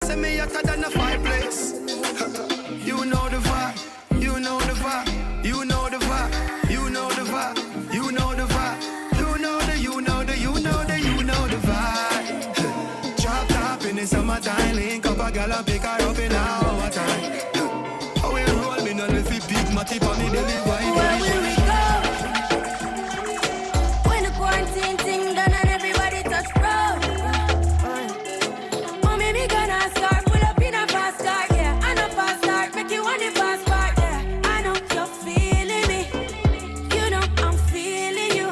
Send me hotter than a fireplace. You know the vibe. You know the vibe. You know the vibe. You know the vibe. You know the vibe. You know the vibe. Drop top in the summertime. Link up a gal and pick her up in our time. How we roll me no lift it big matty on the daily vibe. Where will we go? When the quarantine thing done and everybody touch road. Mommy, me gonna start. Pull up in a fast car, yeah. And a fast start. Make you want the fast part, yeah. I know you're feeling me. You know I'm feeling you.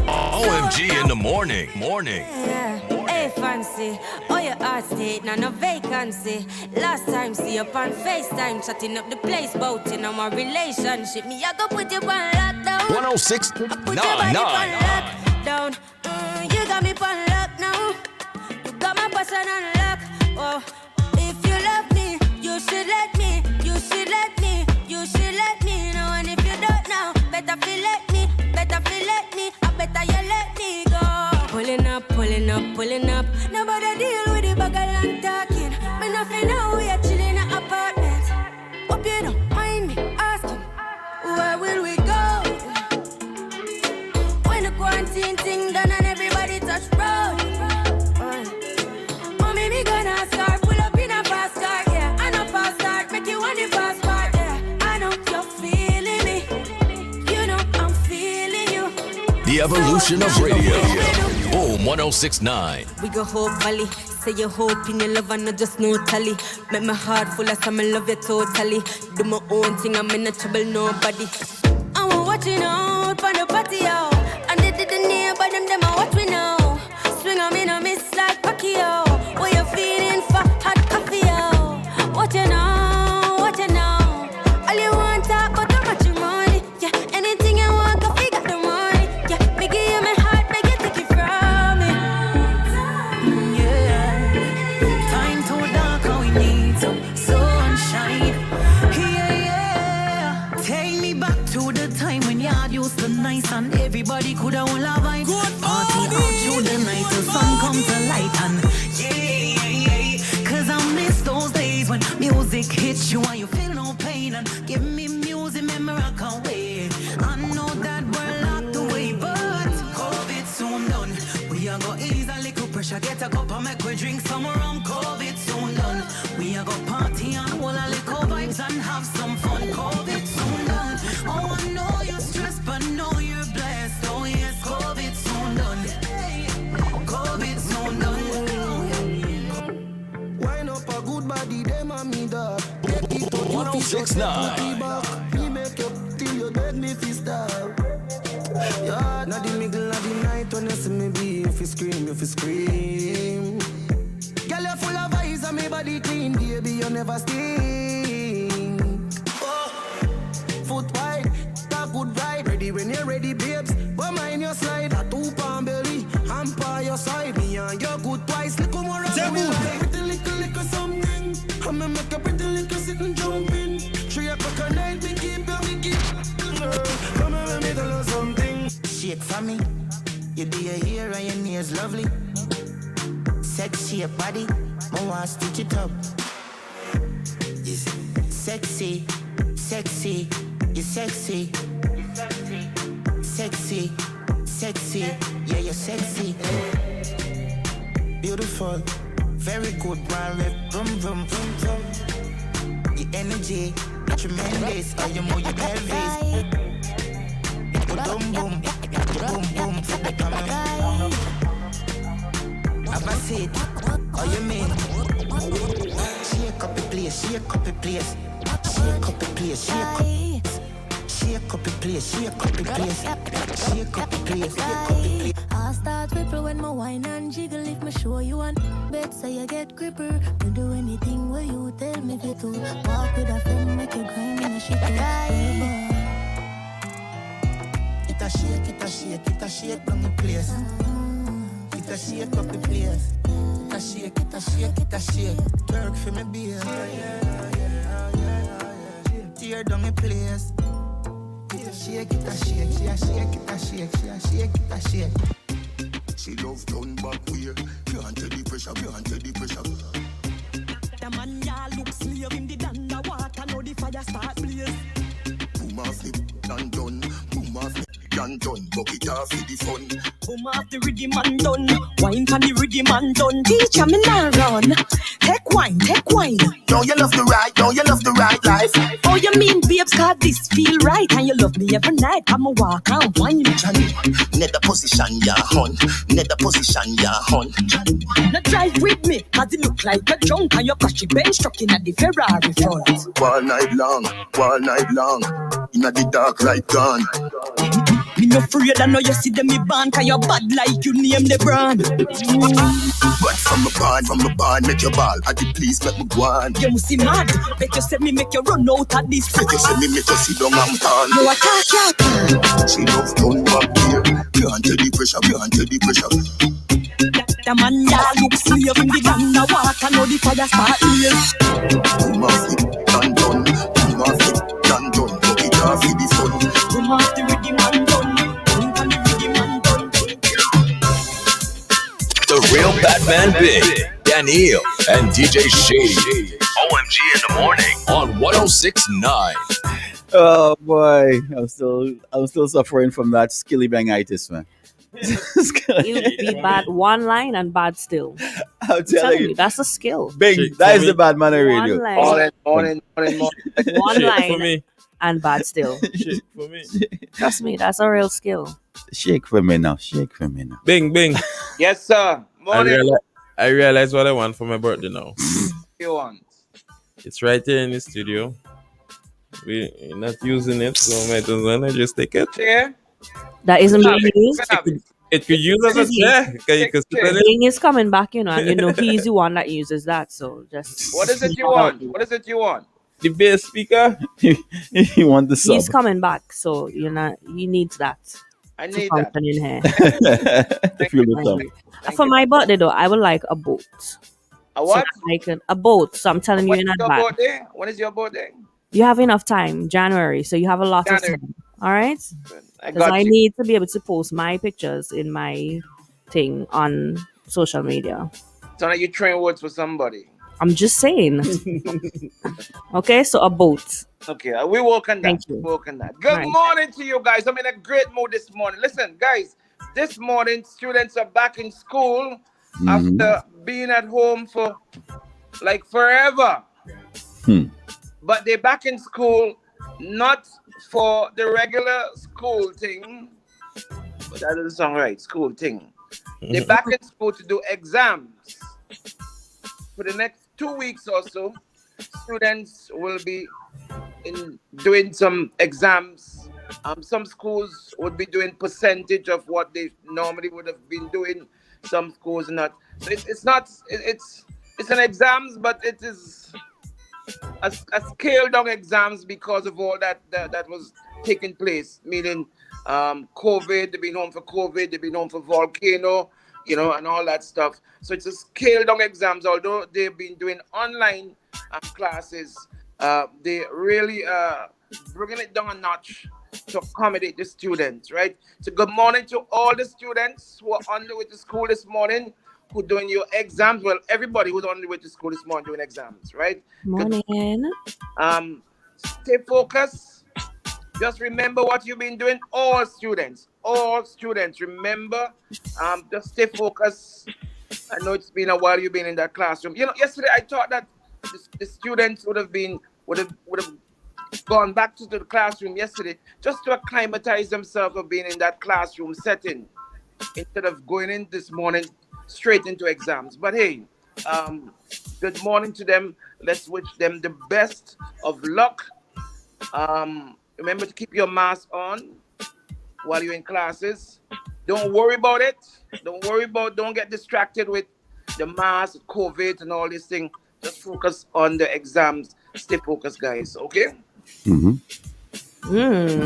OMG in the morning. Yeah. Hey, fancy. Oh, your heart state, now no vacancy. Last time, see up on FaceTime, chatting up the place, boating on my relationship. Me, I go put you on lockdown. 106 Put your body on lockdown. You got me on lock now. You got my passion on lock. Oh, if you love me, you should let me. You should let me. You should let me know. And if you don't know, better feel let me. Better feel let me. I better you let me go. Pulling up, pulling up, pulling up. Nobody deal with the bag and talking. Me nothing now, we are chilling in an apartment. Hope you don't mind me asking, where will we go? When the quarantine thing done and everybody touch road. Mommy, me gonna start. Pull up in a fast car, yeah. And a fast start, make you want the fast part, yeah. I know you're feeling me. You know I'm feeling you. The evolution of radio. Boom 1069. We go whole valley. Say you hope in your love and not just no tally. Make my heart full of some, I love you totally. Do my own thing, I'm in a trouble, nobody. I'm watching out for the party out. And they didn't hear but them I watch me now. Swing on me, no miss like Pacquiao. What you feeling for hot coffee out? Watch you now, watch you now. All you want talk about how much you money. Yeah, anything you want, go figure the money. Yeah, me give you my heart, make you take it from me. Yeah, time too dark, how we need some sunshine. Yeah, take me back to the time when yard used to nice and everybody could have all a vibe. Party out through the night till sun comes to light and yeah. Cause I miss those days when music hits you and you feel no pain and give me music, memory I can't wait. I know that we're locked away, but COVID soon done. We are go ease a little pressure, get a cup and make we drink some rum. COVID soon done. We are go party and hold a little vibes and have some fun. COVID soon done. Oh, I know you're stressed, but know you're blessed. Oh yes, COVID soon done. COVID soon done. Wine up a good body, them and me dog. Get it on 1069. Me make you till you dead me feel starve. Yeah, not the middle of the night when you see me be. If you scream, if you scream. Girl, you full of eyes and me body clean, baby, you never stink. Oh, foot wide, talk good ride. Ready when you're ready, babes. But mind your slide, a 2-pound belly, hand by your side. Me and your good twice, little more around me like pretty little something. I'ma make a pretty little sit and jump in. 3 o'clock at night, me keep. Come on, let me tell you something. Shake for me, you do your hair and your nails lovely. Sexy your body, I want to stitch it up. Yes. Sexy, sexy, you're sexy. Sexy, sexy, yeah, you're sexy. Beautiful, very good, man. Vroom, vroom, vroom, vroom. Your energy, tremendous. Oh, you move your pelvis. Boom, boom, boom, boom, for the camera. Have a seat, oh, you mean? Shake up the place, shake up the place. Shake up the place, shake up. Shake up the place, shake up the place. Shake up the place, shake up the place. I start ripple when my wine and jiggle. If me show you one bet, so you get gripper. Me do anything where you tell me to do. Walk with a friend, make you grind in a shit. It a shake, it a shake, it a shake from the place. It a shake up the place. It a shake, it a shake, it a shake. Twerk for me, beer. Tear down the place. It a shake, it a shake, she a shake, it a shake, she a shake, it a shake. She love turn back way. Can't take the pressure, can't take the pressure. The man ya look slave in the underwater, now the fire start blaze. Boom off the and done. Boom off the and done. Bucket off for the fun. Boom off the rhythm and done. Wine from the rhythm and done. Teacher me now run. Take wine, take wine. Don't you love the right? Don't you love the right life? Oh, you mean babes, cause this feel right. And you love me every night. I'ma walk and wine. Johnny, net the position ya hunt. Net the position ya hunt. Now drive with me, cause it look like a drunk. And you crash the bench truck in at the Ferrari front. All night long. Inna the dark like dawn. Me no afraid, I know you see them me band. Cause you bad like you name the brand. But from a barn, make your ball. I did please make me go on. You must see mad. Make you say me make you run out of this. Make you say me make you sit down and turn. You attack ya. She love done back here. Can't tell the pressure. The man ya look slave in the underwater. Now the fire start blaze. Boom off it, done done. Boom off it, done done. Bucket off for the fun. Boom off the rhythm and done. Boom from the rhythm and done. The real Batman Big, Daniel, and DJ Shady. OMG in the morning on 1069. Oh boy, I'm still suffering from that skilly bangitis, man. You'd be bad one line and bad still. I'm telling you, that's a skill. Bing, Shit, that for is me. the bad man on radio. Morning. One Shit, line for me. and bad still. Shit, for me. Trust me, that's a real skill. Shake for me now. Bing. Yes, sir. Morning. I realize what I want for my birthday now. You want? It's right here in the studio. We're not using it, so might as well just take it. Chair? That isn't being used. It could use as a chair. You can sit on it. Bing is coming back, and he's the one that uses that. So just What is it you want? What is it you want? The bass speaker. You want the sub? He's coming back, so he needs that. I to need that. function in here. To feel the sub. For my birthday though, I would like a boat. A what? So a boat. So I'm telling you When in is your advance. birthday? When is your birthday? You have enough time, January, so you have a lot January. of time. All right? I Because got I you. need to be able to post my pictures in my thing on social media. So now you train words for somebody. I'm just saying. Okay, so a boat. Okay, we work on that. Thank you. We work on that. Good Right. morning to you guys. I'm in a great mood this morning. Listen, guys, this morning students are back in school after being at home for like forever. But they're back in school not for the regular school thing. But that doesn't sound right. School thing. They're back in school to do exams. For the next 2 weeks or so, students will be doing some exams. Some schools would be doing percentage of what they normally would have been doing. Some schools not. So it's an exams, but it is a scaled down exams because of all that was taking place. Meaning, COVID. They've been home for COVID. They've been home for volcano. And all that stuff. So it's a scaled down exams. Although they've been doing online classes, they really bringing it down a notch to accommodate the students, right? So good morning to all the students who are on the way to school this morning, who doing your exams. Well, everybody who's on the way to school this morning doing exams, right? Morning. Stay focused. Just remember what you've been doing. All students, remember, just stay focused. I know it's been a while you've been in that classroom. Yesterday I thought that the students would have gone back to the classroom yesterday just to acclimatize themselves of being in that classroom setting instead of going in this morning straight into exams. But hey, good morning to them. Let's wish them the best of luck. Remember to keep your mask on while you're in classes. Don't worry about it. Don't get distracted with the mask, COVID, and all these things. Just focus on the exams. Stay focused, guys. Okay?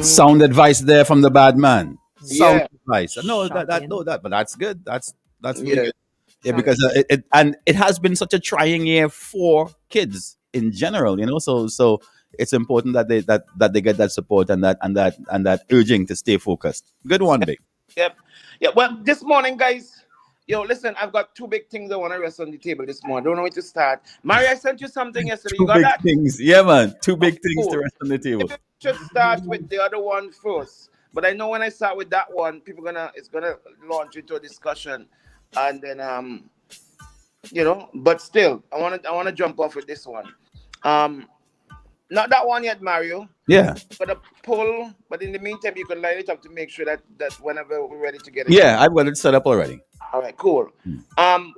Sound advice there from the bad man. Sound Yeah. advice. No, Shocking. but that's good. That's really Yeah. good. Yeah, because it has been such a trying year for kids in general, So it's important that they get that support and that urging to stay focused. Good one, Big. Yep. Yeah. Well, this morning, guys, Yo, listen, I've got two big things I want to rest on the table this morning. Don't know where to start. Mary, I sent you something yesterday. You Two got big that? things. Yeah, man. Two big things to Cool. rest on the table. Maybe we should start with the other one first. But I know when I start with that one, it's gonna launch into a discussion, and then But still, I wanna jump off with this one. Um, Not that one yet, Mario. Yeah. But a pull. But in the meantime, you can line it up to make sure that whenever we're ready to get it. Yeah, I've got it set up already. All right, cool.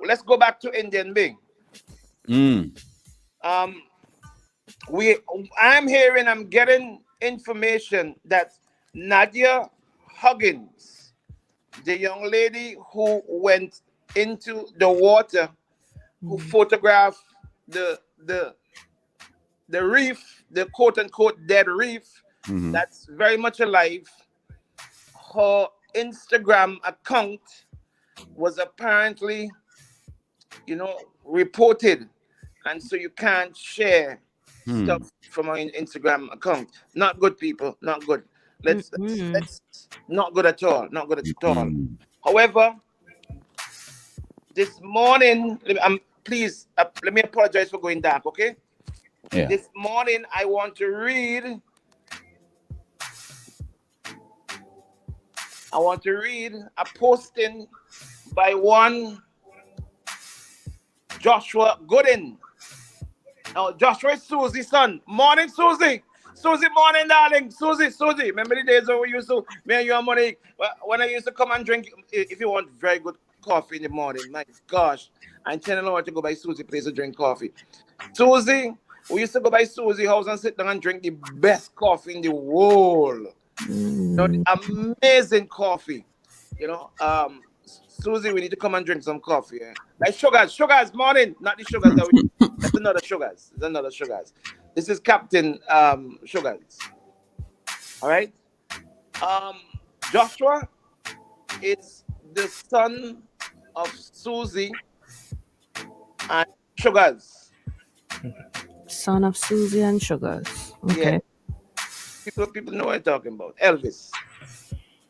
Let's go back to Indian Bing. Mm. Um, I'm getting information that Nadia Huggins, the young lady who went into the water, who photographed the reef, the quote unquote dead reef, that's very much alive. Her Instagram account was apparently, reported, and so you can't share stuff from our Instagram account. Not good, people. Not good. Let's not good at all. Not good at all. However, this morning, please let me apologize for going dark. Okay. Yeah. This morning, I want to read a posting by one Joshua Gooden. Now, Joshua is Susie's son. Morning, Susie. Susie, morning, darling. Susie. Remember the days when we used to, me and your money, when I used to come and drink, if you want very good coffee in the morning, my gosh, I'm telling you to go by Susie place to drink coffee. Susie, we used to go by Susie house and sit down and drink the best coffee in the world. Amazing coffee. Susie, we need to come and drink some coffee. Like sugars, morning. Not the sugars that's another sugars. It's another sugars. This is Captain Sugars. All right. Joshua is the son of Susie and Sugars. Son of Susie and Sugars. Okay. Yeah. People know what I'm talking about. Elvis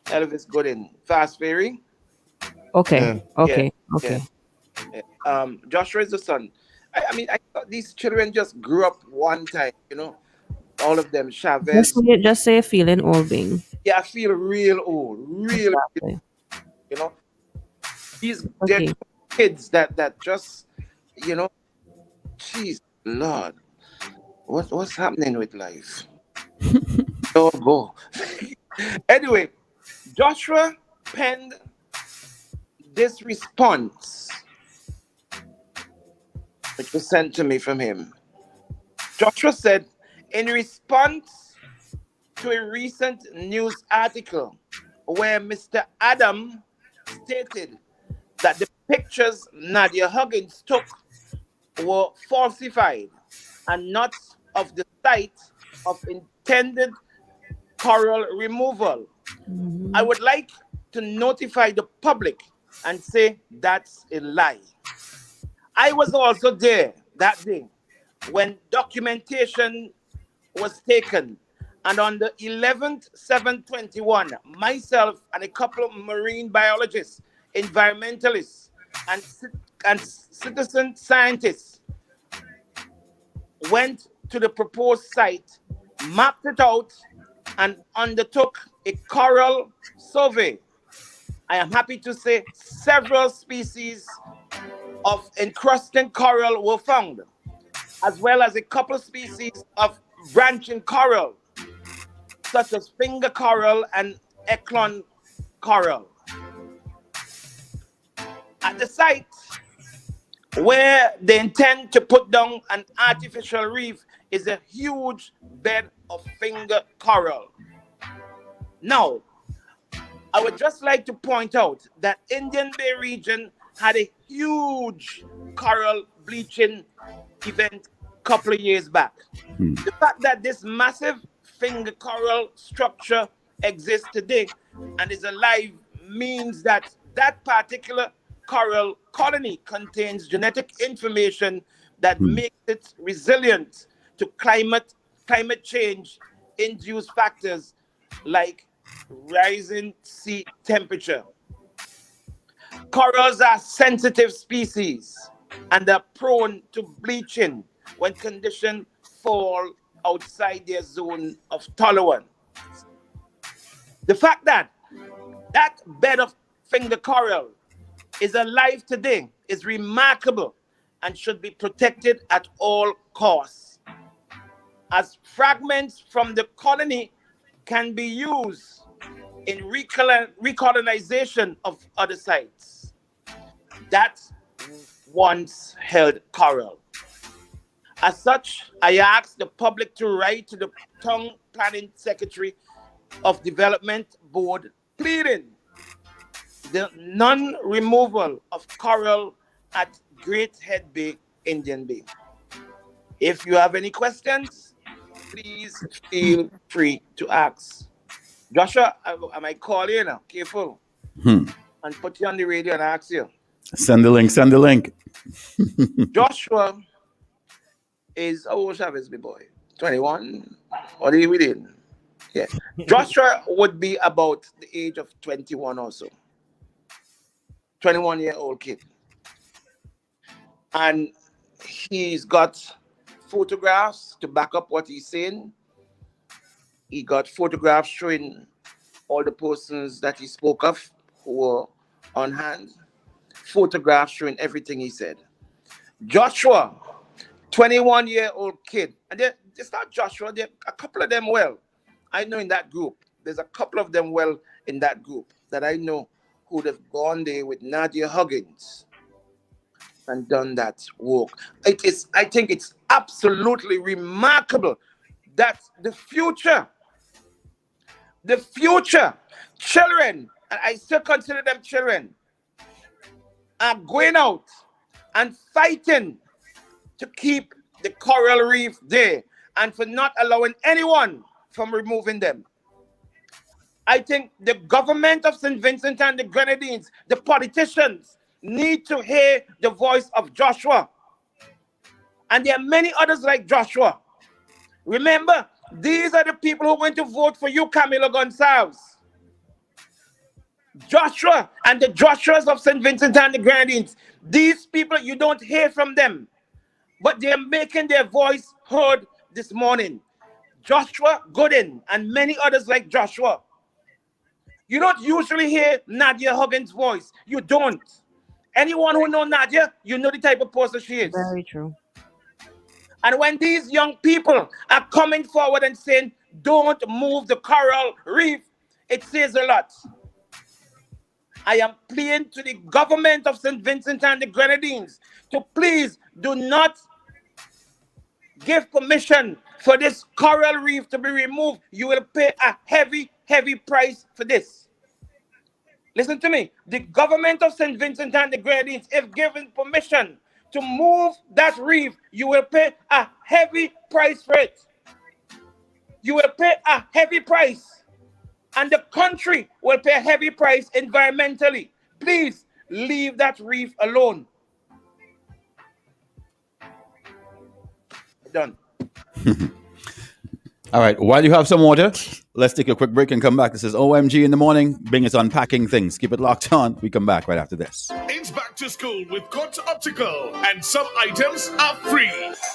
Gooden. Fast Ferry. Okay. Okay. Joshua is the son. I thought these children just grew up one time, all of them. Chavez. Just say feeling old being. Yeah, I feel real old. Real, Exactly. they're kids that just, jeez, Lord, what's happening with life? Oh, go. Anyway, Joshua penned this response, which was sent to me from him. Joshua said, in response to a recent news article where Mr. Adam stated that the pictures Nadia Huggins took were falsified and not of the site of intended coral removal, I would like to notify the public and say that's a lie. I was also there that day when documentation was taken, and on the 11th, 7/21, myself and a couple of marine biologists, environmentalists, and citizen scientists went to the proposed site, mapped it out, and undertook a coral survey. I am happy to say several species of encrusting coral were found, as well as a couple species of branching coral, such as finger coral and echelon coral. At the site where they intend to put down an artificial reef is a huge bed of finger coral. Now, I would just like to point out that Indian Bay region had a huge coral bleaching event a couple of years back. The fact that this massive finger coral structure exists today and is alive means that that particular coral colony contains genetic information that makes it resilient to climate change induced factors like rising sea temperature. Corals are sensitive species and are prone to bleaching when conditions fall outside their zone of tolerance. The fact that that bed of finger coral is alive today is remarkable and should be protected at all costs, as fragments from the colony can be used in recolonization of other sites that once held coral. As such, I asked the public to write to the Tongue Planning Secretary of Development Board pleading the non-removal of coral at Great Head Bay, Indian Bay. If you have any questions, please feel free to ask. Joshua, I might call you now, careful, and put you on the radio and ask you. Send the link. Joshua is, how old Chavez, my boy? 21? Or are we in? Yeah. Joshua would be about the age of 21 or so. 21-year-old kid. And he's got photographs to back up what he's saying. He got photographs showing all the persons that he spoke of who were on hand. Photographs showing everything he said. Joshua, 21-year-old kid. And it's not Joshua, there are a couple of them well. I know in that group. There's a couple of them well in that group that I know who would have gone there with Nadia Huggins and done that work. I think it's absolutely remarkable that the future children, and I still consider them children, are going out and fighting to keep the coral reef there and for not allowing anyone from removing them. I think the government of St. Vincent and the Grenadines, the politicians, need to hear the voice of Joshua. And there are many others like Joshua. Remember, these are the people who went to vote for you, Camilo Gonçalves. Joshua and the Joshuas of St. Vincent and the Grenadines. These people, you don't hear from them, but they're making their voice heard this morning. Joshua Gooden and many others like Joshua. You don't usually hear Nadia Huggins' voice. You don't. Anyone who knows Nadia, you know the type of person she is. Very true. And when these young people are coming forward and saying, don't move the coral reef, it says a lot. I am pleading to the government of St. Vincent and the Grenadines to please do not give permission for this coral reef to be removed. You will pay a heavy, heavy price for this. Listen to me. The government of St. Vincent and the Grenadines, if given permission to move that reef, you will pay a heavy price for it. You will pay a heavy price. And the country will pay a heavy price environmentally. Please leave that reef alone. Done. All right. While you have some water, let's take a quick break and come back. This is OMG in the morning. Bing is unpacking things. Keep it locked on. We come back right after this. It's back to school with Court Optical, and some items are free.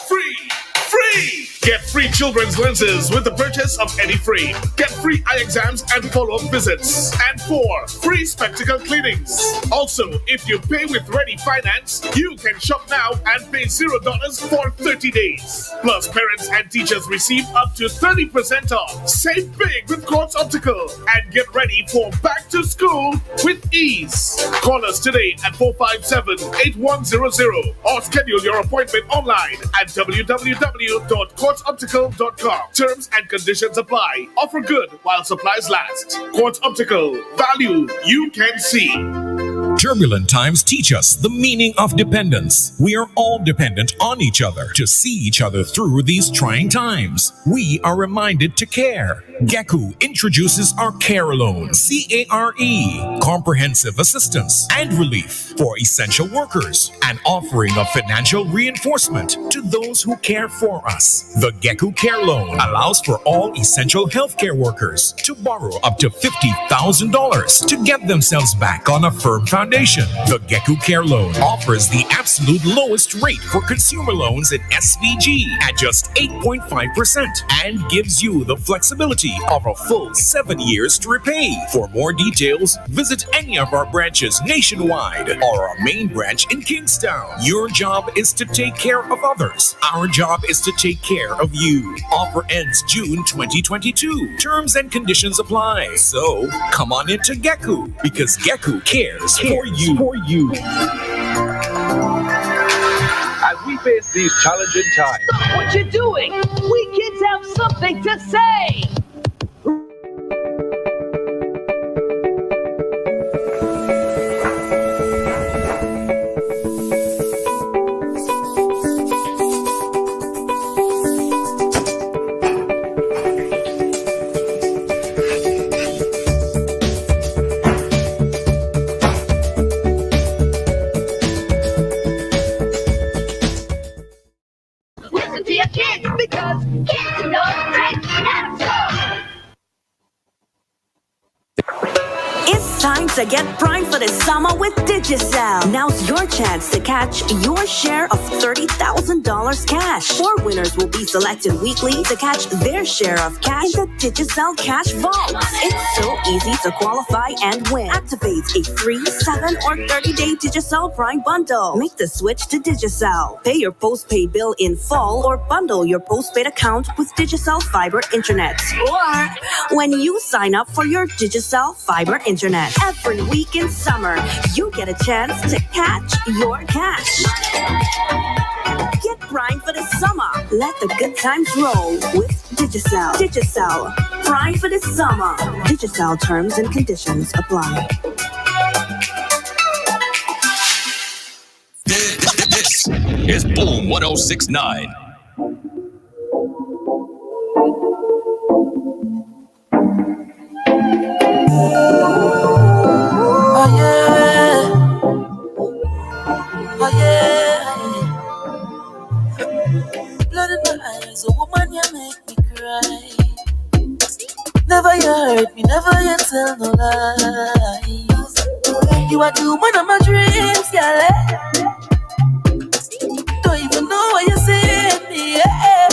Free! Free! Get free children's lenses with the purchase of any frame. Get free eye exams and follow-up visits. And 4 free spectacle cleanings. Also, if you pay with Ready Finance, you can shop now and pay $0 for 30 days. Plus, parents and teachers receive up to 30% off. Save big with Courts Optical and get ready for back to school with ease. Call us today at 457-8100 or schedule your appointment online at www.quartzoptical.com. Terms and conditions apply. Offer good while supplies last. Quartz Optical. Value you can see. Turbulent times teach us the meaning of dependence. We are all dependent on each other to see each other through these trying times. We are reminded to care. GECU introduces our Care Loan, CARE, comprehensive assistance and relief for essential workers, an offering of financial reinforcement to those who care for us. The GECU Care Loan allows for all essential healthcare workers to borrow up to $50,000 to get themselves back on a firm foundation nation. The Geku Care Loan offers the absolute lowest rate for consumer loans in SVG at just 8.5% and gives you the flexibility of a full 7 years to repay. For more details, visit any of our branches nationwide or our main branch in Kingstown. Your job is to take care of others. Our job is to take care of you. Offer ends June 2022. Terms and conditions apply. So come on into Geku because Geku cares for you. As we face these challenging times, What you doing? We kids have something to say. Listen to your kids because kids know tricks and so. It's time to get primed for the summer with Digicel. Now's your chance to catch your share of $30,000 cash. 4 winners will be selected weekly to catch their share of cash in the Digicel Cash Vault. It's so easy to qualify and win. Activate a free 7 or 30-day Digicel Prime bundle. Make the switch to Digicel. Pay your postpaid bill in full or bundle your postpaid account with Digicel Fiber Internet. Or when you sign up for your Digicel Fiber Internet. Every week in summer, you get a chance to catch your cash. Get primed for the summer. Let the good times roll with Digicel. Digicel. Primed for the summer. Digicel terms and conditions apply. This is Boom 1069. Oh yeah, oh yeah. Blood in my eyes, a woman you make me cry. Never you hurt me, never you tell no lies. You are the woman of my dreams, girl. Don't even know what you say me, yeah.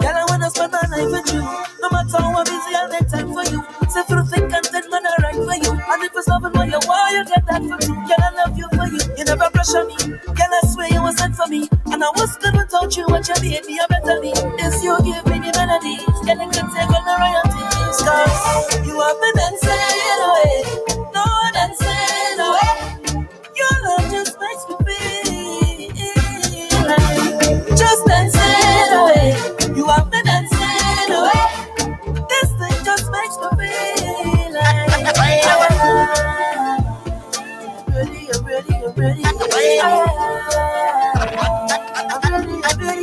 Girl, I wanna spend my life with you. No matter how busy, I'll make time for you. Say through thick and thin, man, I write for you. And if it's loving what you want, you get that for you. Girl, I love you for you. You never pressure me. Girl, I swear you were sent for me. And I was good without you. What you made me a better me. It's you give me the melodies. Girl, you can take all the royalties. Cause you have been dancing away. No one dancing away. Your love just makes me feel like just dancing away. You have been dancing away. This thing just makes me feel like I'm ready, I'm ready, I'm ready. I'm ready, I'm ready.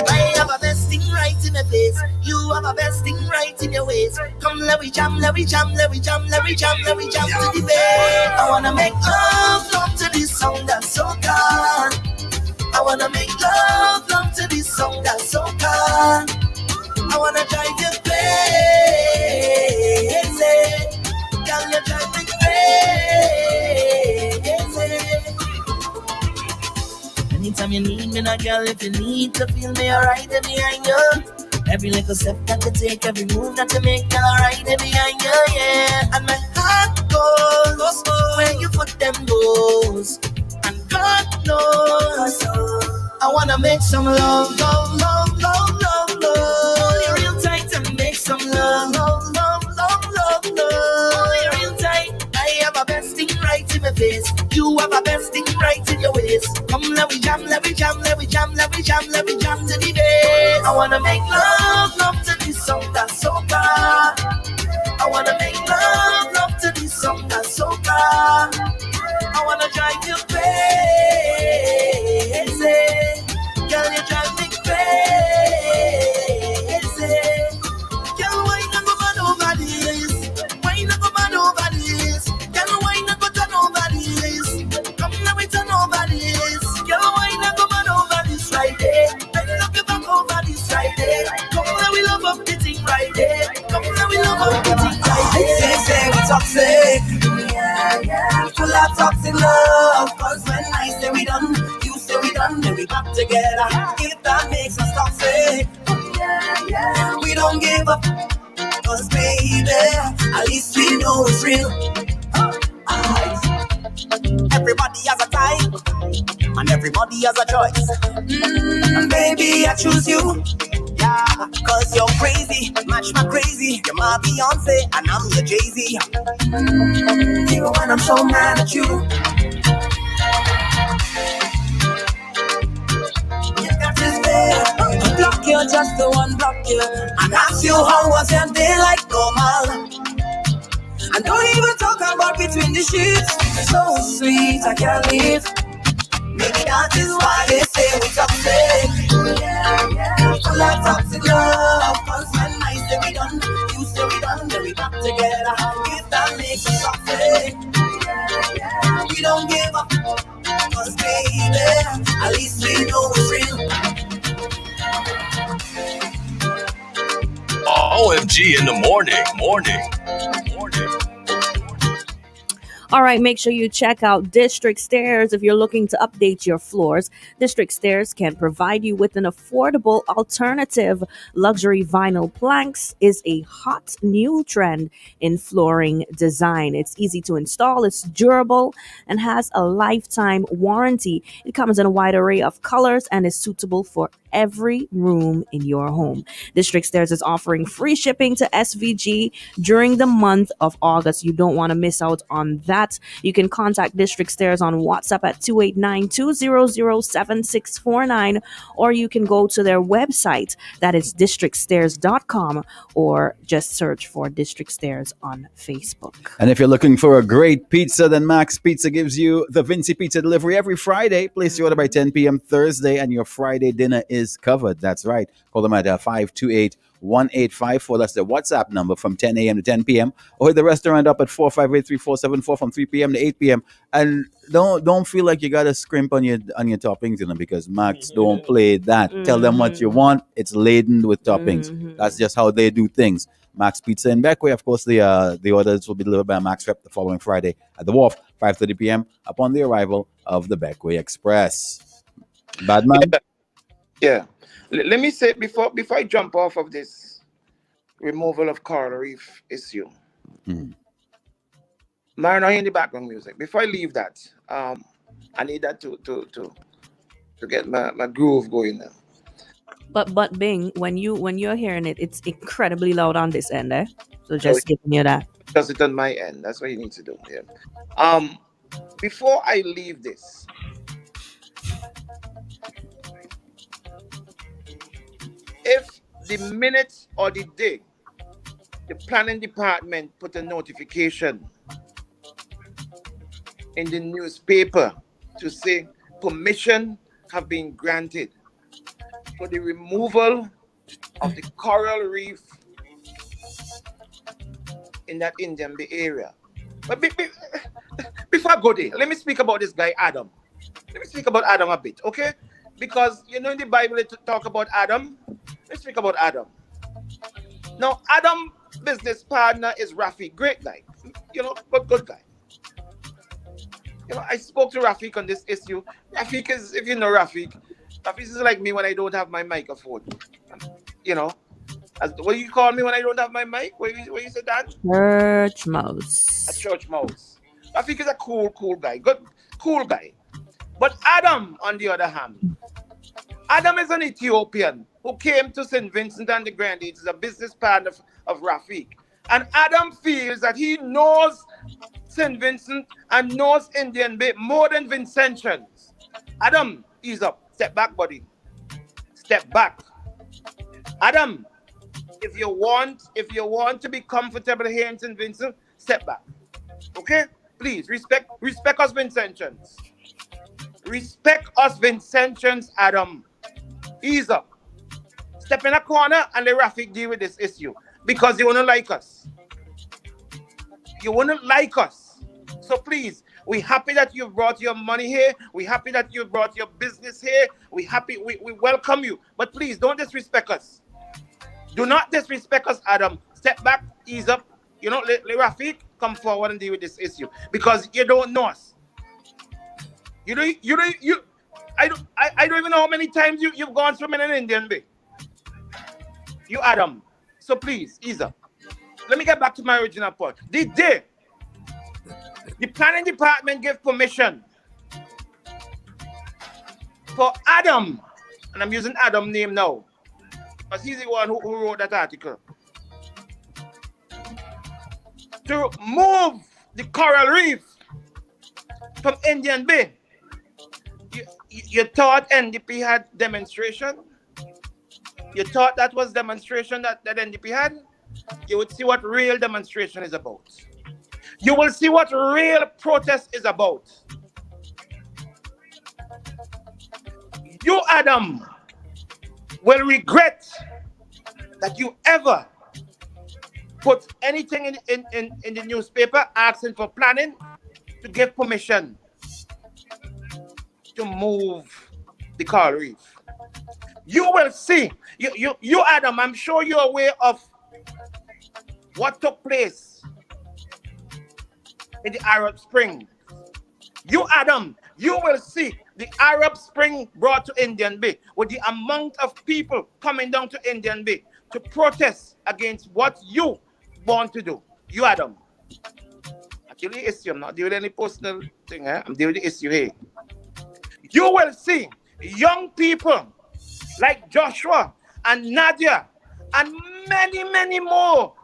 I have a best thing right in my face. You have a best thing right in your ways. Come, let we jam, let we jam, let we jam, let we jam, let we jam to the bed. I wanna make love to this song that's so good. I wanna make love to this song that's so good. I wanna drive you crazy. Girl, you drive me crazy. Anytime you need me, now, girl, if you need to feel me, alright, then behind you. Every little step that you take, every move that you make, girl, alright, then behind you, yeah. And my heart goes where you put them goes. And God knows, I wanna make some love, love, love, love, love, love. Hold you real tight and make some love, love, love, love, love, love. Hold you real tight. I have a best thing right in my face. You have a best thing right in your waist. Come, let we jam, let we jam, let we jam, let we jam, let we jam to the bass. I wanna make love to this song that's so good. I wanna make love to this song that's so good. I wanna drive you crazy. Girl, you drive me crazy. Girl, why not go mad over this? Why not go mad over this? Girl, why not go turn over this? Come now, we turn over this. Girl, why not go mad over this right there? Bend up your back over toxic. Yeah, yeah. Full of toxic love. Cause when I say we done, you say we done, then we back together. If that makes us toxic. Yeah, yeah. We don't give up. Cause baby, at least we know it's real. Everybody has a time, and everybody has a choice. Baby, I choose you. Yeah, cause you're crazy, match my crazy. You're my Beyonce, and I'm your Jay-Z. Even when I'm so mad at you, you got this bad. Block you, just the one block you. And ask you how was your day like normal. And don't even talk about between the sheets. So sweet, I can't leave. Maybe that is why they say we toxic. Yeah, yeah. Full of toxic love. Cause when I say we done, you say we done, then we back together. If that makes us toxic. Yeah, yeah. We don't give up. Cause baby, at least we know it's real. OMG in the morning. All right, make sure you check out District Stairs if you're looking to update your floors. District Stairs can provide you with an affordable alternative. Luxury vinyl planks is a hot new trend in flooring design. It's easy to install, it's durable, and has a lifetime warranty. It comes in a wide array of colors and is suitable for every room in your home. District Stairs is offering free shipping to SVG during the month of August. You don't want to miss out on that. You can contact District Stairs on WhatsApp at 289-200-7649, or you can go to their website, that is districtstairs.com, or just search for District Stairs on Facebook. And if you're looking for a great pizza, then Max Pizza gives you the Vinci Pizza delivery every Friday. Place your order by 10 p.m. Thursday, and your Friday dinner is covered. That's right. Call them at 528-1854. That's the WhatsApp number from 10 a.m. to 10 p.m. Or hit the restaurant up at 458-3474 from 3 p.m. to 8 p.m. And don't feel like you gotta scrimp on your toppings, because Max don't play that. Tell them what you want. It's laden with toppings. That's just how they do things. Max Pizza in Beckway. Of course, the orders will be delivered by Max Rep the following Friday at the Wharf, 5:30 p.m. upon the arrival of the Beckway Express. Badman? Yeah. Let me say before I jump off of this removal of coral reef issue. Marina in the background music. Before I leave that, I need that to get my groove going now. But Bing, when you're hearing it, it's incredibly loud on this end, eh? So just giving you that. Does it on my end? That's what you need to do. Yeah. Before I leave this, if the minute or the day the planning department put a notification in the newspaper to say permission have been granted for the removal of the coral reef in that Indian Bay area. But before I go there, let me speak about this guy, Adam. Let me speak about Adam a bit, okay? Because, in the Bible, they talk about Adam. Let's speak about Adam. Now, Adam's business partner is Rafi. Great guy. But good guy. I spoke to Rafik on this issue. Rafik is, if you know Rafik is like me when I don't have my microphone. What do you call me when I don't have my mic? What you say, Dan? Church mouse. A church mouse. Rafik is a cool guy. Good, cool guy. But Adam, on the other hand, Adam is an Ethiopian who came to St. Vincent and the Grenadines as a business partner of Rafik. And Adam feels that he knows St. Vincent and knows Indian Bay more than Vincentians. Adam, ease up. Step back, buddy. Step back. Adam, if you want to be comfortable here in St. Vincent, step back. Okay? Please, respect us Vincentians. Respect us Vincentians, Adam. Ease up. Step in a corner and let Rafik deal with this issue. Because you wouldn't like us. You wouldn't like us. So please, we're happy that you brought your money here. We're happy that you brought your business here. We welcome you. But please, don't disrespect us. Do not disrespect us, Adam. Step back, ease up. Let Rafik come forward and deal with this issue because you don't know us. I don't even know how many times you've gone swimming in Indian Bay. You Adam. So please, ease up. Let me get back to my original point. The planning department gave permission for Adam, and I'm using Adam's name now, because he's the one who wrote that article, to move the coral reef from Indian Bay. You thought NDP had demonstration? You thought that was demonstration that NDP had? You would see what real demonstration is about. You will see what real protest is about. You, Adam, will regret that you ever put anything in the newspaper asking for planning to give permission to move the coral reef. You will see. You Adam, I'm sure you're aware of what took place in the Arab Spring. You Adam, you will see the Arab Spring brought to Indian Bay with the amount of people coming down to Indian Bay to protest against what you want to do. You Adam. I'm dealing with the issue. I'm not dealing with any personal thing. I'm dealing with the issue here. You will see young people like Joshua and Nadia and many more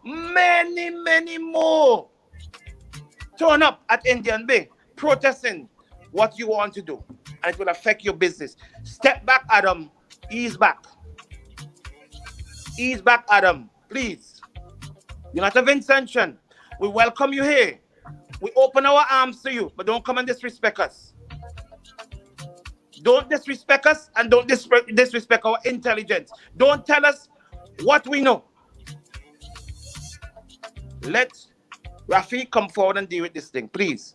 turn up at Indian Bay protesting what you want to do, and it will affect your business. Step back, Adam. Ease back. Ease back, Adam. Please. You're not a Vincentian. We welcome you here. We open our arms to you, but don't come and disrespect us. Don't disrespect us and don't disrespect our intelligence. Don't tell us what we know. Let Rafi come forward and deal with this thing, please.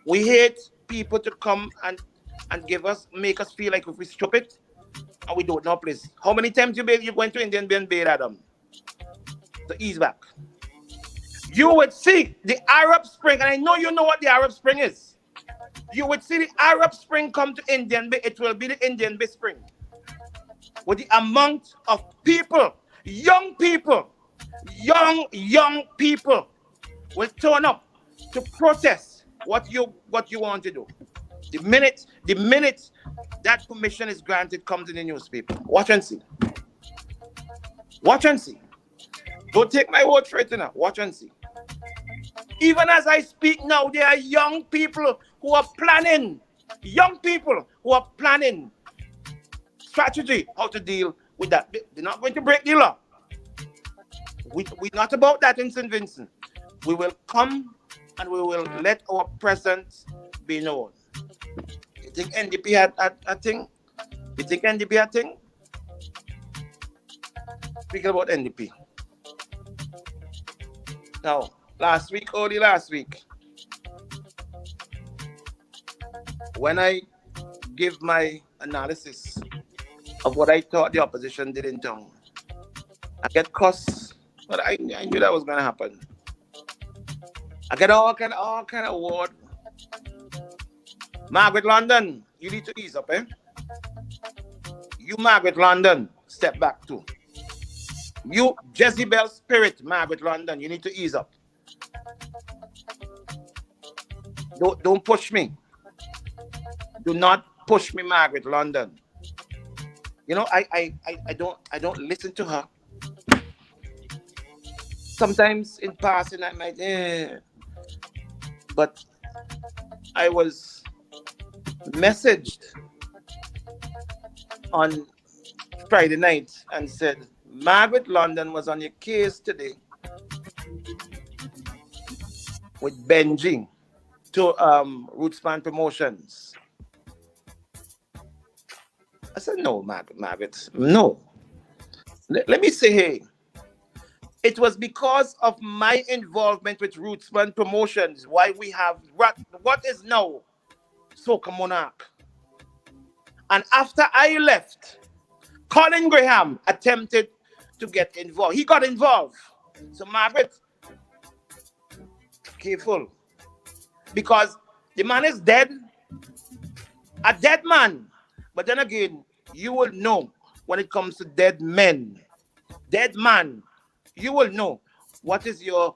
We hate people to come and make us feel like if we're stupid and we don't know please. How many times you went to Indian Bay, Adam? So ease back. You would see the Arab Spring, and I know you know what the Arab Spring is. You would see the Arab Spring come to Indian Bay. It will be the Indian Bay Spring. With the amount of people, young people will turn up to protest what you want to do. The minute that permission is granted, comes in the newspaper. Watch and see. Watch and see. Don't take my word for it now. Watch and see. Even as I speak now, there are young people who are planning. Young people who are planning strategy how to deal with that. They're not going to break the law. We're not about that in St. Vincent. We will come and we will let our presence be known. You think NDP had a thing? You think NDP had a thing? Speaking about NDP. Now, early last week, when I give my analysis of what I thought the opposition did in town, I get cussed, but I knew that was going to happen. I get all kind of word. Margaret London, you need to ease up, eh? You, Margaret London, step back too. You, Jezebel Spirit, Margaret London, you need to ease up. Don't push me. Do not push me, Margaret London. You know, I don't listen to her. Sometimes in passing I might, but I was messaged on Friday night and said, Margaret London was on your case today with Benji to Rootspan Promotions. I said, no, Margaret, no. Let me say, hey, it was because of my involvement with Rootspan Promotions why we have what is now Soca Monarch. And after I left, Colin Graham attempted to get involved. He got involved. So Margaret, careful. Because the man is dead, a dead man. But then again, you will know when it comes to dead men, dead man, you will know what is your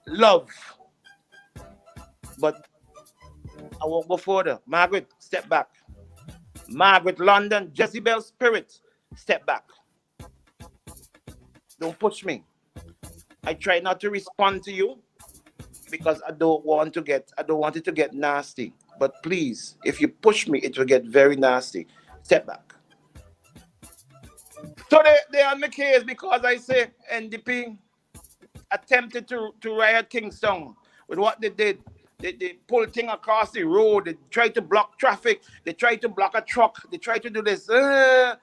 love. But I won't go further. Margaret, step back. Margaret London, Jezebel Spirit, step back. Don't push me. I try not to respond to you because I don't want it to get nasty. But please, if you push me, it will get very nasty. Step back. So they on my case because I say NDP attempted to riot Kingston with what they did. They pulled thing across the road. They tried to block traffic. They tried to block a truck. They tried to do this. So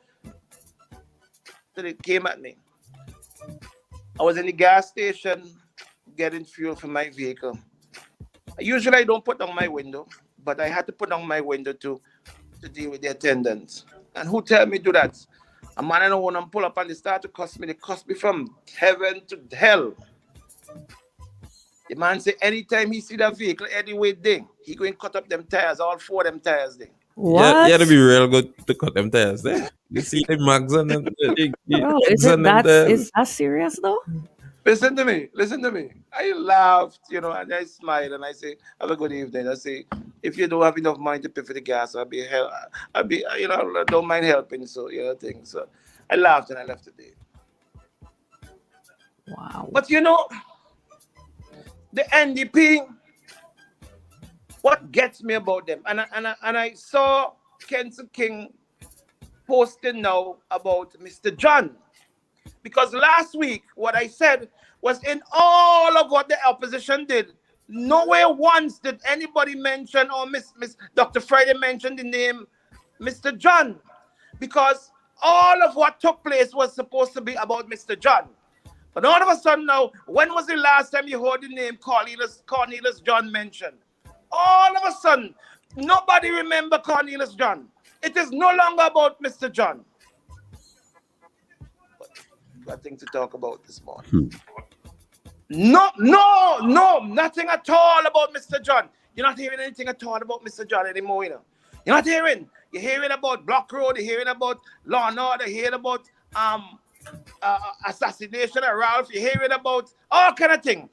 they came at me. I was in the gas station getting fuel for my vehicle. Usually I don't put down my window, but I had to put down my window to deal with the attendants. And who tell me to do that? A man I don't want to pull up and they start to cuss me. They cuss me from heaven to hell. The man say anytime he see that vehicle anyway ding, he going cut up them tires, all 4 of them tires ding. What? You had to be real good to cut them tires there. You see the mags on them. Bro, is that serious though? Listen to me. I laughed, and I smiled and I say, have a good evening. I say, if you don't have enough money to pay for the gas, I'll be, I don't mind helping. So, things. So I laughed and I left the day. Wow. But the NDP, what gets me about them, and I saw Kenson King posting now about Mr. John. Because last week, what I said was in all of what the opposition did, nowhere once did anybody mention or Miss Dr. Friday mention the name Mr. John. Because all of what took place was supposed to be about Mr. John. But all of a sudden now, when was the last time you heard the name Cornelius John mentioned? All of a sudden, nobody remember Cornelius John. It is no longer about Mr. John. Nothing to talk about this morning. No, nothing at all about Mr. John. You're not hearing anything at all about Mr. John anymore, You're not hearing. You're hearing about Block Road, you're hearing about Law and Order, you're hearing about assassination of Ralph, you're hearing about all kind of thing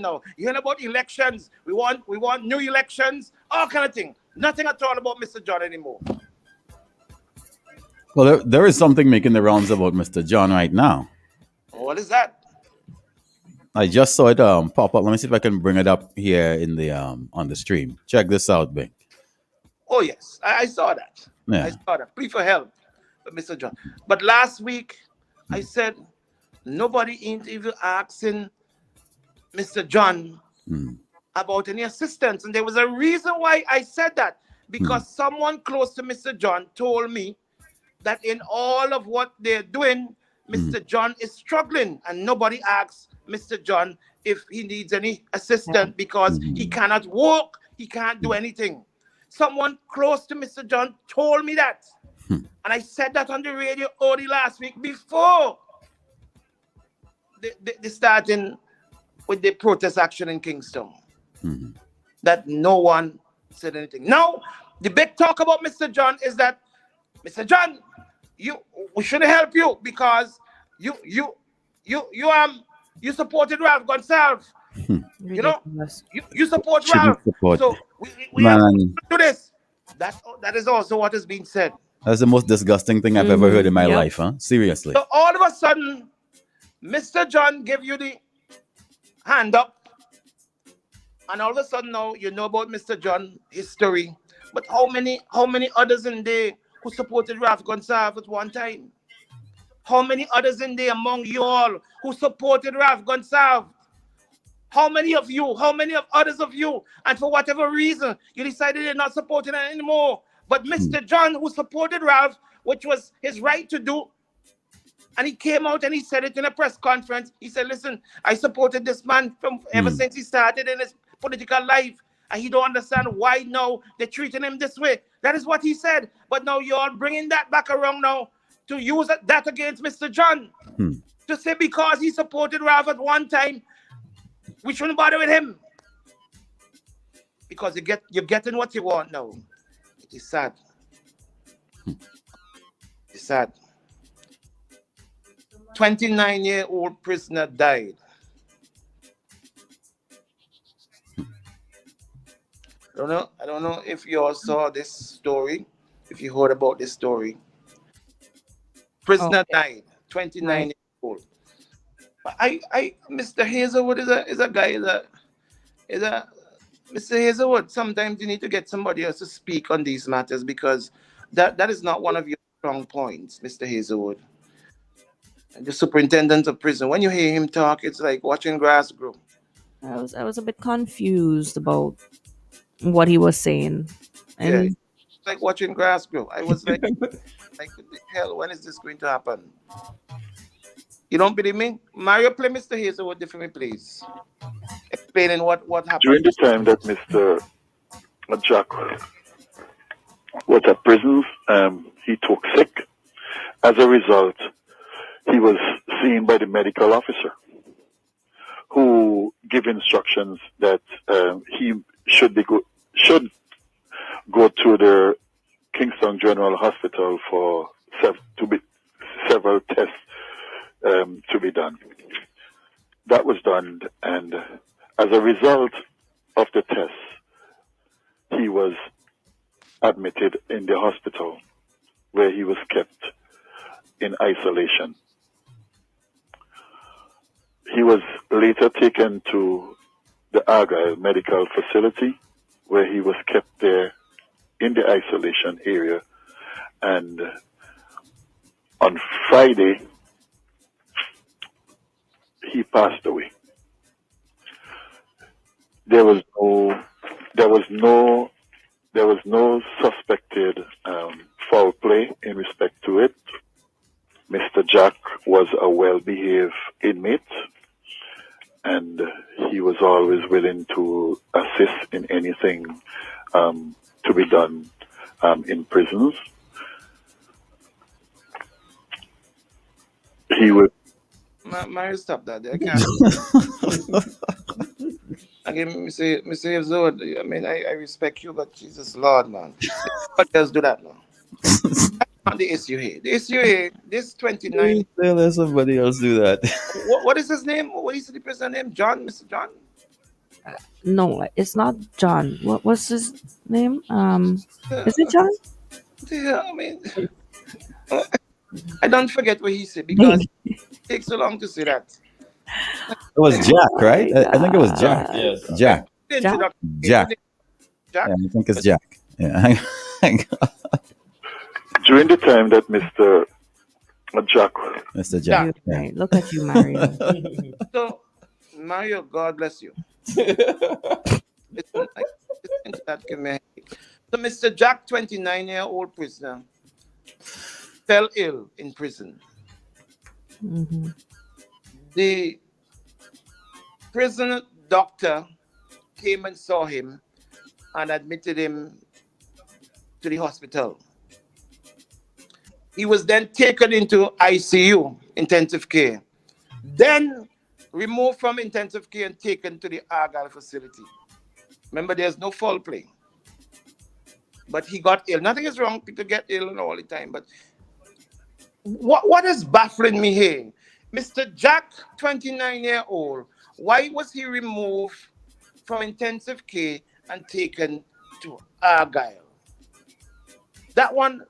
now. You're hearing about elections. We want new elections, all kind of thing. Nothing at all about Mr. John anymore. Well, there is something making the rounds about Mr. John right now. What is that? I just saw it pop up. Let me see if I can bring it up here in the on the stream. Check this out, Bing. Oh yes, I saw that. Yeah. I saw that. Plea for help, Mr. John. But last week I said nobody ain't even asking Mr. John about any assistance, and there was a reason why I said that, because someone close to Mr. John told me that in all of what they're doing, Mr. John is struggling, and nobody asks Mr. John if he needs any assistance because he cannot walk, he can't do anything. Someone close to Mr. John told me that. And I said that on the radio early last week before they starting with the protest action in Kingston. That no one said anything. Now, the big talk about Mr. John is that, Mr. John, we should help you because you supported Ralph Gonsalves. You support Ralph. So we have to do this. That is also what is being said. That's the most disgusting thing I've ever heard in my life, huh? Seriously. So all of a sudden, Mr. John gave you the hand up. And all of a sudden now you know about Mr. John history. But how many others in there who supported Ralph Gonsalves at one time? How many others in there among you all who supported Ralph Gonsalves? How many of others of you, and for whatever reason, you decided you're not supporting it anymore? But Mr. John, who supported Ralph, which was his right to do, and he came out and he said it in a press conference. He said, listen, I supported this man from ever since he started in his political life, and he don't understand why now they're treating him this way. That is what he said. But now you're all bringing that back around now to use that against Mr. John. To say because he supported Ralph at one time, We shouldn't bother with him because you're getting what you want now. It is sad. It's sad. 29-year-old prisoner died. I don't know if you all saw this story, if you heard about this story. Prisoner died, 29 years old. But Mr. Hazelwood is a guy is a Mr. Hazelwood. Sometimes you need to get somebody else to speak on these matters because that is not one of your strong points, Mr. Hazelwood. And the superintendent of prison. When you hear him talk, it's like watching grass grow. I was a bit confused about what he was saying. Yeah, And it's like watching grass grow. I was like, what the hell? When is this going to happen? You don't believe me? Mario, play Mr. Hazelwood for me, please. Explaining what happened. During the time that Mr. Jack was at prison, he took sick. As a result, he was seen by the medical officer who gave instructions that he should go to the Kingston General Hospital for several tests to be done. That was done, and as a result of the tests, he was admitted in the hospital where he was kept in isolation. He was later taken to the Argyle Medical Facility where he was kept there in the isolation area, and on Friday he passed away. There was no suspected foul play in respect to it. Mr. Jack was a well-behaved inmate, and he was always willing to assist in anything to be done in prisons. He would. Mario, stop that. I can't. Again, Mr. Hazelwood, I mean, I respect you, but Jesus Lord, man. Nobody else do that, man. That's not the issue here. The issue here, this 29. Let somebody else do that. What is his name? What is the person's name? John? Mr. John? no, it's not John. What was his name? Is it John? Yeah, I mean, I don't forget what he said because it takes so long to say that. It was Jack, right? I think it was Jack. Yes. Jack. Jack. Jack. Jack? Yeah, I think it's Jack. Yeah. During the time that Mr. Jack. Mr. Jack. Yeah. Right. Look at you, Mario. So, Mario, God bless you. Listen to that, give me a headache. So, Mr. Jack, 29-year-old prisoner, fell ill in prison. Mm-hmm. The prison doctor came and saw him and admitted him to the hospital. He was then taken into ICU, intensive care, then removed from intensive care and taken to the Argyle facility. Remember, there's no foul play. But he got ill. Nothing is wrong. People get ill all the time. But what is baffling me here? Mr. Jack, 29-year-old, why was he removed from intensive care and taken to Argyle? That one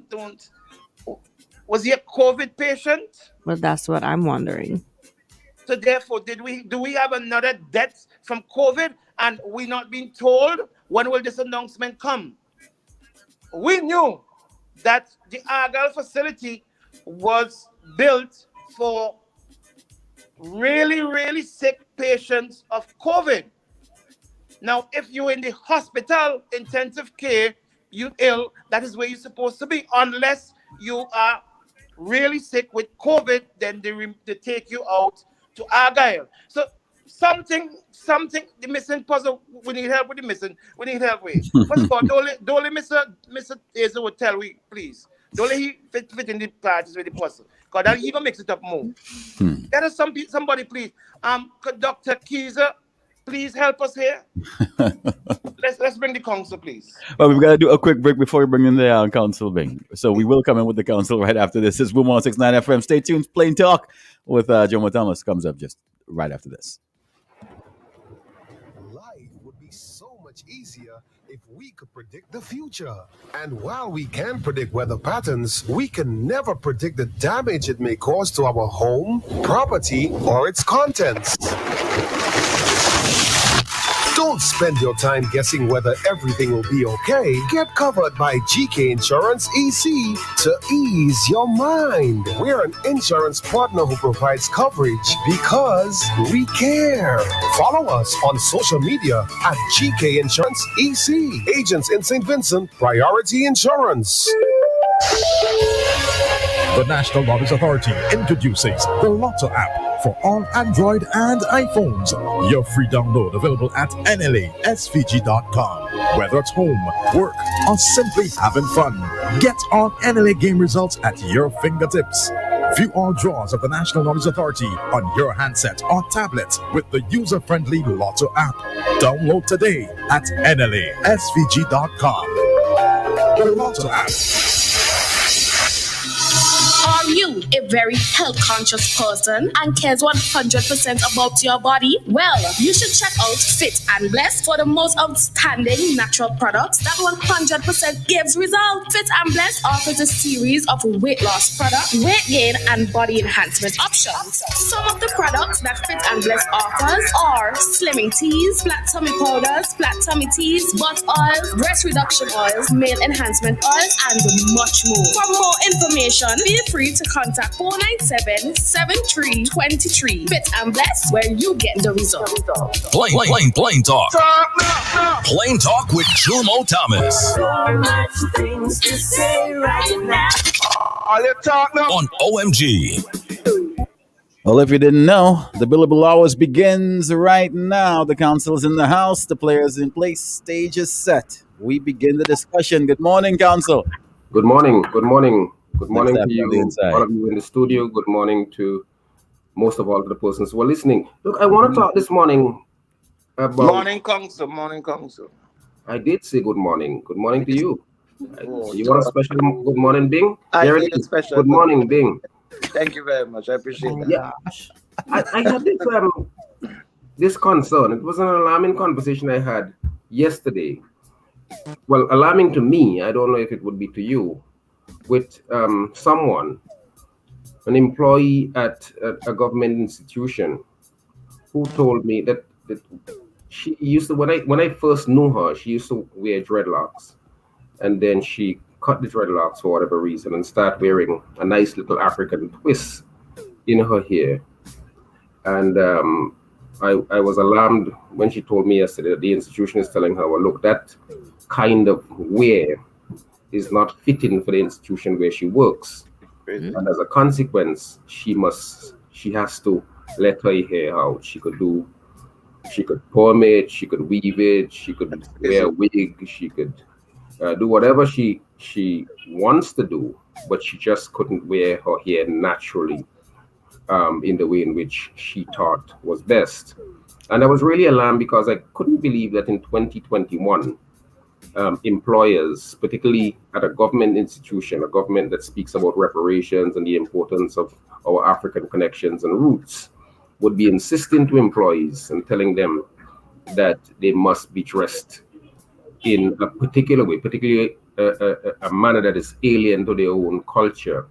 don't. Was he a COVID patient? Well, that's what I'm wondering. So therefore, do we have another death from COVID and we not being told when will this announcement come? We knew that the Argyle facility was built for really, really sick patients of COVID. Now, if you're in the hospital, intensive care, you ill, that is where you're supposed to be. Unless you are really sick with COVID, then they take you out to Argyle. So something, the missing puzzle, we need help with the missing. We need help with. First of all, don't let Mr. Hazel would tell we, please. Don't let he fit in the parties with the person. Because then he gonna mix it up more. Get us somebody, please. Dr. Keyser, please help us here. Let's bring the council, please. Well, we've got to do a quick break before we bring in the council, Bing. So we will come in with the council right after this. This is Boom 169 FM. Stay tuned. Plain Talk with Jomo Thomas comes up just right after this. Life would be so much easier if we could predict the future. And while we can predict weather patterns, we can never predict the damage it may cause to our home, property, or its contents. Don't spend your time guessing whether everything will be okay. Get covered by GK Insurance EC to ease your mind. We're an insurance partner who provides coverage because we care. Follow us on social media at GK Insurance EC. Agents in St. Vincent, Priority Insurance. The National Lotteries Authority introduces the Lotto app for all Android and iPhones. Your free download available at nlasvg.com. Whether it's home, work, or simply having fun, get all NLA game results at your fingertips. View all draws of the National Lotteries Authority on your handset or tablet with the user-friendly Lotto app. Download today at nlasvg.com. The Lotto app. Are you a very health-conscious person and cares 100% about your body? Well, you should check out Fit and Blessed for the most outstanding natural products that 100% gives results. Fit and Blessed offers a series of weight loss products, weight gain, and body enhancement options. Some of the products that Fit and Blessed offers are slimming teas, flat tummy powders, flat tummy teas, butt oils, breast reduction oils, male enhancement oils, and much more. For more information, feel free to contact 497-7323. Fit and Bless, where you get the result. Plain talk. Plain talk with Jomo Thomas. So much things to say right now. All you talk now. On OMG. Well, if you didn't know, the billable hours begins right now. The council's in the house. The players in place. Stage is set. We begin the discussion. Good morning, council. Good morning. Good morning. Good morning Let's to you, all of you in the studio. Good morning to most of all the persons who are listening. Look, I want to talk this morning about... Morning, council. Morning, council. I did say good morning. Good morning to you. You want a special good morning, Bing? I need a special good morning, Bing. Thank you very much. I appreciate that. Yeah. I had this concern. It was an alarming conversation I had yesterday. Well, alarming to me. I don't know if it would be to you. With someone, an employee at a government institution, who told me that she used to, when I first knew her, she used to wear dreadlocks, and then she cut the dreadlocks for whatever reason and started wearing a nice little African twist in her hair. And I was alarmed when she told me yesterday that the institution is telling her, well, look, that kind of wear is not fitting for the institution where she works. And as a consequence, she has to let her hair out. She could perm it, she could weave it, she could wear a wig, she could do whatever she wants to do, but she just couldn't wear her hair naturally in the way in which she thought was best. And I was really alarmed because I couldn't believe that in 2021, employers, particularly at a government institution, a government that speaks about reparations and the importance of our African connections and roots, would be insisting to employees and telling them that they must be dressed in a particular way, particularly a manner that is alien to their own culture.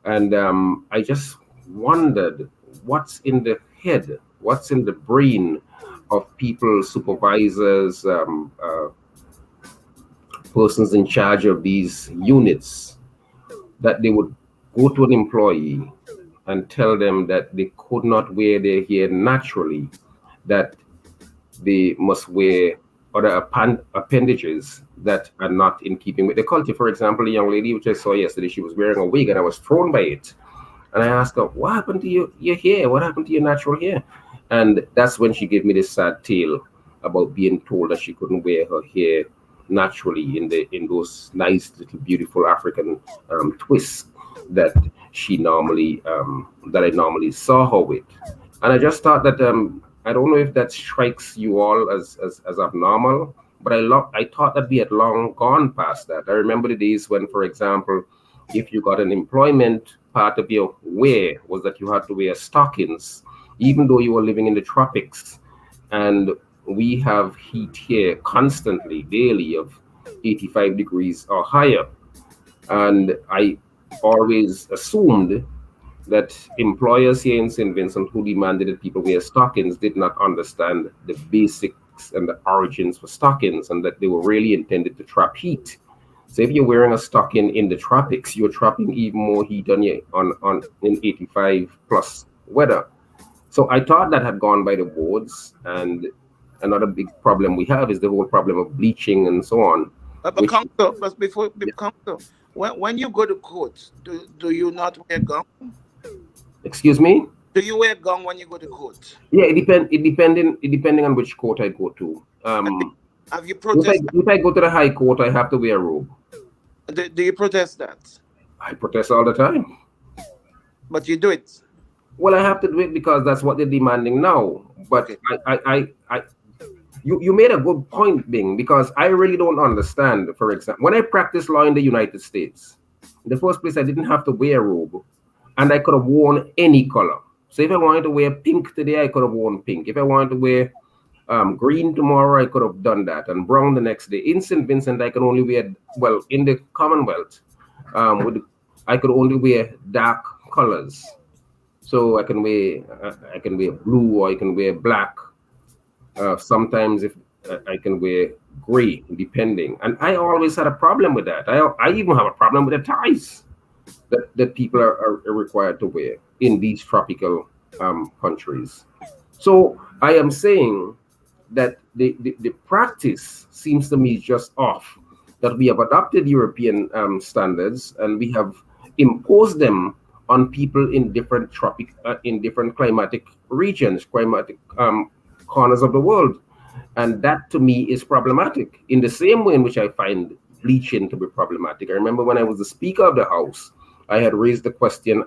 And I just wondered what's in the head, what's in the brain of people, supervisors, persons in charge of these units, that they would go to an employee and tell them that they could not wear their hair naturally, that they must wear other appendages that are not in keeping with the culture. For example, a young lady which I saw yesterday, she was wearing a wig and I was thrown by it. And I asked her, what happened to your hair? What happened to your natural hair? And that's when she gave me this sad tale about being told that she couldn't wear her hair naturally in those nice little beautiful African twists that I normally saw her with. And I just thought that I don't know if that strikes you all as abnormal, but I thought that we had long gone past that. I remember the days when, for example, if you got an employment, part of your wear was that you had to wear stockings, even though you were living in the tropics. And we have heat here constantly, daily, of 85 degrees or higher. And I always assumed that employers here in St. Vincent who demanded that people wear stockings did not understand the basics and the origins for stockings, and that they were really intended to trap heat. So if you're wearing a stocking in the tropics, you're trapping even more heat on in 85 plus weather. So I thought that had gone by the boards, and another big problem we have is the whole problem of bleaching and so on. But Council, but before Council, when you go to court, do you not wear gown? Excuse me? Do you wear gown when you go to court? Yeah, it depending on which court I go to. Have you protested? If I go to the High Court, I have to wear a robe. Do you protest that? I protest all the time. But you do it. Well, I have to do it because that's what they're demanding now. But okay. You made a good point, Bing, because I really don't understand. For example, when I practiced law in the United States, in the first place, I didn't have to wear a robe, and I could have worn any color. So if I wanted to wear pink today, I could have worn pink. If I wanted to wear green tomorrow, I could have done that, and brown the next day. In St. Vincent, I can only wear, well, in the Commonwealth, I could only wear dark colors. So I can wear blue, or I can wear black. Sometimes if I can wear gray, depending. And I always had a problem with that. I even have a problem with the ties that people are required to wear in these tropical countries. So I am saying that the practice seems to me just off, that we have adopted European standards and we have imposed them on people in different in different climatic regions, climatic corners of the world. And that to me is problematic in the same way in which I find bleaching to be problematic. I remember when I was the Speaker of the House, I had raised the question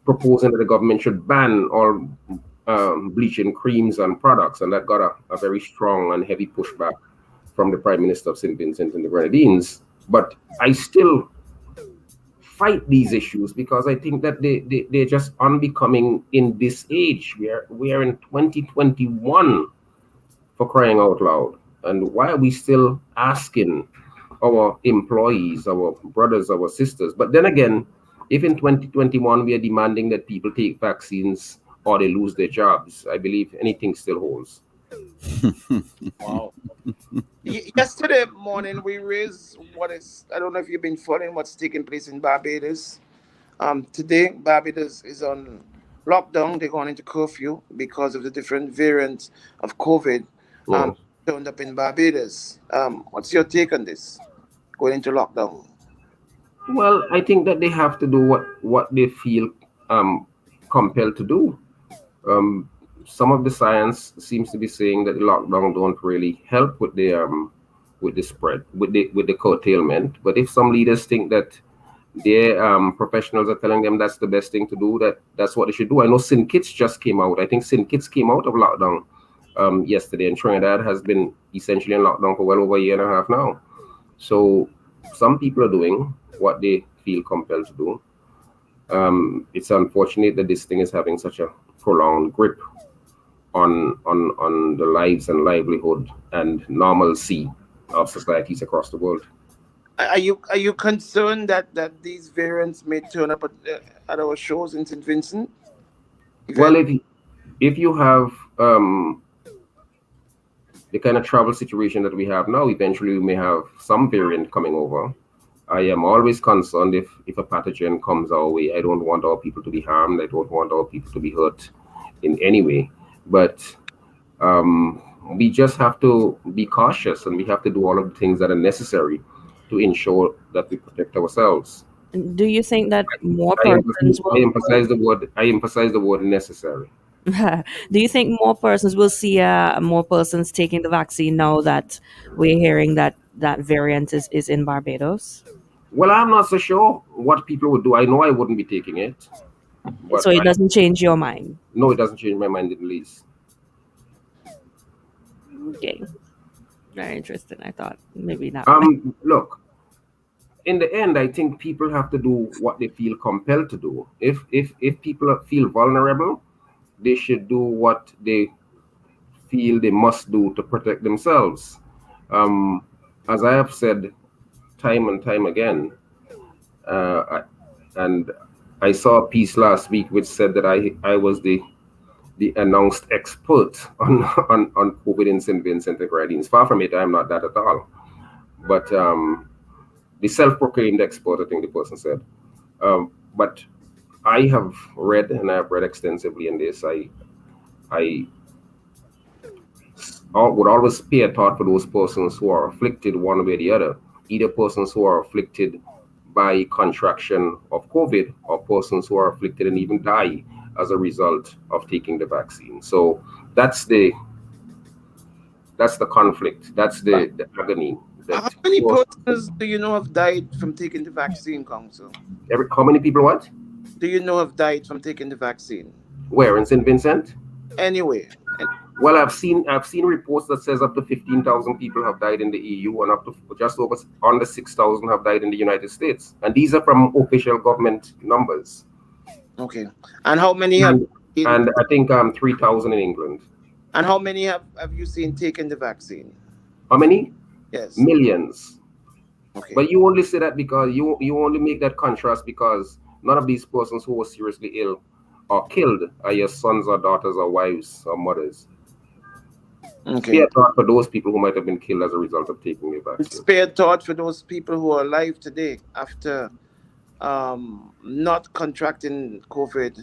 proposing that the government should ban all bleaching creams and products, and that got a very strong and heavy pushback from the Prime Minister of St. Vincent and the Grenadines. But I still fight these issues because I think that they're just unbecoming in this age. We are in 2021, for crying out loud. And why are we still asking our employees, our brothers, our sisters? But then again, if in 2021 we are demanding that people take vaccines or they lose their jobs, I believe anything still holds. Wow. Yesterday morning, we raised I don't know if you've been following what's taking place in Barbados. Today, Barbados is on lockdown. They're going into curfew because of the different variants of COVID turned up in Barbados. What's your take on this, going into lockdown? Well, I think that they have to do what they feel compelled to do. Some of the science seems to be saying that the lockdown don't really help with the spread, with the curtailment. But if some leaders think that their professionals are telling them that's the best thing to do, that's what they should do. I know St. Kitts just came out. I think St. Kitts came out of lockdown yesterday, and Trinidad has been essentially in lockdown for well over a year and a half now. So some people are doing what they feel compelled to do. It's unfortunate that this thing is having such a prolonged grip on the lives and livelihood and normalcy of societies across the world. Are you concerned that these variants may turn up at our shows in St. Vincent? Well, if you have the kind of travel situation that we have now, eventually we may have some variant coming over. I am always concerned if a pathogen comes our way. I don't want our people to be harmed. I don't want our people to be hurt in any way. But we just have to be cautious, and we have to do all of the things that are necessary to ensure that we protect ourselves. Do you think that more persons will... I emphasize the word necessary. Do you think more persons will see more persons taking the vaccine now that we're hearing that that variant is in Barbados? Well, I'm not so sure what people would do. I know I wouldn't be taking it, but So it doesn't change your mind. no, it doesn't change my mind in the least. Okay. Very interesting. I thought maybe not. Look, in the end, I think people have to do what they feel compelled to do. If people feel vulnerable, they should do what they feel they must do to protect themselves. As I have said time and time again, and I saw a piece last week which said that I was the announced expert on COVID in St. Vincent and Grenadines. Far from it, I'm not that at all. But the self-proclaimed expert, I think the person said. But I have read, and I've read extensively in this. I would always pay a thought for those persons who are afflicted one way or the other, either persons who are afflicted by contraction of COVID or persons who are afflicted and even die as a result of taking the vaccine. So that's the conflict. That's the agony. How many persons do you know have died from taking the vaccine, Council? How many people what? Do you know have died from taking the vaccine? Where, in St. Vincent? Anyway. Well, I've seen reports that says up to 15,000 people have died in the EU and up to just over under 6,000 have died in the United States. And these are from official government numbers. Okay. And how many have? And I think 3,000 in England. And how many have you seen taken the vaccine? How many? Yes. Millions. Okay. But you only say that because you only make that contrast because none of these persons who were seriously ill or killed are your sons or daughters or wives or mothers. Okay. Spare thought for those people who might have been killed as a result of taking the vaccine. Spare thought for those people who are alive today after not contracting COVID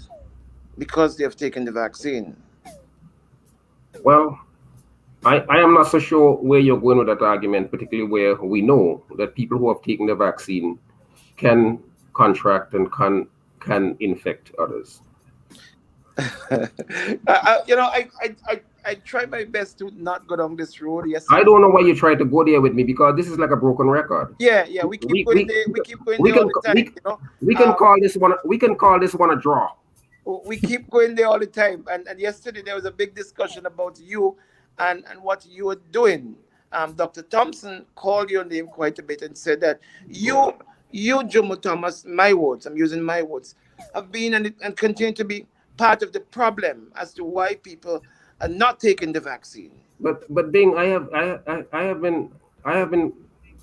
because they have taken the vaccine. Well, I am not so sure where you're going with that argument, particularly where we know that people who have taken the vaccine can contract and can infect others. I try my best to not go down this road. Yes. I don't know why you try to go there with me because this is like a broken record. Yeah. We keep going there. We keep going there all the time. We can call this one. We can call this one a draw. We keep going there all the time. And yesterday there was a big discussion about you and what you were doing. Dr. Thompson called your name quite a bit and said that you, Jomo Thomas, my words, I'm using my words, have been and continue to be part of the problem as to why people are not taking the vaccine. But Bing, I have been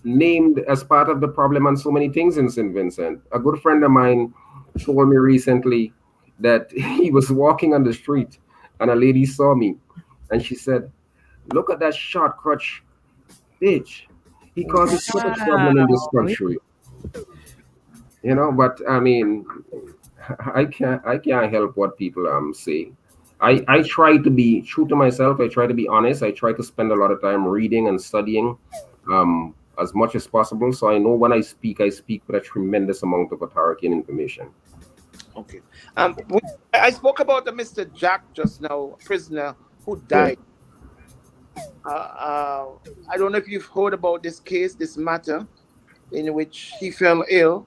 named as part of the problem on so many things in St. Vincent. A good friend of mine told me recently that he was walking on the street and a lady saw me and she said, "Look at that short crotch bitch. He causes so much problem in this country." You know, but I mean, I can't help what people say. I try to be true to myself. I try to be honest. I try to spend a lot of time reading and studying as much as possible. So I know when I speak with a tremendous amount of authority and information. Okay. I spoke about Mr. Jack just now, a prisoner who died. I don't know if you've heard about this case, this matter, in which he fell ill,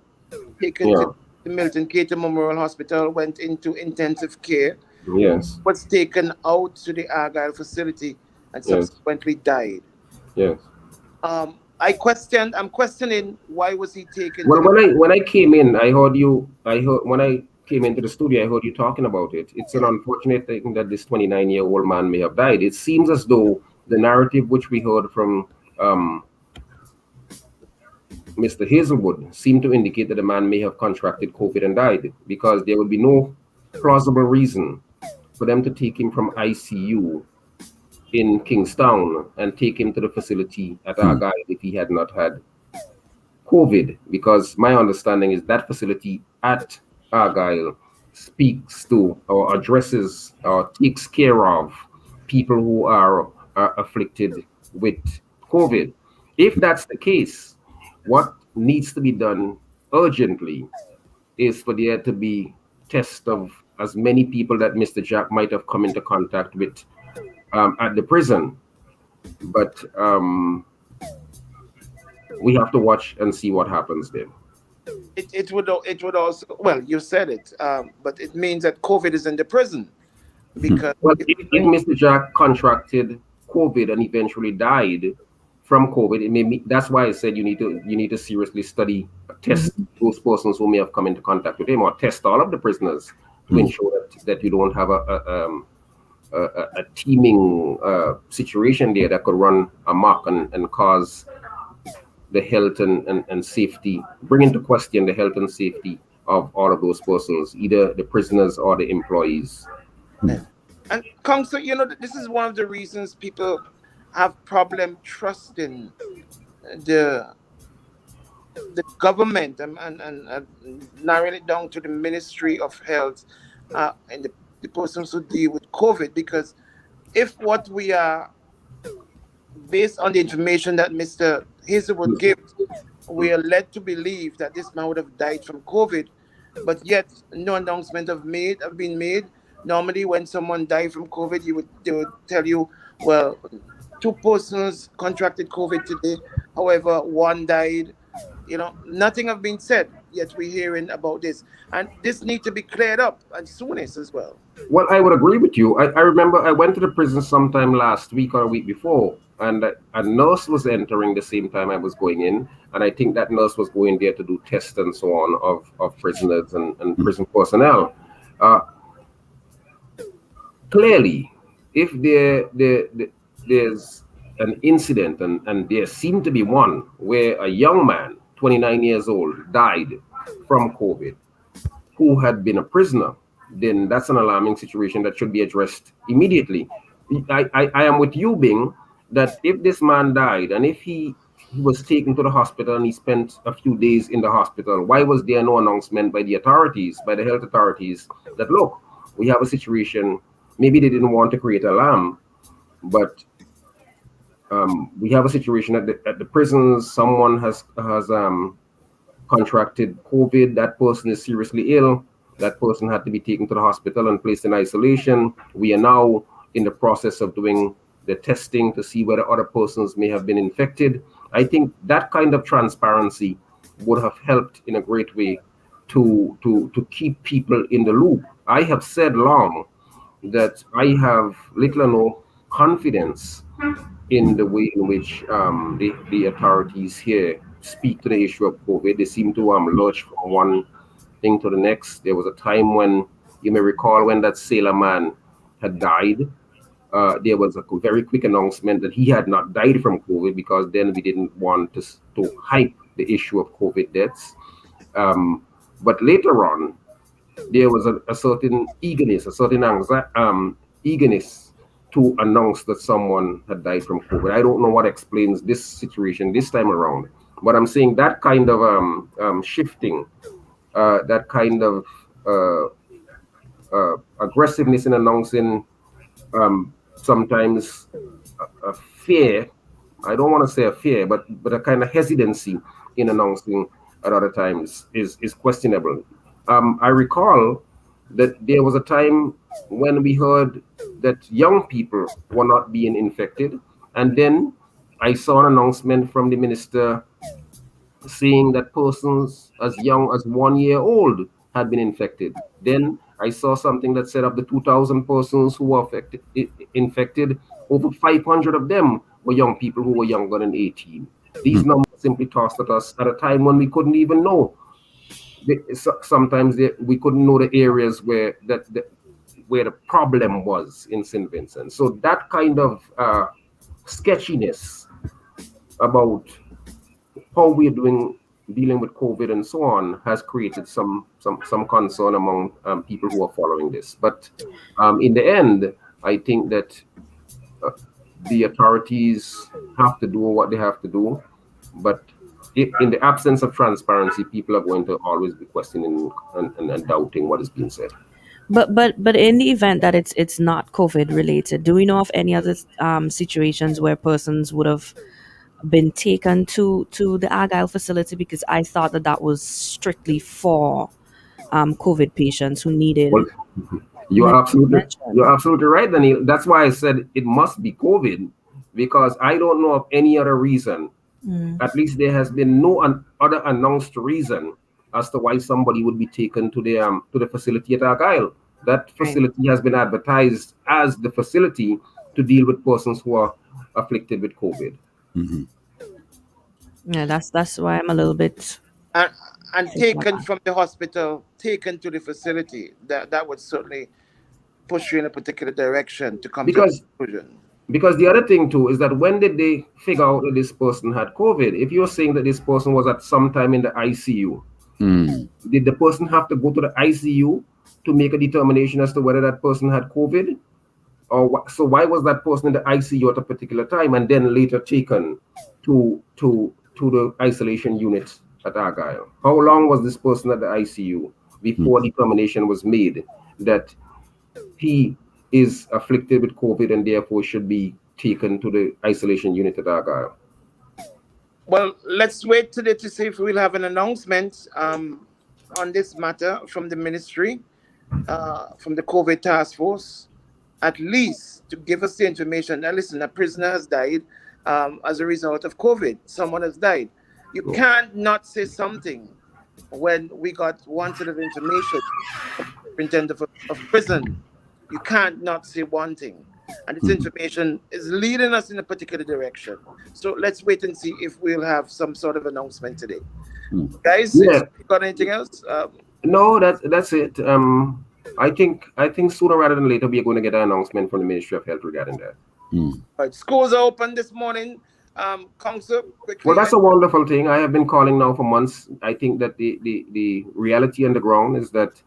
taken to the Milton Cater Memorial Hospital, went into intensive care. Yes. Was taken out to the Argyle facility and subsequently died. Yes. I'm questioning why was he taken. Well, when I came in, I heard when I came into the studio, I heard you talking about it. It's an unfortunate thing that this 29-year-old man may have died. It seems as though the narrative which we heard from Mr. Hazelwood seemed to indicate that the man may have contracted COVID and died, because there would be no plausible reason for them to take him from ICU in Kingstown and take him to the facility at Argyle if he had not had COVID, because my understanding is that facility at Argyle speaks to or addresses or takes care of people who are afflicted with COVID. If that's the case, what needs to be done urgently is for there to be tests of as many people that Mr. Jack might have come into contact with at the prison. But we have to watch and see what happens there. It would also, well, you said it, but it means that COVID is in the prison because Well, if if Mr. Jack contracted COVID and eventually died from COVID, that's why I said you need to seriously study, test those persons who may have come into contact with him, or test all of the prisoners to ensure that you don't have a teeming situation there that could run amok and cause the health and safety, bring into question the health and safety of all of those persons, either the prisoners or the employees. and council, this is one of the reasons people have problem trusting the government, and narrowing it down to the Ministry of Health, and the persons who deal with COVID, because if what we are, based on the information that Mr. Hazelwood gives, we are led to believe that this man would have died from COVID, but yet no announcement have been made. Normally, when someone died from COVID, they would tell you, well, two persons contracted COVID today. However, one died. Nothing have been said. Yet we're hearing about this, and this need to be cleared up as soon as well. Well, I would agree with you. I remember I went to the prison sometime last week or a week before, and a nurse was entering the same time I was going in, and I think that nurse was going there to do tests and so on of prisoners and prison personnel. Clearly, if there's an incident, and there seemed to be one where a young man, 29 years old, died from COVID, who had been a prisoner, then that's an alarming situation that should be addressed immediately. I am with you, Bing, that if this man died and if he was taken to the hospital and he spent a few days in the hospital, why was there no announcement by the authorities, by the health authorities, that look, we have a situation? Maybe they didn't want to create alarm, but we have a situation at the prisons. Someone has contracted COVID. That person is seriously ill. That person had to be taken to the hospital and placed in isolation. We are now in the process of doing the testing to see whether other persons may have been infected. I think that kind of transparency would have helped in a great way to keep people in the loop. I have said long that I have little or no confidence in the way in which the authorities here speak to the issue of COVID. They seem to lurch from one thing to the next. There was a time when, you may recall, when that sailor man had died, there was a very quick announcement that he had not died from COVID, because then we didn't want to hype the issue of COVID deaths. But later on, there was a certain eagerness, eagerness to announce that someone had died from COVID. I don't know what explains this situation this time around, but I'm saying that kind of shifting, that kind of aggressiveness in announcing, sometimes a fear. I don't want to say a fear, but a kind of hesitancy in announcing at other times is questionable. I recall that there was a time when we heard that young people were not being infected, and then I saw an announcement from the minister saying that persons as young as 1 year old had been infected. Then I saw something that said of the 2,000 persons who were infected, over 500 of them were young people who were younger than 18. These numbers simply tossed at us at a time when we couldn't even know. Sometimes we couldn't know the areas where the problem was in St. Vincent. So that kind of sketchiness about how we're dealing with COVID and so on has created some concern among people who are following this. But in the end, I think that the authorities have to do what they have to do. But if, in the absence of transparency, people are going to always be questioning and doubting what is being said. But in the event that it's not COVID related, do we know of any other situations where persons would have been taken to the Argyle facility? Because I thought that was strictly for COVID patients who needed You're absolutely right, Daniel. That's why I said it must be COVID, because I don't know of any other reason. At least there has been no other announced reason as to why somebody would be taken to the facility at Argyle. That facility has been advertised as the facility to deal with persons who are afflicted with COVID. Yeah, that's why I'm a little bit. And taken from the hospital, taken to the facility. That would certainly push you in a particular direction to come to a conclusion. Because the other thing too is that when did they figure out that this person had COVID? If you're saying that this person was at some time in the ICU, did the person have to go to the ICU to make a determination as to whether that person had COVID? Or so why was that person in the ICU at a particular time and then later taken to the isolation unit at Argyle? How long was this person at the ICU before determination was made that he is afflicted with COVID and therefore should be taken to the isolation unit at Argyle? Well, let's wait today to see if we'll have an announcement on this matter from the ministry, from the COVID task force, at least to give us the information. Now, listen, a prisoner has died as a result of COVID. Someone has died. You can't not say something when we got one set of information from the superintendent of prison. You can't not say one thing. And this information is leading us in a particular direction. So let's wait and see if we'll have some sort of announcement today. Guys, you got anything else? No, that's it. I think sooner rather than later we are going to get an announcement from the Ministry of Health regarding that. Right, schools are open this morning. Council, quickly. Well, that's a wonderful thing. I have been calling now for months. I think that the reality on the ground is that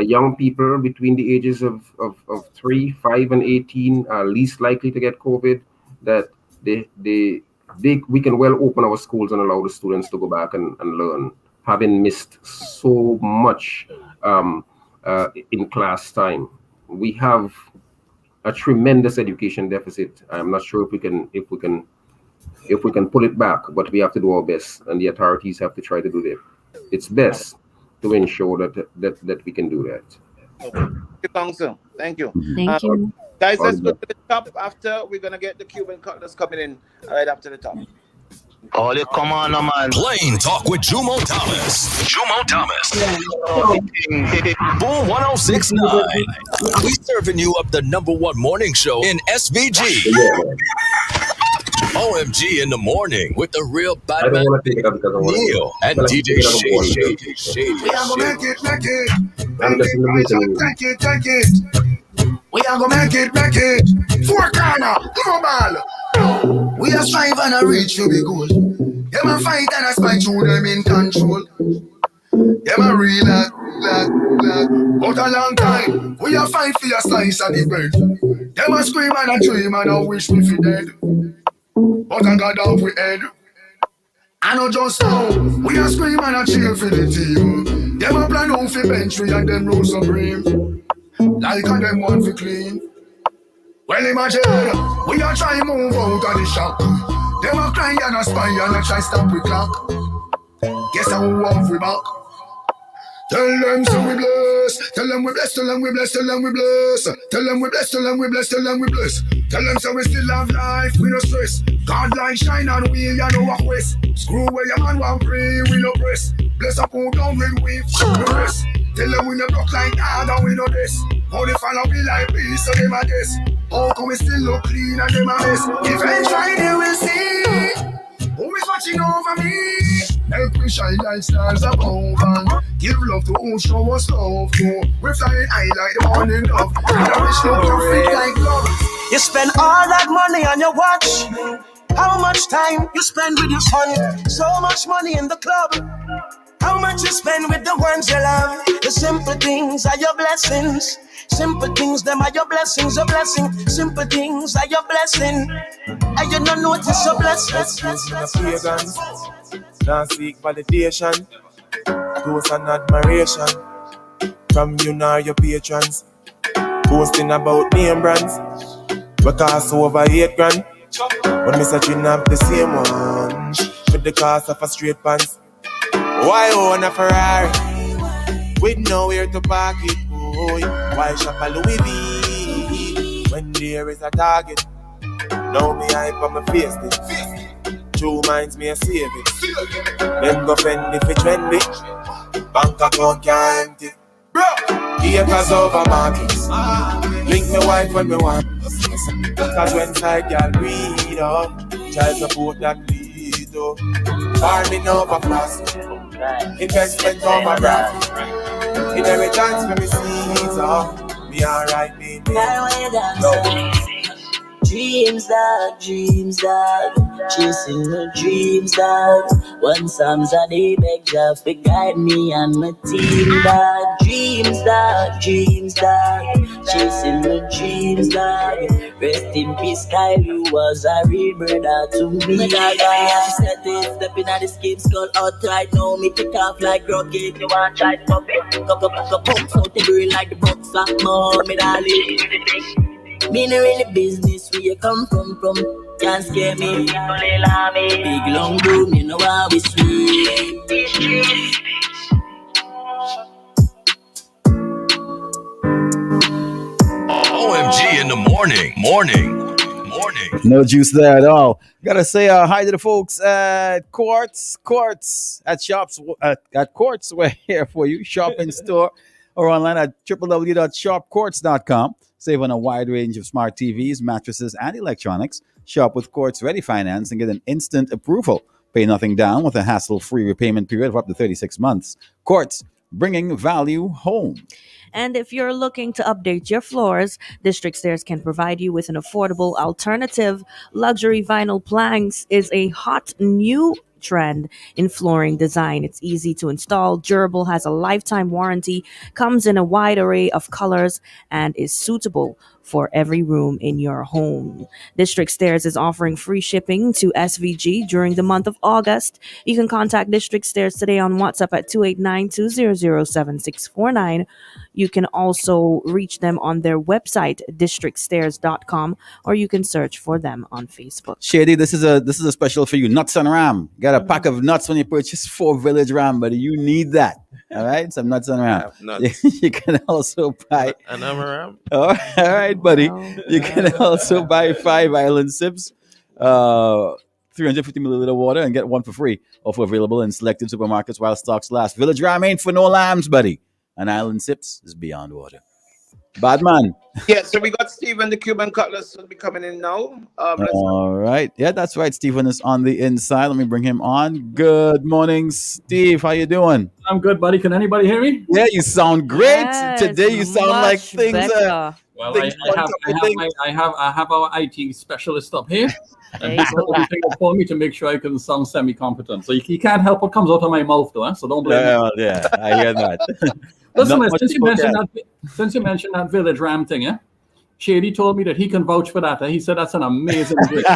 young people between the ages of 3, 5, and 18 are least likely to get COVID. That we can well open our schools and allow the students to go back and learn, having missed so much in class time. We have a tremendous education deficit. I'm not sure if we can pull it back, but we have to do our best, and the authorities have to try to do its best to ensure that we can do that. Okay. Thank you, Council. Thank you. Thank you. Guys, let's go to the top after. We're going to get the Cuban Cutlers coming in right after the top. All you come on, man. Plain Talk with Jumo Thomas. Jumo Thomas. Bull 1069. We serving you up the #1 morning show in SBG. OMG in the morning with the real bad man Neil and DJ Shady. We are gonna make it. We are gonna make it. 4 corner, global. We are strive and reach to be good. Them a fight and a spy through them in control. Them a real but a long time. We are fight for your slice of the bread. Them a scream and a dream and a wish we fi dead. But I got off with head. I know just now. We are scream and a cheer for the team. Them a plan out for bench and them roll supreme. Like a them want for clean. Well imagine, we are trying move out of the shop. Them a cry and a spy and a try stop we clock. Guess how we want we back. Tell them so we bless. Tell them we bless. Tell them we bless. Tell them we bless. Tell them we bless. Tell them we bless. Tell them we bless. Tell them so we still have life, we no stress. God light shine and we ya know what quest. Screw where your man want pray, we no press. Bless up who down when we the rest. Tell them we no block like hard and we no this. How they follow we like peace so them a guess. How come we still look clean and them a mess? Eventually they will see who is watching over me. Help me shine like stars above and give love to who show us love to. We're flying high like the morning love. And I wish you perfect like love. You spend all that money on your watch. How much time you spend with your son? So much money in the club. How much you spend with the ones you love? The simple things are your blessings. Simple things, them are your blessings, a blessing. Simple things are your blessing. And you don't notice your blessings. Now seek validation, those and admiration from you now your patrons. Boasting about name brands, we cost over 8 grand. But me searching up the same ones with the cost of a straight pants. Why own a Ferrari with nowhere to park it? boy. Why shop a Louis V when there is a target? Now me hype on my face it. True minds me a save it. Them go fend if it trendy. Bank account can't empty. Acres over markets. Link my wife when me want. Cause when side girl breed up, child support that lead up. Farming over plastic, investment over graphic. Inheritance for me seeds up. Me alright, baby. No. Dreams, dog, chasing the dreams, dog. One Psalms a day, beg Jah to guide me and my team, dog. Dreams, dog, chasing the dreams, dog. Rest in peace, Kyle, you was a real brother to me, dog. I set it, stepping at the skip skull outright. Now me pick off like rocket. You want try to pop it? Cup pumps out the brain like the box of mom, me darling. Me no really business where you come from. Can't scare me, big long boom, you know how we sweet. OMG in the morning. No juice there at all. Gotta say hi to the folks at Quartz at shops at Quartz. We're here for you. Shop in store or online at www.shopquartz.com. Save on a wide range of smart TVs, mattresses, and electronics. Shop with Quartz Ready Finance and get an instant approval. Pay nothing down with a hassle-free repayment period of up to 36 months. Quartz, bringing value home. And if you're looking to update your floors, District Stairs can provide you with an affordable alternative. Luxury vinyl planks is a hot new trend in flooring design. It's easy to install, durable, has a lifetime warranty, comes in a wide array of colors, and is suitable for every room in your home. District Stairs is offering free shipping to SVG during the month of August. You can contact District Stairs today on WhatsApp at 289-200-7649. You can also reach them on their website, districtstairs.com, or you can search for them on Facebook. Shady, this is a special for you. Nuts and ram. Got a pack of nuts when you purchase 4 Village Ram, but you need that. All right, some nuts and ram. Nuts. You can also buy. And I'm a ram. All right, buddy. You can also buy 5 Island Sips, 350 milliliter water, and get one for free. Offer available in selected supermarkets while stocks last. Village Ram ain't for no lambs, buddy. And Island Sips is beyond water. Bad man. Yeah, so we got Stephen, the Cuban Cutlass, will be coming in now. All right. Yeah, that's right. Stephen is on the inside. Let me bring him on. Good morning, Steve. How you doing? I'm good, buddy. Can anybody hear me? Yeah, you sound great. Yes, Today you sound like things better. Well, things I have our IT specialist up here. And he's for me to make sure I can sound semi-competent. So you can't help what comes out of my mouth, though. So don't blame me. Yeah, I hear that. Listen, man, since you mentioned that Village Ram thing, yeah? Shady told me that he can vouch for that. He said that's an amazing drink.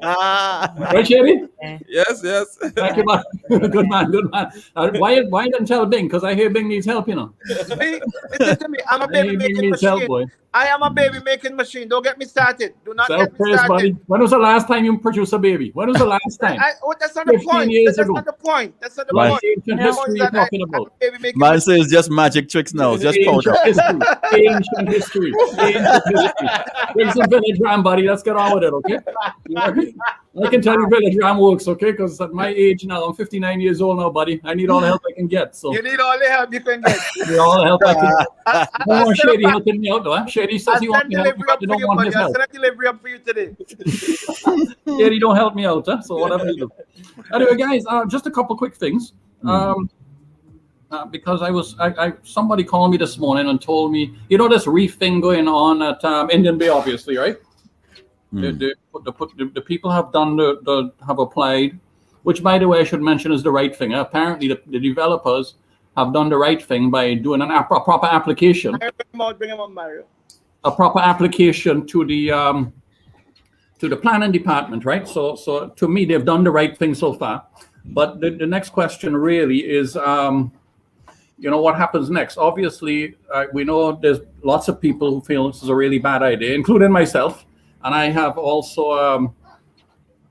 Right, Shady? Yes. Thank you, man. Good man. Why didn't tell Bing? Because I hear Bing needs help, you know. Listen to me. I'm a baby making machine. I am a baby making machine. Don't get me started. Do not get me started. Buddy. When was the last time you produced a baby? When was the last time? That's not the point. That's not the point. That's not the point. Ancient history you're talking about. Man says just magic tricks now. Just powder. Ancient history. Bring some Village Ram, buddy. Let's get on with it, okay? I can tell you Village Ram works, okay? Because at my age now, I'm 59 years old now, buddy. I need all the help I can get. So you need all the help you can get. All the help I can get. No more Shady helping me out, though. Shady says he wants me to help, but you don't want his help. I'll send a delivery up for you today. Shady don't help me out, huh? So whatever you do. Anyway, guys, just a couple quick things. Because somebody called me this morning and told me, you know, this reef thing going on at Indian Bay, obviously, right? The people have have applied, which, by the way, I should mention is the right thing. Apparently, the developers have done the right thing by doing a proper application. Bring him on, Mario. A proper application to the planning department, right? So to me, they've done the right thing so far. But the next question really is, what happens next? Obviously, we know there's lots of people who feel this is a really bad idea, including myself. And I have also,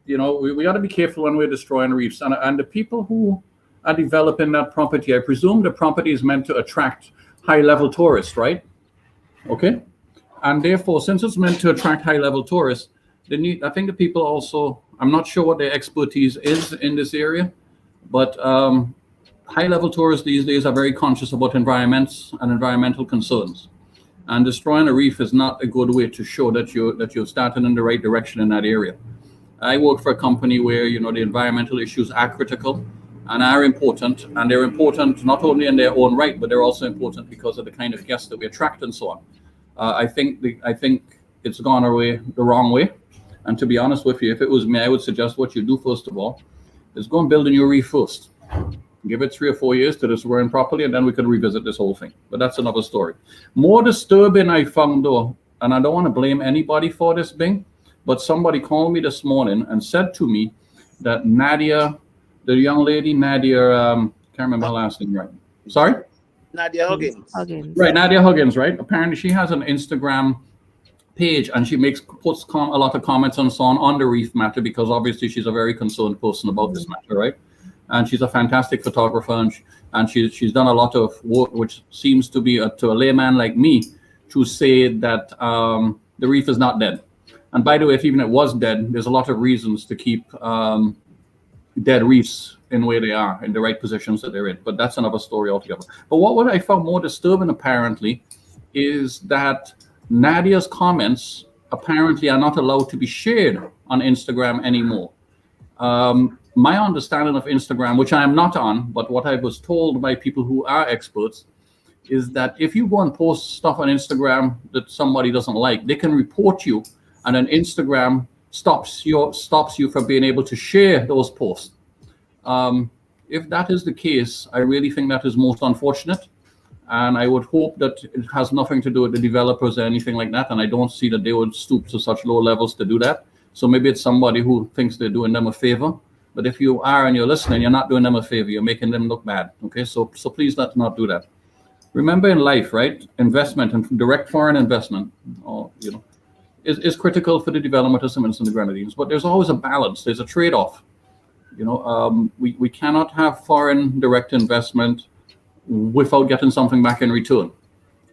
we got to be careful when we're destroying reefs. And the people who are developing that property, I presume the property is meant to attract high-level tourists, right? Okay, and therefore, since it's meant to attract high-level tourists, I think the people also, I'm not sure what their expertise is in this area, but high-level tourists these days are very conscious about environments and environmental concerns. And destroying a reef is not a good way to show that you're starting in the right direction in that area. I work for a company where the environmental issues are critical and are important, and they're important not only in their own right, but they're also important because of the kind of guests that we attract and so on. I think it's gone away the wrong way. And to be honest with you, if it was me, I would suggest what you do first of all is go and build a new reef first. Give it 3 or 4 years to just run properly, and then we could revisit this whole thing. But that's another story. More disturbing I found though, and I don't want to blame anybody for this, Bing, but somebody called me this morning and said to me that Nadia, the young lady, can't remember her last name right. Sorry? Nadia Huggins. Right, Nadia Huggins, right? Apparently she has an Instagram page and she puts a lot of comments and so on the reef matter, because obviously she's a very concerned person about this matter, right? And she's a fantastic photographer, and she's done a lot of work, which seems to be to a layman like me to say that the reef is not dead. And by the way, if even it was dead, there's a lot of reasons to keep dead reefs in where they are, in the right positions that they're in. But that's another story altogether. But what I found more disturbing, apparently, is that Nadia's comments apparently are not allowed to be shared on Instagram anymore. My understanding of Instagram, which I am not on, but what I was told by people who are experts, is that if you go and post stuff on Instagram that somebody doesn't like, they can report you, and then Instagram stops you from being able to share those posts. If that is the case, I really think that is most unfortunate, and I would hope that it has nothing to do with the developers or anything like that, and I don't see that they would stoop to such low levels to do that. So maybe it's somebody who thinks they're doing them a favor. But if you are and you're listening, you're not doing them a favor. You're making them look bad. Okay, so please let's not do that. Remember in life, right? Investment and direct foreign investment, is critical for the development of St. and the Grenadines. But there's always a balance. There's a trade-off. We cannot have foreign direct investment without getting something back in return.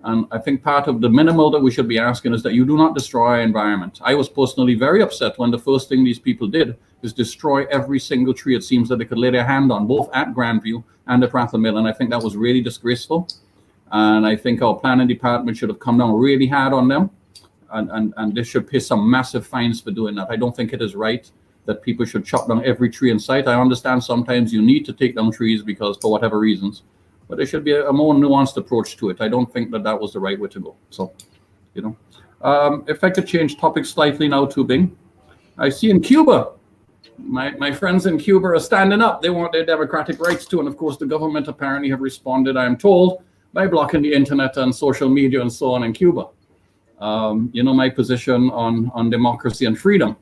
And I think part of the minimal that we should be asking is that you do not destroy our environment. I was personally very upset when the first thing these people did is destroy every single tree it seems that they could lay their hand on, both at Grandview and at Ratham Mill. And I think that was really disgraceful. And I think our planning department should have come down really hard on them. And they should pay some massive fines for doing that. I don't think it is right that people should chop down every tree in sight. I understand sometimes you need to take down trees because for whatever reasons. But there should be a more nuanced approach to it. I don't think that was the right way to go. So, if I could change topics slightly now to Bing. I see in Cuba, my friends in Cuba are standing up. They want their democratic rights too. And of course, the government apparently have responded, I'm told, by blocking the internet and social media and so on in Cuba. My position on democracy and freedom.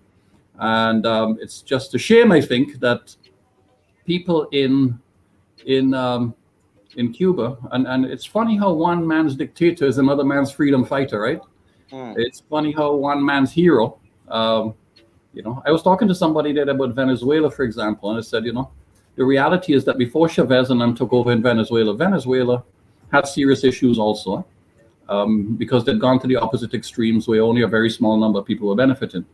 And it's just a shame, I think, that people in Cuba, and it's funny how one man's dictator is another man's freedom fighter, right? It's funny how one man's hero, I was talking to somebody there about Venezuela, for example, and I said, the reality is that before Chavez and them took over in Venezuela had serious issues also, because they'd gone to the opposite extremes where only a very small number of people were benefiting.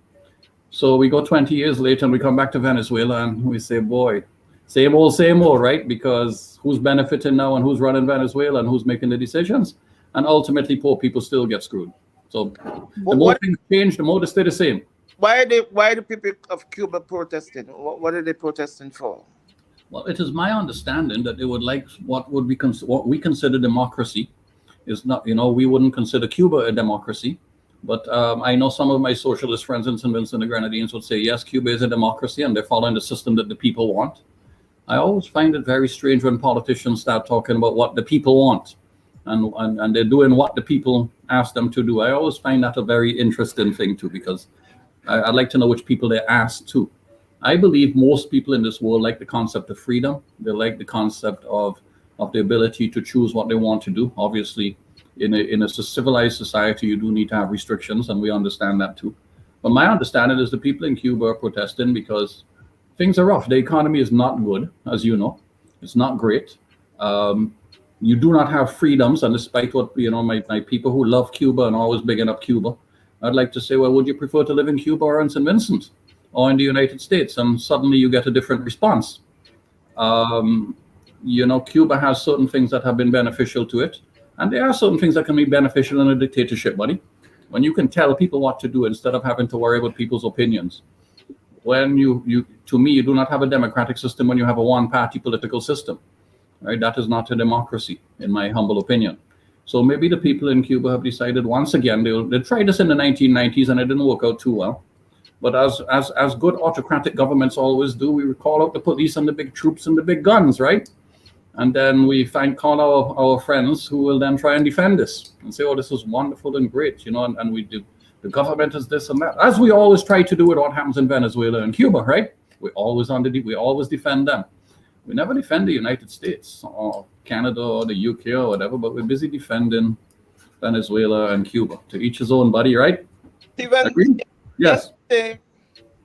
So we go 20 years later and we come back to Venezuela and we say, boy, same old, right? Because who's benefiting now and who's running Venezuela and who's making the decisions? And ultimately, poor people still get screwed. So the more things change, the more they stay the same. Why are the people of Cuba protesting? What are they protesting for? Well, it is my understanding that they would like what we consider democracy. Is not, we wouldn't consider Cuba a democracy. But I know some of my socialist friends in St. Vincent and the Grenadines would say, yes, Cuba is a democracy and they're following the system that the people want. I always find it very strange when politicians start talking about what the people want and they're doing what the people ask them to do. I always find that a very interesting thing too, because I'd like to know which people they ask to. I believe most people in this world like the concept of freedom. They like the concept of the ability to choose what they want to do. Obviously, in a civilized society, you do need to have restrictions, and we understand that too. But my understanding is the people in Cuba are protesting because things are rough. The economy is not good, as you know. It's not great. You do not have freedoms, and despite what my people who love Cuba and always bigging up Cuba, I'd like to say, well, would you prefer to live in Cuba or in St. Vincent or in the United States? And suddenly you get a different response. Cuba has certain things that have been beneficial to it, and there are certain things that can be beneficial in a dictatorship, buddy. When you can tell people what to do instead of having to worry about people's opinions. When to me, you do not have a democratic system when you have a one-party political system, right? That is not a democracy, in my humble opinion. So maybe the people in Cuba have decided once again, they tried this in the 1990s and it didn't work out too well. But as good autocratic governments always do, we call out the police and the big troops and the big guns, right? And then we call our friends who will then try and defend us and say, oh, this is wonderful and great, and we do. The government is this and that, as we always try to do with what happens in Venezuela and Cuba, right? We always defend them. We never defend the United States or Canada or the UK or whatever, but we're busy defending Venezuela and Cuba. To each his own, buddy, right? Steven, agree? Yes.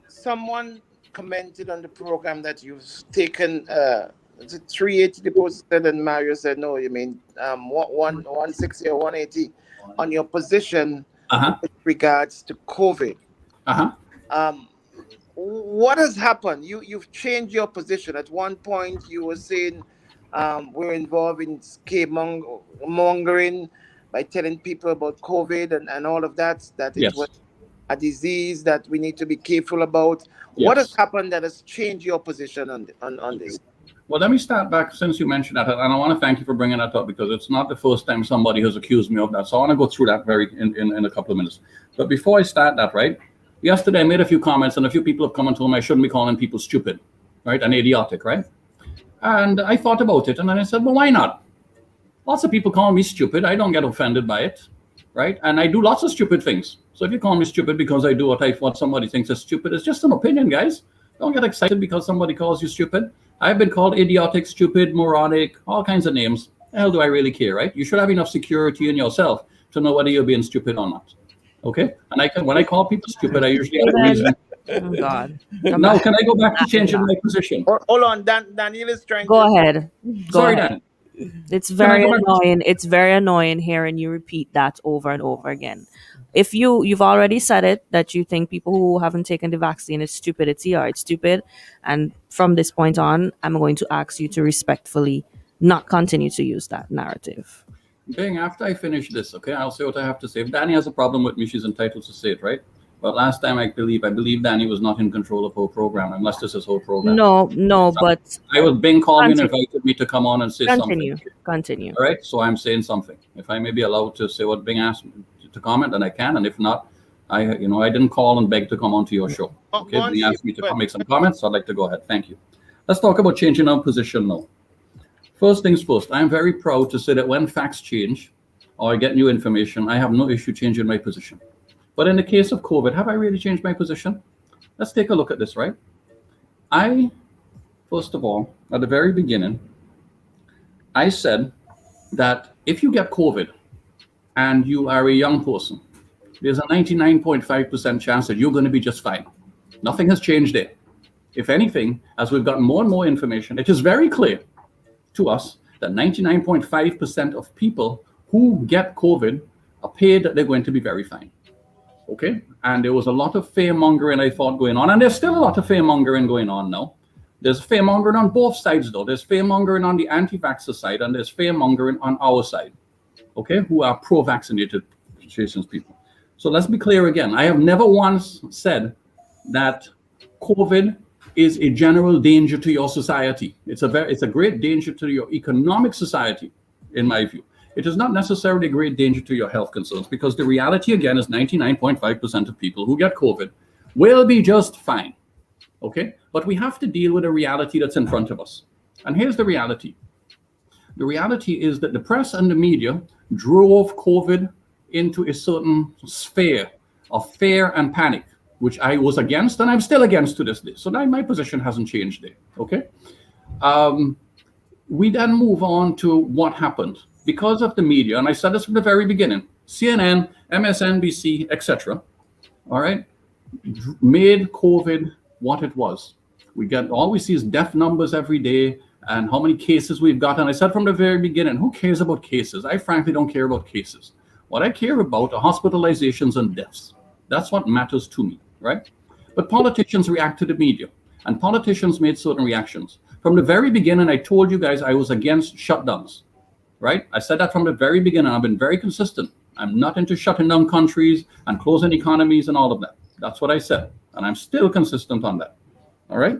Someone commented on the program that you've taken 380 deposited, and Mario said, no, you mean 160 or 180 on your position with regards to COVID. What has happened? You've changed your position. At one point, you were saying we're involved in scaremongering by telling people about COVID and all of that, Yes. It was a disease that we need to be careful about. Yes. What has happened that has changed your position on this? Well, let me start back since you mentioned that, and I want to thank you for bringing that up because it's not the first time somebody has accused me of that. So I want to go through that in a couple of minutes. But before I start that, right? Yesterday I made a few comments, and a few people have come and told me I shouldn't be calling people stupid, right, and idiotic, right? And I thought about it, and then I said, well, why not? Lots of people call me stupid. I don't get offended by it, right? And I do lots of stupid things. So if you call me stupid because I do what somebody thinks is stupid, it's just an opinion, guys. Don't get excited because somebody calls you stupid. I've been called idiotic, stupid, moronic, all kinds of names. The hell do I really care, right? You should have enough security in yourself to know whether you're being stupid or not. Okay? And when I call people stupid, I usually have a reason. Oh, God. Now, can I go back to changing my position? Hold on, Daniel is trying Go ahead. Sorry, ahead. Dan. It's very annoying. It's very annoying hearing you repeat that over and over again. If you've already said it, that you think people who haven't taken the vaccine is stupid, it's stupid. And from this point on, I'm going to ask you to respectfully not continue to use that narrative. Bing, after I finish this, okay, I'll say what I have to say. If Danny has a problem with me, she's entitled to say it, right? But last time I believe Danny was not in control of her program, unless this is her program. No, but Bing called me and invited me to come on and say something. Continue. All right, so I'm saying something. If I may be allowed to say what Bing asked me to comment, then I can, and if not, I didn't call and beg to come onto your show. Okay, Bing asked me to come make some comments, so I'd like to go ahead. Thank you. Let's talk about changing our position now. First things first, I'm very proud to say that when facts change or I get new information, I have no issue changing my position. But in the case of COVID, have I really changed my position? Let's take a look at this, right? First of all, at the very beginning, I said that if you get COVID and you are a young person, there's a 99.5% chance that you're going to be just fine. Nothing has changed there. If anything, as we've gotten more and more information, it is very clear to us that 99.5% of people who get COVID appear that they're going to be very fine. Okay? And there was a lot of fear-mongering, I thought, going on. And there's still a lot of fear-mongering going on now. There's fear-mongering on both sides, though. There's fear-mongering on the anti-vaxxer side, and there's fear-mongering on our side, okay, who are pro-vaccinated people. So let's be clear again. I have never once said that COVID is a general danger to your society. It's a great danger to your economic society, in my view. It is not necessarily a great danger to your health concerns, because the reality, again, is 99.5% of people who get COVID will be just fine, okay? But we have to deal with a reality that's in front of us. And here's the reality. The reality is that the press and the media drove COVID into a certain sphere of fear and panic, which I was against, and I'm still against to this day. So now my position hasn't changed there, okay? We then move on to what happened. Because of the media, and I said this from the very beginning, CNN, MSNBC, etc., all right, made COVID what it was. All we see is death numbers every day, and how many cases we've got. And I said from the very beginning, who cares about cases? I frankly don't care about cases. What I care about are hospitalizations and deaths. That's what matters to me, right? But politicians react to the media, and politicians made certain reactions. From the very beginning, I told you guys I was against shutdowns, right? I said that from the very beginning. I've been very consistent. I'm not into shutting down countries and closing economies and all of that. That's what I said, and I'm still consistent on that, all right?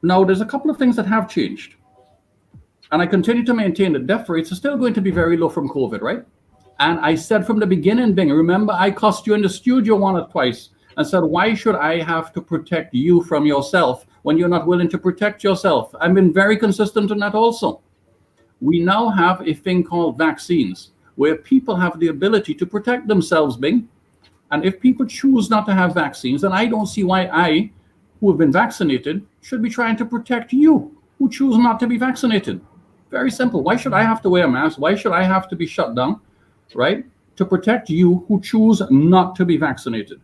Now, there's a couple of things that have changed. And I continue to maintain that death rates are still going to be very low from COVID, right? And I said from the beginning, Bing, remember I cussed you in the studio once or twice and said, why should I have to protect you from yourself when you're not willing to protect yourself? I've been very consistent on that also. We now have a thing called vaccines where people have the ability to protect themselves, Bing. And if people choose not to have vaccines, then I don't see why I, who have been vaccinated, should be trying to protect you who choose not to be vaccinated. Very simple. Why should I have to wear a mask? Why should I have to be shut down, right? To protect you who choose not to be vaccinated.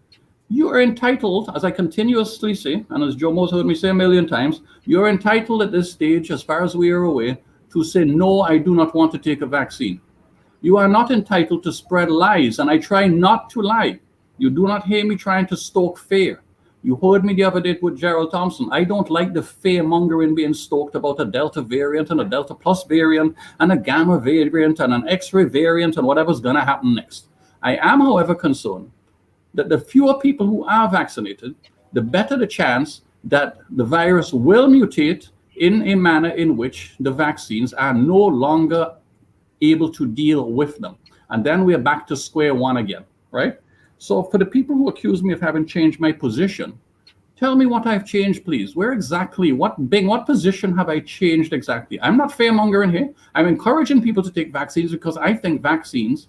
You are entitled, as I continuously say, and as Jomo's heard me say a million times, you're entitled at this stage, as far as we are aware, to say, no, I do not want to take a vaccine. You are not entitled to spread lies, and I try not to lie. You do not hear me trying to stoke fear. You heard me the other day with Gerald Thompson. I don't like the fear-mongering being stoked about a Delta variant and a Delta Plus variant and a Gamma variant and an X-ray variant and whatever's going to happen next. I am, however, concerned that the fewer people who are vaccinated, the better the chance that the virus will mutate in a manner in which the vaccines are no longer able to deal with them. And then we're back to square one again, right? So for the people who accuse me of having changed my position, tell me what I've changed, please. Where exactly, what position have I changed exactly? I'm not fear-mongering here. I'm encouraging people to take vaccines because I think vaccines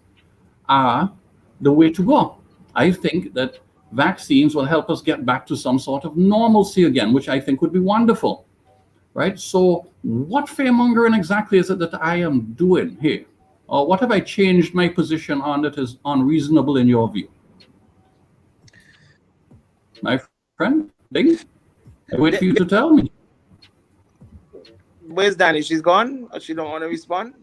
are the way to go. I think that vaccines will help us get back to some sort of normalcy again, which I think would be wonderful, right? So what fear-mongering exactly is it that I am doing here? Or what have I changed my position on that is unreasonable in your view? My friend, Bing, I wait for you to tell me. Where's Danny? She's gone, or she don't want to respond?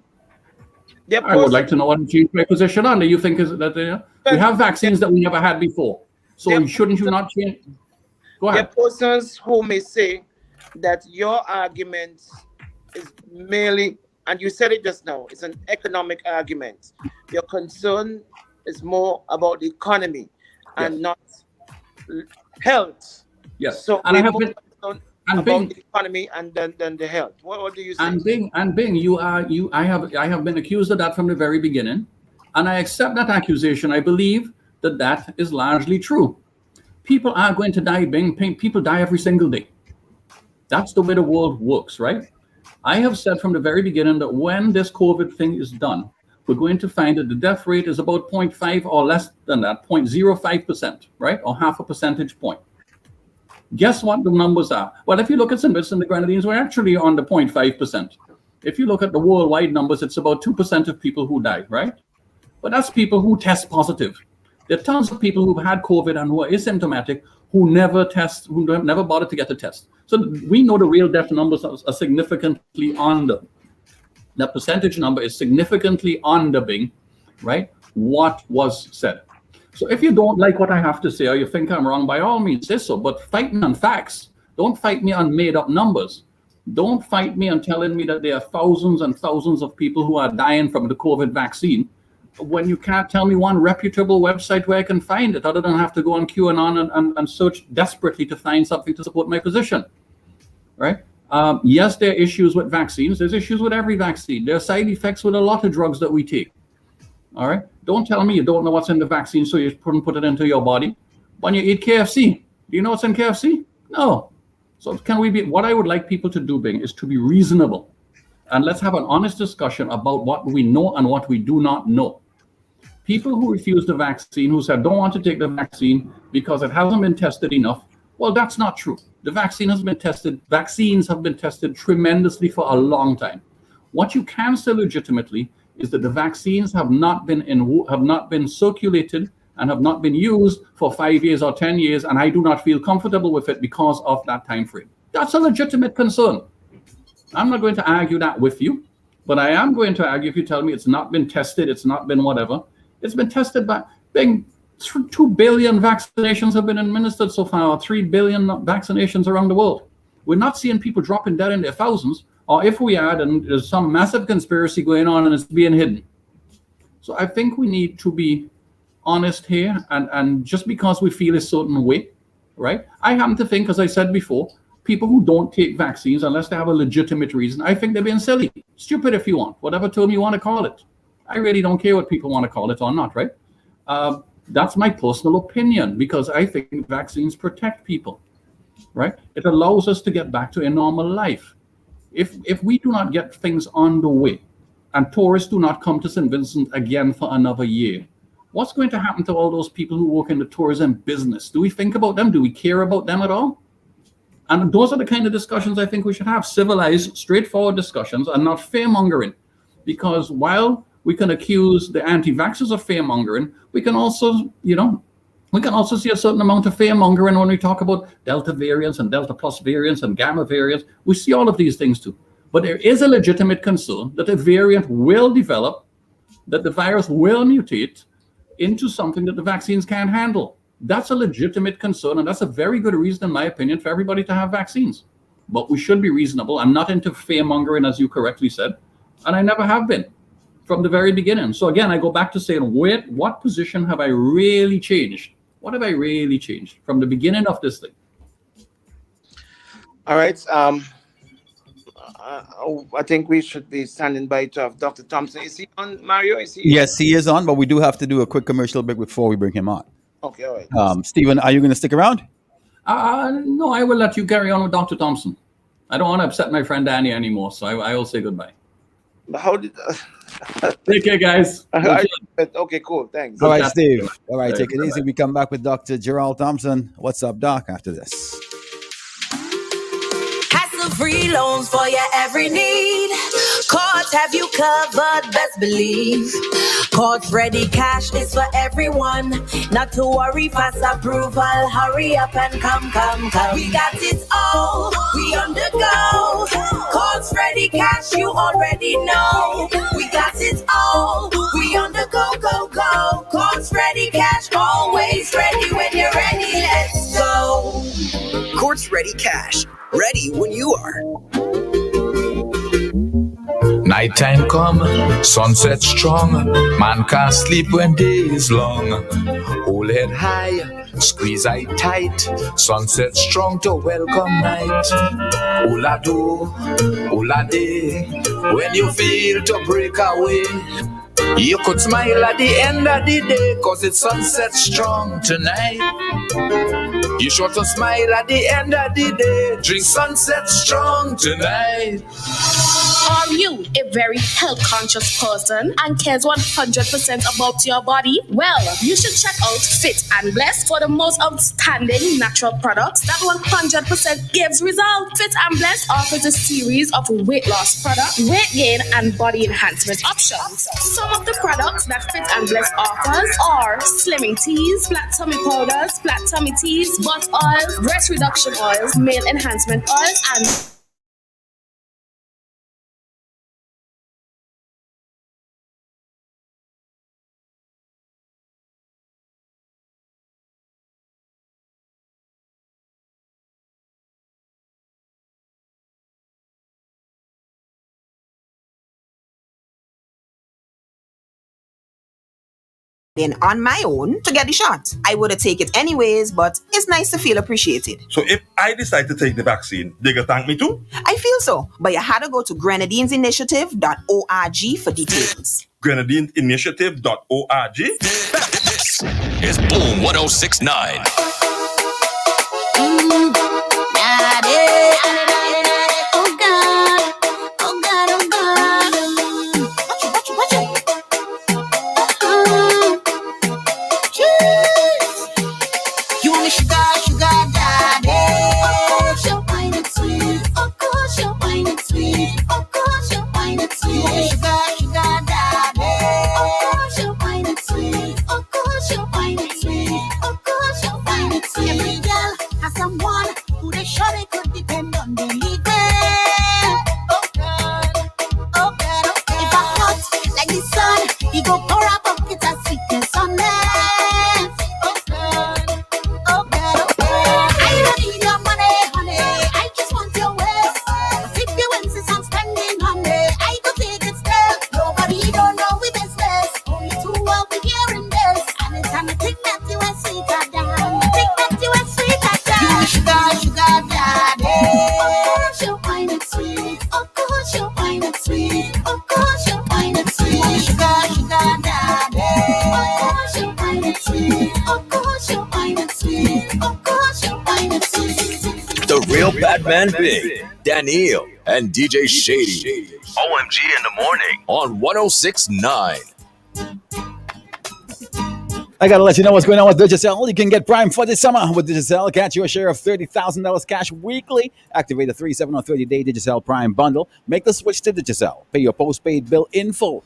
I would like to know what to change my position on. Do you think is that we have vaccines that we never had before? So shouldn't you not change? Go ahead. There are persons who may say that your argument is merely, and you said it just now, it's an economic argument. Your concern is more about the economy and not health. Yes. So and I have been about the economy and then the health. What do you say? And Bing, I have been accused of that from the very beginning, and I accept that accusation. I believe that is largely true. People are going to die, Bing. People die every single day. That's the way the world works, right? I have said from the very beginning that when this COVID thing is done, we're going to find that the death rate is about 0.5 or less than that, 0.05%, right? Or half a percentage point. Guess what the numbers are? Well, if you look at St. Vincent and the Grenadines, we're actually on the 0.5%. If you look at the worldwide numbers, it's about 2% of people who die, right? But that's people who test positive. There are tons of people who've had COVID and who are asymptomatic who never test, who never bothered to get the test. So we know the real death numbers are significantly under. That percentage number is significantly under Bing, right? What was said. So if you don't like what I have to say or you think I'm wrong, by all means say so, but fight me on facts. Don't fight me on made up numbers. Don't fight me on telling me that there are thousands and thousands of people who are dying from the COVID vaccine when you can't tell me one reputable website where I can find it other than have to go on QAnon and search desperately to find something to support my position, right? Yes, there are issues with vaccines. There's issues with every vaccine. There are side effects with a lot of drugs that we take. All right. Don't tell me you don't know what's in the vaccine, so you couldn't put it into your body. When you eat KFC, do you know what's in KFC? No. So can we be? What I would like people to do, Bing, is to be reasonable, and let's have an honest discussion about what we know and what we do not know. People who refuse the vaccine, who said don't want to take the vaccine because it hasn't been tested enough. Well, that's not true. The vaccine has been tested. Vaccines have been tested tremendously for a long time. What you can say legitimately is that the vaccines have not been circulated and have not been used for 5 years or 10 years, and I do not feel comfortable with it because of that time frame. That's a legitimate concern. I'm not going to argue that with you, but I am going to argue if you tell me it's not been tested, it's not been whatever. It's been tested by being 2 billion vaccinations have been administered so far, 3 billion vaccinations around the world. We're not seeing people dropping dead in their thousands, or if we are, then there's some massive conspiracy going on and it's being hidden. So I think we need to be honest here, and just because we feel a certain way, right? I happen to think, as I said before, people who don't take vaccines unless they have a legitimate reason, I think they're being silly, stupid if you want, whatever term you want to call it. I really don't care what people want to call it or not, right? That's my personal opinion, because I think vaccines protect people, right? It allows us to get back to a normal life. If we do not get things on the way, and tourists do not come to St. Vincent again for another year, what's going to happen to all those people who work in the tourism business? Do we think about them? Do we care about them at all? And those are the kind of discussions I think we should have, civilized, straightforward discussions, and not fear-mongering. Because while we can accuse the anti-vaxxers of fear-mongering, we can also, see a certain amount of fear-mongering when we talk about Delta variants and Delta plus variants and Gamma variants. We see all of these things too. But there is a legitimate concern that a variant will develop, that the virus will mutate into something that the vaccines can't handle. That's a legitimate concern, and that's a very good reason, in my opinion, for everybody to have vaccines. But we should be reasonable. I'm not into fear-mongering, as you correctly said, and I never have been from the very beginning. So again, I go back to saying, what position have I really changed? What have I really changed from the beginning of this thing? All right. I think we should be standing by to have Dr. Thompson. Is he on, Mario? Is he? Yes, he is on, but we do have to do a quick commercial break before we bring him on. Okay, all right. Stephen, are you going to stick around? No, I will let you carry on with Dr. Thompson. I don't want to upset my friend Danny anymore, so I will say goodbye. But how did... Take care, guys. Okay, cool. Thanks. All right, Steve. All right, take it easy. We come back with Dr. Gerald Thompson. What's up, Doc, after this? Free loans for your every need. Cards have you covered, best believe. Cards Ready Cash is for everyone. Not to worry, fast approval. Hurry up and come. We got it all. We on the go. Cards Ready Cash, you already know. We got it all. We on the go. Cards Ready Cash, always ready when you're ready. Let's go. Cards Ready Cash. Ready when you are. Nighttime come, sunset strong. Man can't sleep when day is long. Hold head high, squeeze eye tight. Sunset strong to welcome night. Ola do, ola day. When you feel to break away, you could smile at the end of the day, cause it's sunset strong tonight. You sure to smile at the end of the day. Drink sunset strong tonight. Are you a very health-conscious person and cares 100% about your body? Well, you should check out Fit and Blessed for the most outstanding natural products that 100% gives results. Fit and Blessed offers a series of weight loss products, weight gain, and body enhancement options. Some of the products that Fit and Blessed offers are slimming teas, flat tummy powders, flat tummy teas, butt oils, breast reduction oils, male enhancement oils, and On my own to get the shot. I would have taken it anyways, but it's nice to feel appreciated. So if I decide to take the vaccine, they gonna thank me too? I feel so, but you had to go to grenadinesinitiative.org for details. Grenadinesinitiative.org? This is Boom 1069. Every girl has someone who they sure they could depend on, believe me. Of course you'll find it sweet. The real Batman Big, Daniel, and DJ Shady. OMG in the morning on 106.9. I gotta let you know what's going on with Digicel. You can get Prime for this summer with Digicel. Catch your share of $30,000 cash weekly. Activate a 3, 7, or 30-day Digicel Prime bundle. Make the switch to Digicel. Pay your postpaid bill in full.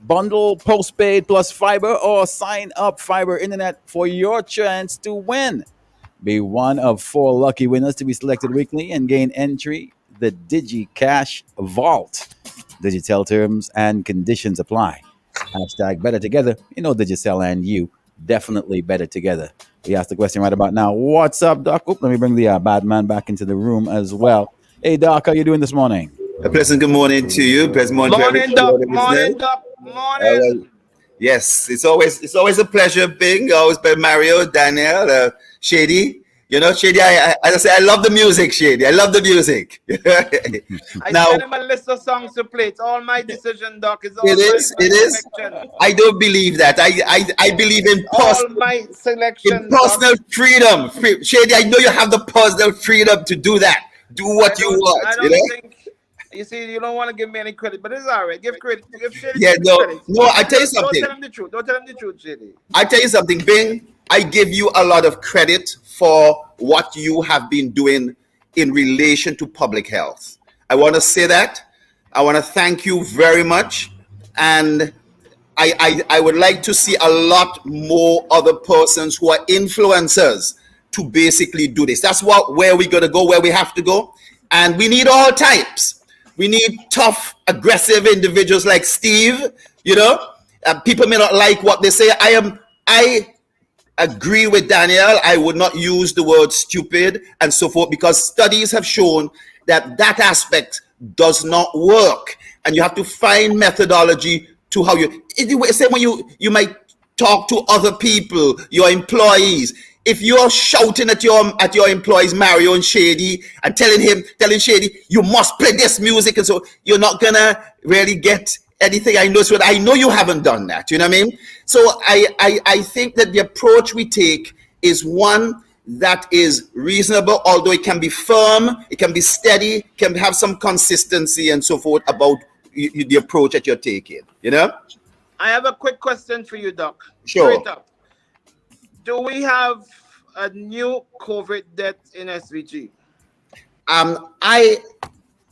Bundle postpaid plus fiber or sign up fiber internet for your chance to win. Be one of 4 lucky winners to be selected weekly and gain entry the DigiCash Vault. Digicel terms and conditions apply. Hashtag better together. You know Digicel and you definitely better together. We asked the question right about now. What's up, Doc? Oop, let me bring the bad man back into the room as well. Hey, Doc, how you doing this morning? A pleasant good morning to you. Pleasant morning to Morning, Doc. everybody. Morning, Doc. Morning. Yes, it's always a pleasure, Bing. Always by Mario, Daniel, Shady. You know, Shady, as I say, I love the music, Shady. I love the music. I Now, sent him a list of songs to play. It's all my decision, Doc. It's all it is. selection. I don't believe that. I believe in All my selection. personal freedom. Shady, I know you have the personal freedom to do that. Do what you want. I don't think. You see, you don't want to give me any credit, but it's all right. Give credit. Give Shady credit. No. I tell you something. Don't tell him the truth. Don't tell him the truth, Shady. I tell you something, Bing. I give you a lot of credit for what you have been doing in relation to public health. I want to say that. I want to thank you very much. And I would like to see a lot more other persons who are influencers to basically do this. That's where we're going to go, where we have to go. And we need all types. We need tough, aggressive individuals like Steve. You know, people may not like what they say. I agree with Daniel. I would not use the word stupid and so forth, because studies have shown that aspect does not work, and you have to find methodology to how say when you might talk to other people, your employees. If you're shouting at your employees, Mario and Shady, and telling Shady, you must play this music, and so you're not gonna really get anything. I know you haven't done that. You know what I mean? So I think that the approach we take is one that is reasonable, although it can be firm, it can be steady, can have some consistency and so forth about the approach that you're taking. You know? I have a quick question for you, Doc. Sure. Straight up. Do we have a new COVID death in SVG? I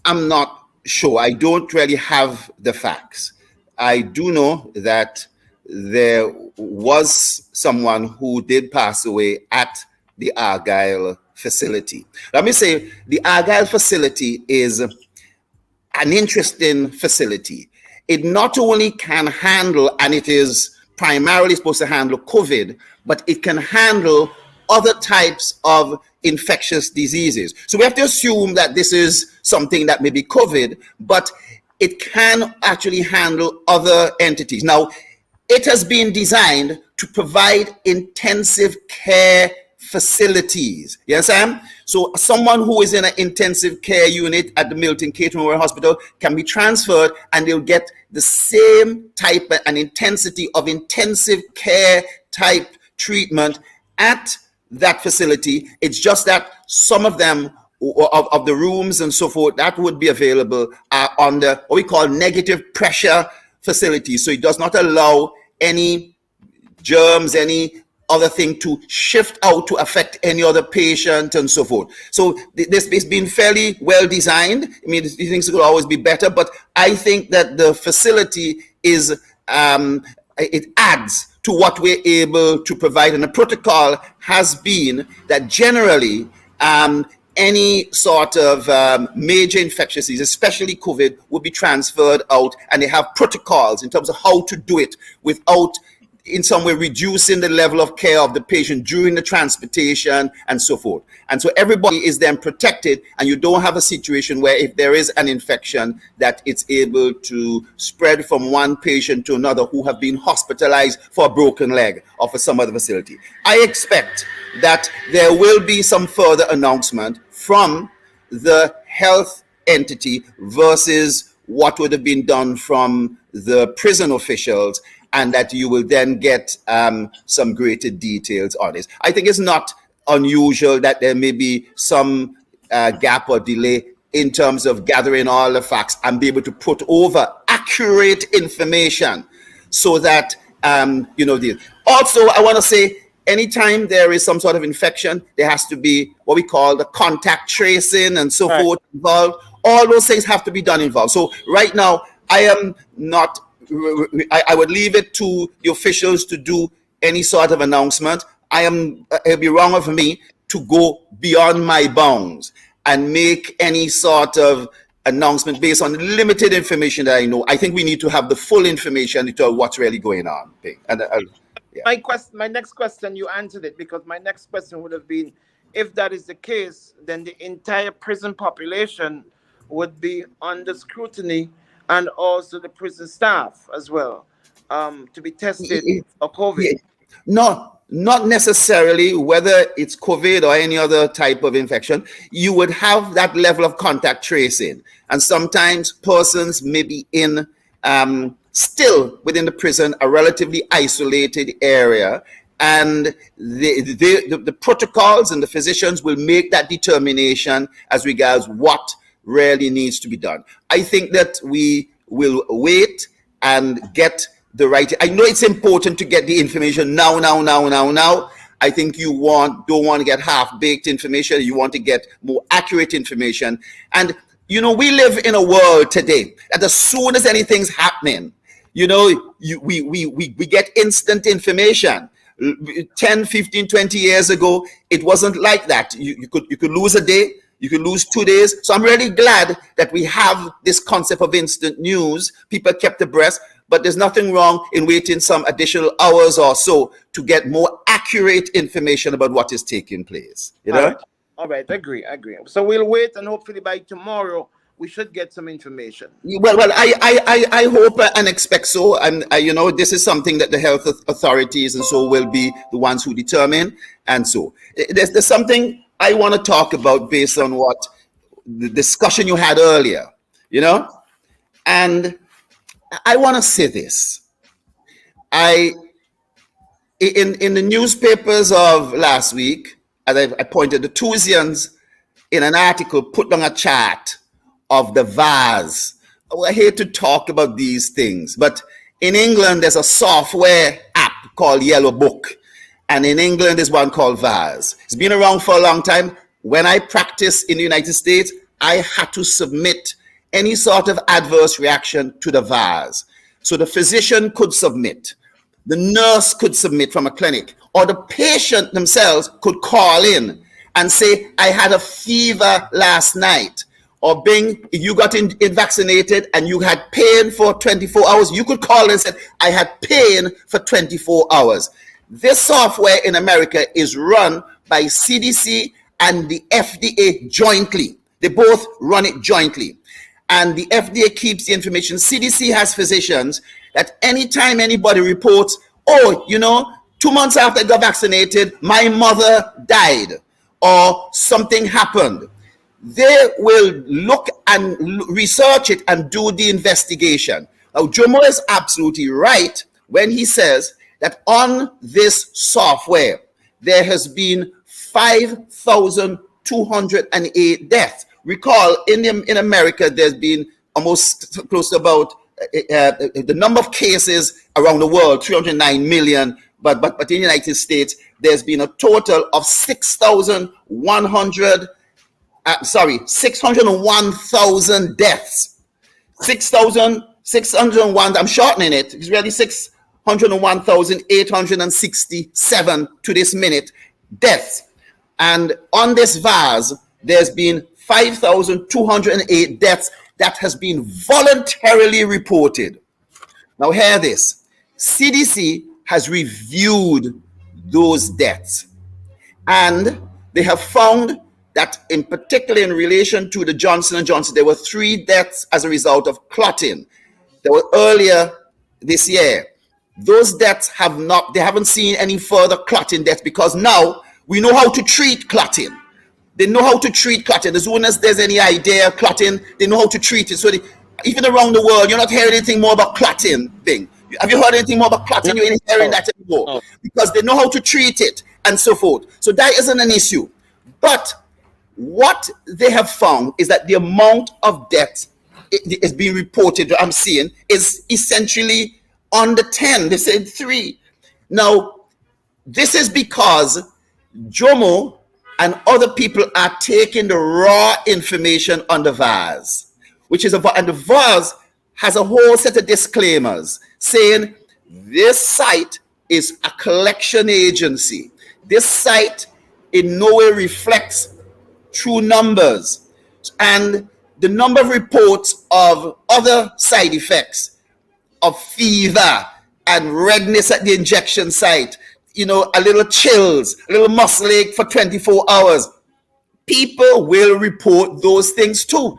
am not sure. I don't really have the facts. I do know that there was someone who did pass away at the Argyle facility. Let me say, the Argyle facility is an interesting facility. It not only can handle, and it is primarily supposed to handle COVID, but it can handle other types of infectious diseases. So we have to assume that this is something that may be COVID, but it can actually handle other entities. Now, it has been designed to provide intensive care facilities. Yes, Sam? So someone who is in an intensive care unit at the Milton Kate Memorial Hospital can be transferred, and they'll get the same type and intensity of intensive care type treatment at that facility. It's just that some of them, of the rooms and so forth, that would be available are under what we call negative pressure facilities. So it does not allow any germs, any other thing to shift out to affect any other patient and so forth. So this has been fairly well designed. I mean, these things could always be better, but I think that the facility is, it adds to what we're able to provide. And the protocol has been that generally any sort of major infectious disease, especially COVID, would be transferred out, and they have protocols in terms of how to do it without in some way reducing the level of care of the patient during the transportation and so forth. And so everybody is then protected, and you don't have a situation where if there is an infection that it's able to spread from one patient to another who have been hospitalized for a broken leg or for some other facility. I expect that there will be some further announcement from the health entity versus what would have been done from the prison officials, and that you will then get some greater details on this. I think it's not unusual that there may be some gap or delay in terms of gathering all the facts and be able to put over accurate information so that, also, I want to say, anytime there is some sort of infection, there has to be what we call the contact tracing and so forth involved. All those things have to be done involved. So right now, I am not, I would leave it to the officials to do any sort of announcement. It'd be wrong of me to go beyond my bounds and make any sort of announcement based on limited information that I know. I think we need to have the full information to tell what's really going on. And my next question, you answered it, because my next question would have been, if that is the case, then the entire prison population would be under scrutiny, and also the prison staff as well, to be tested for COVID. No, not necessarily, whether it's COVID or any other type of infection. You would have that level of contact tracing. And sometimes persons may be in still within the prison, a relatively isolated area. And the protocols and the physicians will make that determination as regards what really needs to be done. I think that we will wait and get the right. I know it's important to get the information now. I think you don't want to get half-baked information. You want to get more accurate information. And, we live in a world today that as soon as anything's happening, we get instant information. 10, 15, 20 years ago, it wasn't like that. You could lose a day, you could lose 2 days. So I'm really glad that we have this concept of instant news. People kept abreast, but there's nothing wrong in waiting some additional hours or so to get more accurate information about what is taking place. All right, agree. So we'll wait, and hopefully by tomorrow we should get some information. Well, I hope and expect so. And this is something that the health authorities and so will be the ones who determine. And so there's something I want to talk about based on what the discussion you had earlier, and I want to say this. In the newspapers of last week, as I pointed, the Tusians in an article put on a chart of the vase. I hate to talk about these things, but in England, there's a software app called Yellow Book. And in England, there's one called vase. It's been around for a long time. When I practiced in the United States, I had to submit any sort of adverse reaction to the vase. So the physician could submit, the nurse could submit from a clinic, or the patient themselves could call in and say, I had a fever last night. Or Bing, if you got vaccinated and you had pain for 24 hours, you could call and say, I had pain for 24 hours. This software in America is run by CDC and the FDA jointly. They both run it jointly. And the FDA keeps the information. CDC has physicians that anytime anybody reports, 2 months after I got vaccinated, my mother died or something happened, they will look and research it and do the investigation. Now, Jomo is absolutely right when he says that on this software, there has been 5,208 deaths. Recall, in America, there's been almost close to about the number of cases around the world, 309 million. But in the United States, there's been a total of 601,000 deaths. 601, I'm shortening it. It's really 601,867 to this minute deaths. And on this vase, there's been 5,208 deaths that has been voluntarily reported. Now hear this. CDC has reviewed those deaths, and they have found that in particular in relation to the Johnson & Johnson, there were 3 deaths as a result of clotting. There were earlier this year. Those deaths they haven't seen any further clotting deaths because now we know how to treat clotting. They know how to treat clotting. As soon as there's any idea of clotting, they know how to treat it. So even around the world, you're not hearing anything more about clotting thing. Have you heard anything more about clotting? You ain't hearing that anymore because they know how to treat it. and so forth. So that isn't an issue. But what they have found is that the amount of deaths is being reported, I'm seeing, is essentially under 10. They said 3. Now, this is because Jomo and other people are taking the raw information on the VAS, which is and the VAS has a whole set of disclaimers saying this site is a collection agency. This site in no way reflects true numbers, and the number of reports of other side effects of fever and redness at the injection site, a little chills, a little muscle ache for 24 hours. People will report those things too.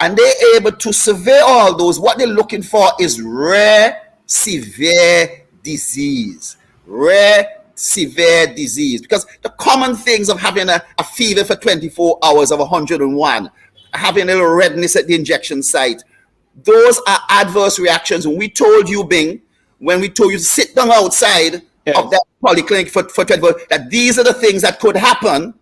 And they're able to survey all those. What they're looking for is rare, severe disease. Rare, severe disease. Because the common things of having a fever for 24 hours of 101, having a little redness at the injection site, those are adverse reactions. When we told you, Bing, when we told you to sit down outside of that polyclinic for 24 hours, that these are the things that could happen.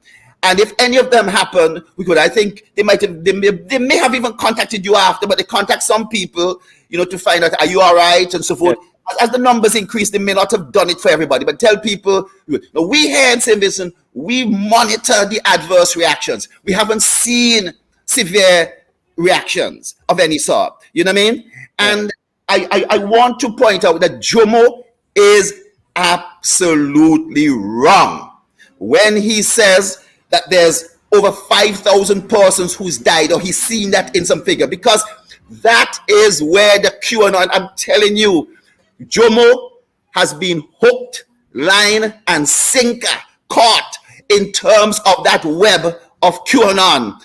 And if any of them happen, I think they may have even contacted you after, but they contact some people, to find out, are you all right, and so forth. As the numbers increase, they may not have done it for everybody, but tell people, we here in St. Vincent, we monitor the adverse reactions. We haven't seen severe reactions of any sort. You know what I mean? And I want to point out that Jomo is absolutely wrong when he says that there's over 5,000 persons who's died, or he's seen that in some figure, because that is where the QAnon, I'm telling you, Jomo has been hooked, line, and sinker, caught in terms of that web of QAnon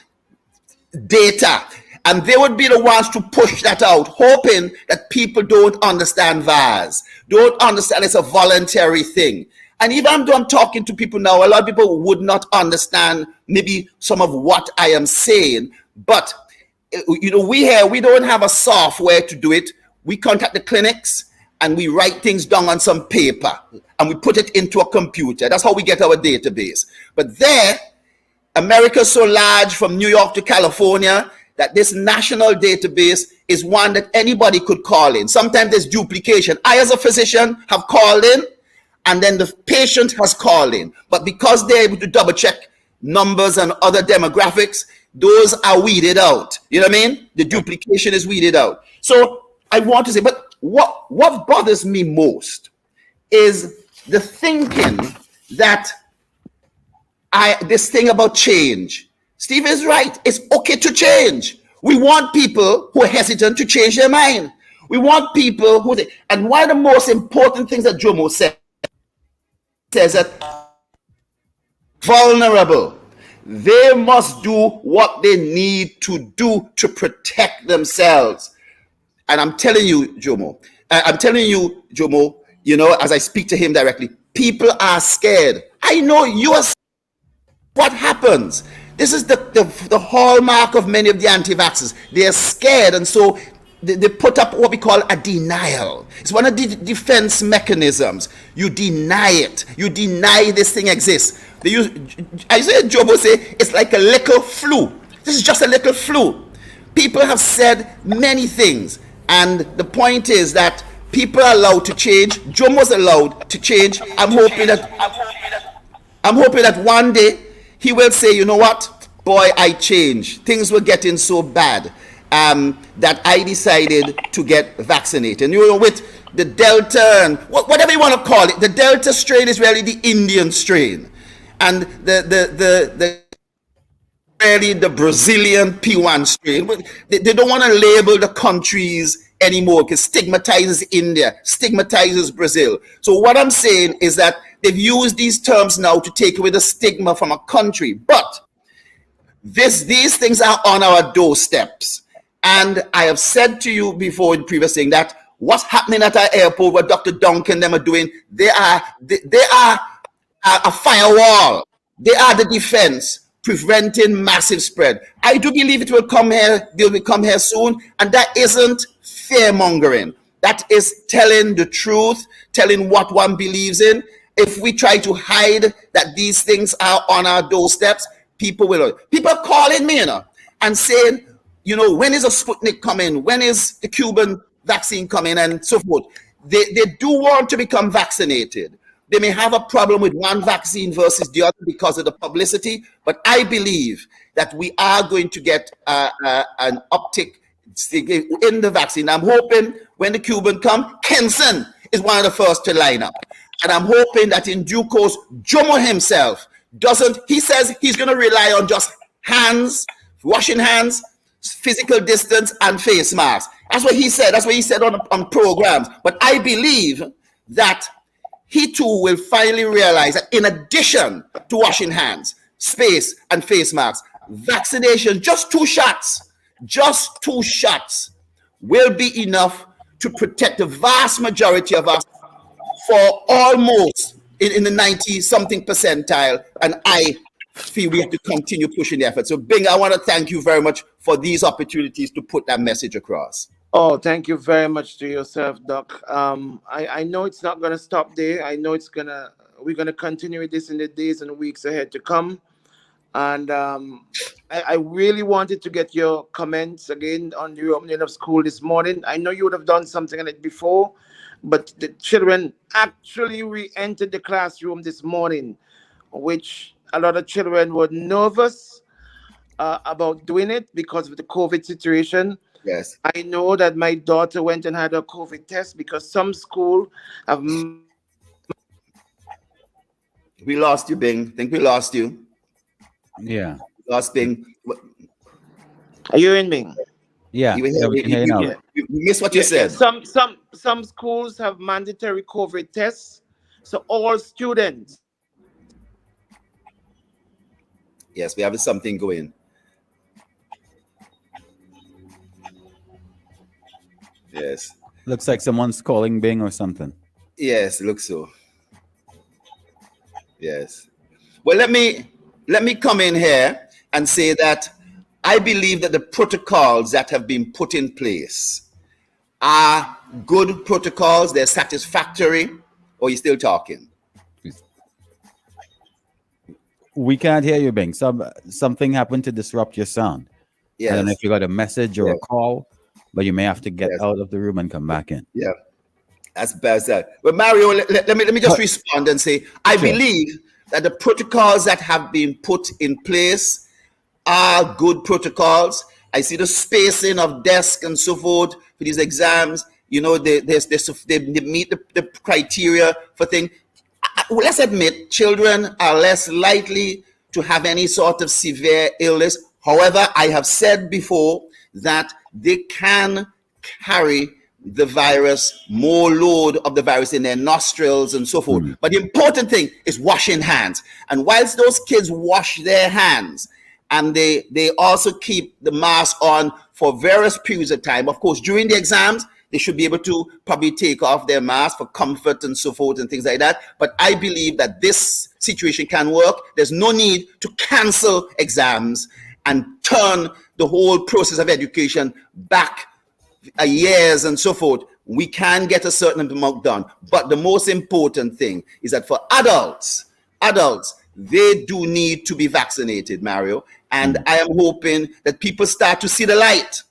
data. And they would be the ones to push that out, hoping that people don't understand VAS, don't understand it's a voluntary thing. And even though I'm talking to people now, a lot of people would not understand maybe some of what I am saying. But, we don't have a software to do it. We contact the clinics and we write things down on some paper and we put it into a computer. That's how we get our database. But there, America's so large, from New York to California, that this national database is one that anybody could call in. Sometimes there's duplication. I, as a physician, have called in, and then the patient has called in. But because they're able to double check numbers and other demographics, those are weeded out. You know what I mean? The duplication is weeded out. So I want to say, but what bothers me most is the thinking that this thing about change. Steve is right. It's okay to change. We want people who are hesitant to change their mind. We want people and one of the most important things that Jomo says that vulnerable, they must do what they need to do to protect themselves. And I'm telling you, Jomo, as I speak to him directly, people are scared. I know you are. What happens? This is the hallmark of many of the anti-vaxxers. They are scared, and so they put up what we call a denial. It's one of the defense mechanisms. You deny it. You deny this thing exists. I say, Jobo say, it's like a little flu. This is just a little flu. People have said many things, and the point is that people are allowed to change. Jomo's allowed to change. I'm hoping that one day he will say, you know what, boy, I changed. Things were getting so bad that I decided to get vaccinated. And with the Delta and whatever you want to call it, the Delta strain is really the Indian strain, and the Brazilian P1 strain. They don't want to label the countries anymore because stigmatizes India, stigmatizes Brazil. So what I'm saying is that they've used these terms now to take away the stigma from a country. But these things are on our doorsteps. And I have said to you before in previous thing that what's happening at our airport, what Dr. Duncan and them are doing, they are a firewall. They are the defense preventing massive spread. I do believe it will come here, they will come here soon, and that isn't fear mongering. That is telling the truth, telling what one believes in. if we try to hide that these things are on our doorsteps, people are calling me, and saying, when is a Sputnik coming? When is the Cuban vaccine coming? And so forth. They do want to become vaccinated. They may have a problem with one vaccine versus the other because of the publicity, but I believe that we are going to get an uptick in the vaccine. I'm hoping when the Cuban come, Kenson is one of the first to line up. And I'm hoping that in due course, Jomo himself he says he's going to rely on just hands, washing hands, physical distance, and face masks. That's what he said. That's what he said on programs. But I believe that he too will finally realize that in addition to washing hands, space, and face masks, vaccination, just two shots will be enough to protect the vast majority of us for almost in the 90-something percentile. And I feel we have to continue pushing the effort. So Bing, I want to thank you very much for these opportunities to put that message across. Oh, thank you very much to yourself, Doc. I know it's not going to stop there. I know we're going to continue with this in the days and weeks ahead to come. And I really wanted to get your comments again on the opening of school this morning. I know you would have done something on it before, but the children actually re-entered the classroom this morning, which a lot of children were nervous about doing it because of the COVID situation. Yes. I know that my daughter went and had a COVID test because some school have... We lost you, Bing. I think we lost you. Yeah. Lost Bing. Are you in Bing? Yeah. You missed what you said. Some schools have mandatory COVID tests, so all students. Yes, we have something going. Yes. Looks like someone's calling Bing or something. Yes, it looks so. Yes. Well, let me come in here and say that I believe that the protocols that have been put in place are good protocols. They're satisfactory. Or are you still talking? We can't hear you, Bing. Something happened to disrupt your sound. Yes. I don't know if you got a message or a call, but you may have to get out of the room and come back in. Yeah. That's bad. Well, Mario, let me just respond and say, I believe that the protocols that have been put in place are good protocols. I see the spacing of desks and so forth for these exams. They meet the criteria for things. Let's admit, children are less likely to have any sort of severe illness. However, I have said before that they can carry the virus, more load of the virus in their nostrils and so forth. But the important thing is washing hands. And whilst those kids wash their hands and they also keep the mask on for various periods of time, of course, during the exams, they should be able to probably take off their mask for comfort and so forth and things like that. But I believe that this situation can work. There's no need to cancel exams and turn the whole process of education back years and so forth. We can get a certain amount done. But the most important thing is that for adults, they do need to be vaccinated, Mario. And I am hoping that people start to see the light.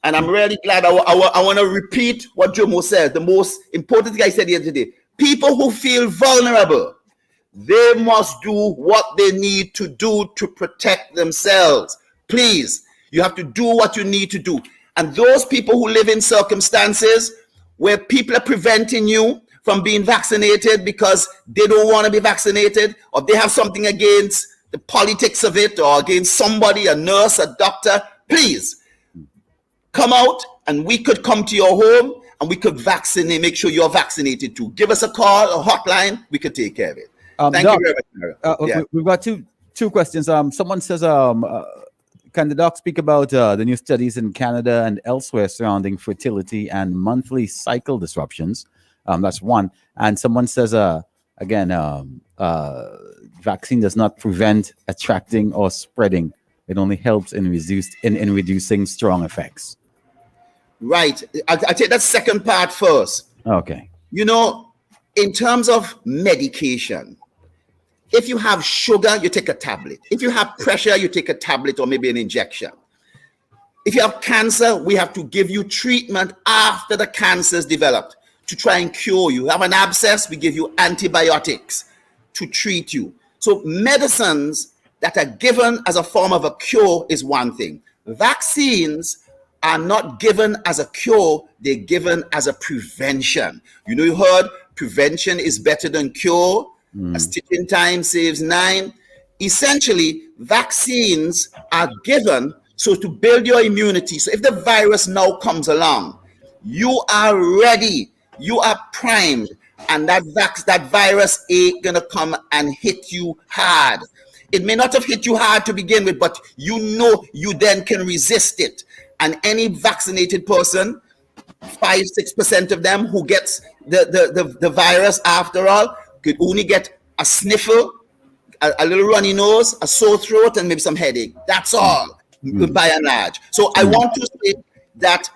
And I'm really glad. I want to repeat what Jomo said. The most important thing I said yesterday. People who feel vulnerable, they must do what they need to do to protect themselves. Please, you have to do what you need to do. And those people who live in circumstances where people are preventing you from being vaccinated because they don't want to be vaccinated, or they have something against the politics of it, or against somebody, a nurse, a doctor, please come out and we could come to your home and we could vaccinate, make sure you're vaccinated too. Give us a call, a hotline, we could take care of it. Thank Doc, you very much. We've got two questions. Someone says, can the doc speak about the new studies in Canada and elsewhere surrounding fertility and monthly cycle disruptions? That's one. And someone says, vaccine does not prevent attracting or spreading. It only helps in reducing strong effects. Right. I'll take that second part first. Okay. in terms of medication, if you have sugar, you take a tablet. If you have pressure, you take a tablet or maybe an injection. If you have cancer, we have to give you treatment after the cancer is developed to try and cure you. You have an abscess, we give you antibiotics to treat you. So medicines that are given as a form of a cure is one thing. Vaccines are not given as a cure, they're given as a prevention. You heard prevention is better than cure. A stitch in time saves 9. Essentially, vaccines are given so to build your immunity. So if the virus now comes along, you are ready, you are primed, and that virus ain't gonna come and hit you hard. It may not have hit you hard to begin with, but you then can resist it. And any vaccinated person, 5-6% of them who gets the virus after all could only get a sniffle, a little runny nose, a sore throat, and maybe some headache. That's all, by and large. So I want to say that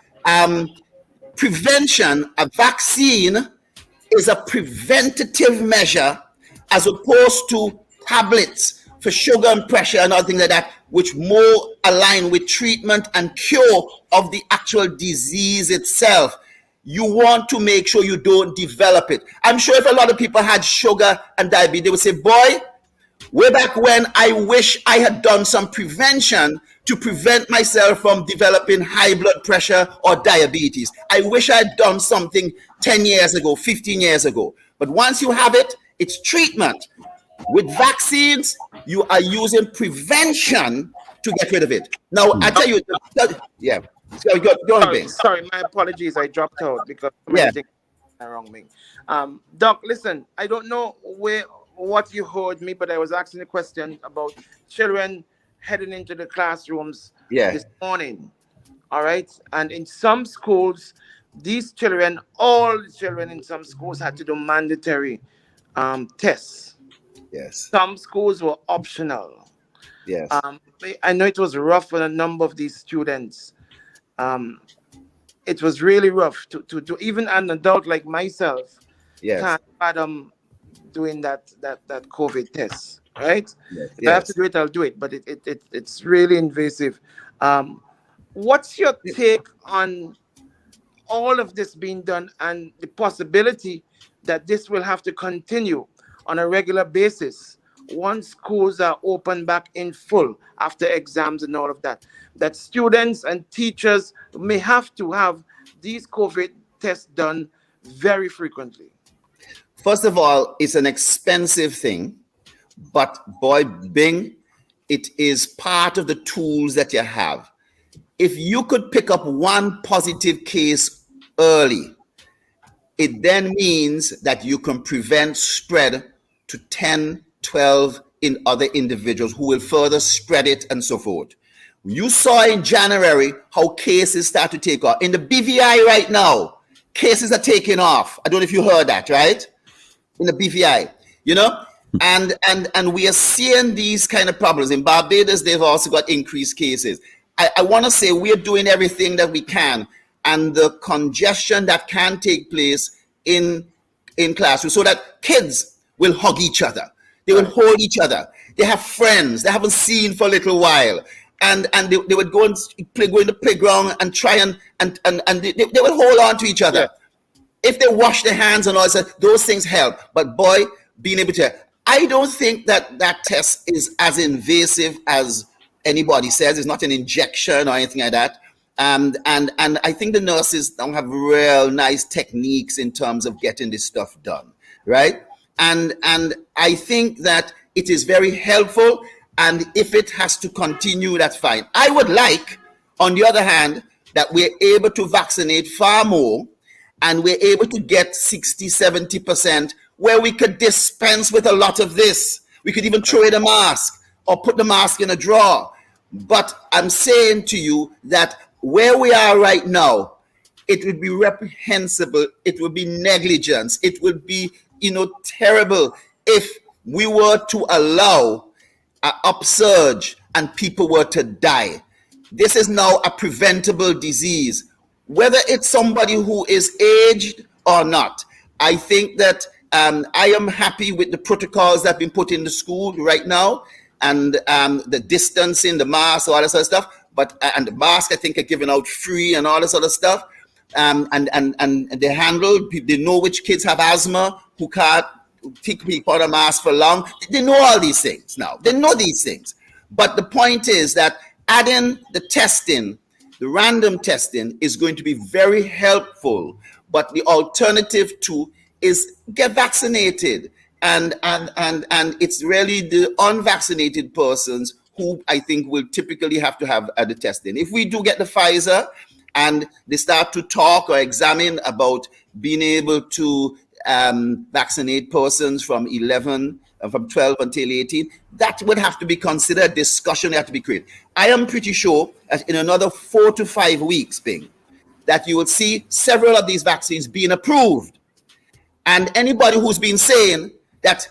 prevention, a vaccine is a preventative measure as opposed to tablets for sugar and pressure and other things like that, which more align with treatment and cure of the actual disease itself. You want to make sure you don't develop it. I'm sure if a lot of people had sugar and diabetes, they would say, boy, way back when, I wish I had done some prevention to prevent myself from developing high blood pressure or diabetes. I wish I had done something 10 years ago, 15 years ago. But once you have it, it's treatment. With vaccines, you are using prevention to get rid of it. Now, I tell you, yeah. So go on, sorry, my apologies. I dropped out because something wrong me. Doc, listen, I don't know what you heard me, but I was asking a question about children heading into the classrooms this morning. All right, and in some schools, all the children in some schools had to do mandatory tests. Yes. Some schools were optional. Yes. I know it was rough for a number of these students. It was really rough to even an adult like myself can't fathom doing that COVID test, right? Yes. If I have to do it, I'll do it, but it's really invasive. What's your take on all of this being done and the possibility that this will have to continue on a regular basis once schools are open back in full after exams and all of that, that students and teachers may have to have these COVID tests done very frequently? First of all, it's an expensive thing, but boy, Bing, it is part of the tools that you have. If you could pick up one positive case early, it then means that you can prevent spread to 10, 12 in other individuals who will further spread it and so forth. You saw in January how cases start to take off. In the BVI right now, cases are taking off. I don't know if you heard that, right? In the BVI, and we are seeing these kind of problems. In Barbados, they've also got increased cases. I want to say we are doing everything that we can, and the congestion that can take place in classrooms so that kids will hug each other. They will hold each other. They have friends they haven't seen for a little while. And they would go in the playground and try and they will hold on to each other. Yeah. If they wash their hands and all that, those things help. But boy, being able to, I don't think that test is as invasive as anybody says. It's not an injection or anything like that. And I think the nurses don't have real nice techniques in terms of getting this stuff done, right? And I think that it is very helpful. And if it has to continue, that's fine. I would like, on the other hand, that we're able to vaccinate far more and we're able to get 60-70% where we could dispense with a lot of this. We could even throw in a mask or put the mask in a drawer. But I'm saying to you that where we are right now, it would be reprehensible, it would be negligence, it would be terrible if we were to allow an upsurge and people were to die. This is now a preventable disease, whether it's somebody who is aged or not. I think that I am happy with the protocols that have been put in the school right now, and the distancing, the mask, all that sort of stuff. But and the mask, I think, are given out free and all this other stuff. And they handle. They know which kids have asthma, who can't keep on a mask for long. They know all these things now. They know these things. But the point is that adding the testing, the random testing, is going to be very helpful. But the alternative to is get vaccinated. And it's really the unvaccinated persons who I think will typically have to have the testing. If we do get the Pfizer and they start to talk or examine about being able to vaccinate persons from 12 until 18, that would have to be considered. Discussion have to be created. I am pretty sure that in another 4 to 5 weeks, Bing, that you will see several of these vaccines being approved. And anybody who's been saying that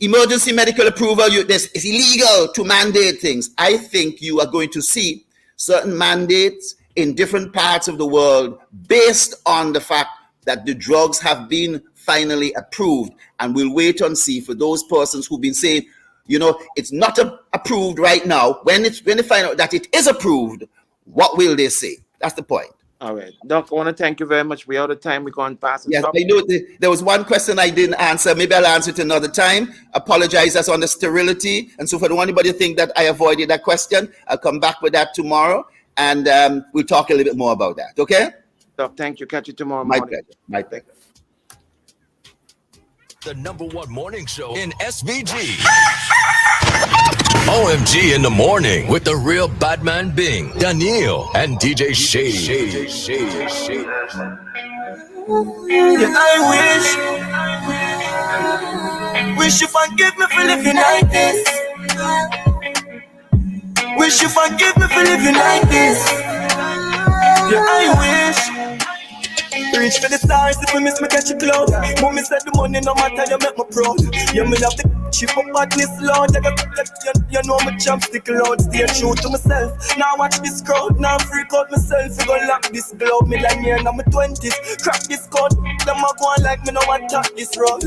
emergency medical approval, it's illegal to mandate things, I think you are going to see certain mandates in different parts of the world based on the fact that the drugs have been finally approved. And we'll wait and see for those persons who've been saying, it's not approved right now. When they find out that it is approved, what will they say? That's the point. All right. Doc, I want to thank you very much. We're out of time. We're going past. Yes, I know there was one question I didn't answer. Maybe I'll answer it another time. Apologize, that's on the sterility. And so for anybody to think that I avoided that question, I'll come back with that tomorrow. And we'll talk a little bit more about that. Okay? Doc, thank you. Catch you tomorrow My morning. pleasure. My pleasure. The #1 morning show in SVG. OMG in the morning with the real Batman Bing, Daniel, and DJ Shady. Yeah, I wish you forgive me for living like this. Wish you forgive me for living like this. Yeah, I wish. Reach for the stars if we miss me catch a cloud. Mommy said the money no matter, you make me proud. You me love the chip up badness loud. You know my chopstick loud. Stay true to myself. Now watch this crowd. Now freak out myself. You gon' lock this glove. Me like me in my 20s. Crack this code. Them a go on like me no want touch this road.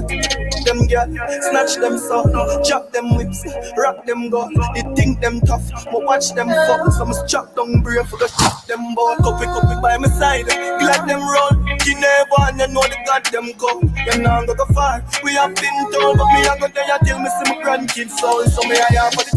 Them girl, snatch them so. Chop them whips. Rock them gun. They think them tough. But watch them fall. So must chop down brave. For the chop them ball. Copy by my side. Glad them roll. You never and you know the goddamn come. You know I'm gonna go far. We have been told, but me I go there till me see my grandkids soul. So me I have for the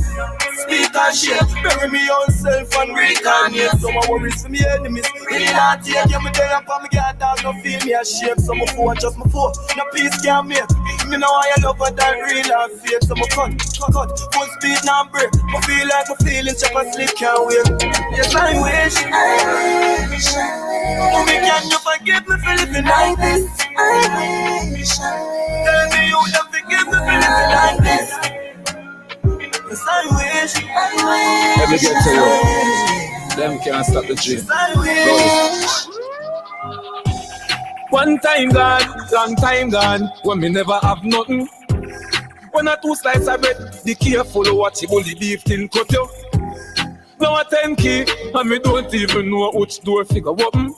speak and share. Bury me own self and reincarnate. So my worries for me enemies. Really not take you me there and me get down. No feel me ashamed. So my phone just my phone. No peace can't make. Me know I love her that real and fake. So my cut. Full speed now break. I feel like my feelings chop and sleep can't wait. Yes I wish. Me can you forgive me for living like this? I wish. Tell me you don't forgive me for living like this. Yes, I wish. Let me get to you. Them can't stop the dream. I wish. One time gone, long time gone, when me never have nothing. When I 2 slices of bread, be careful what you bully beef till cut you. Now a 10 key, and me don't even know which door figure open.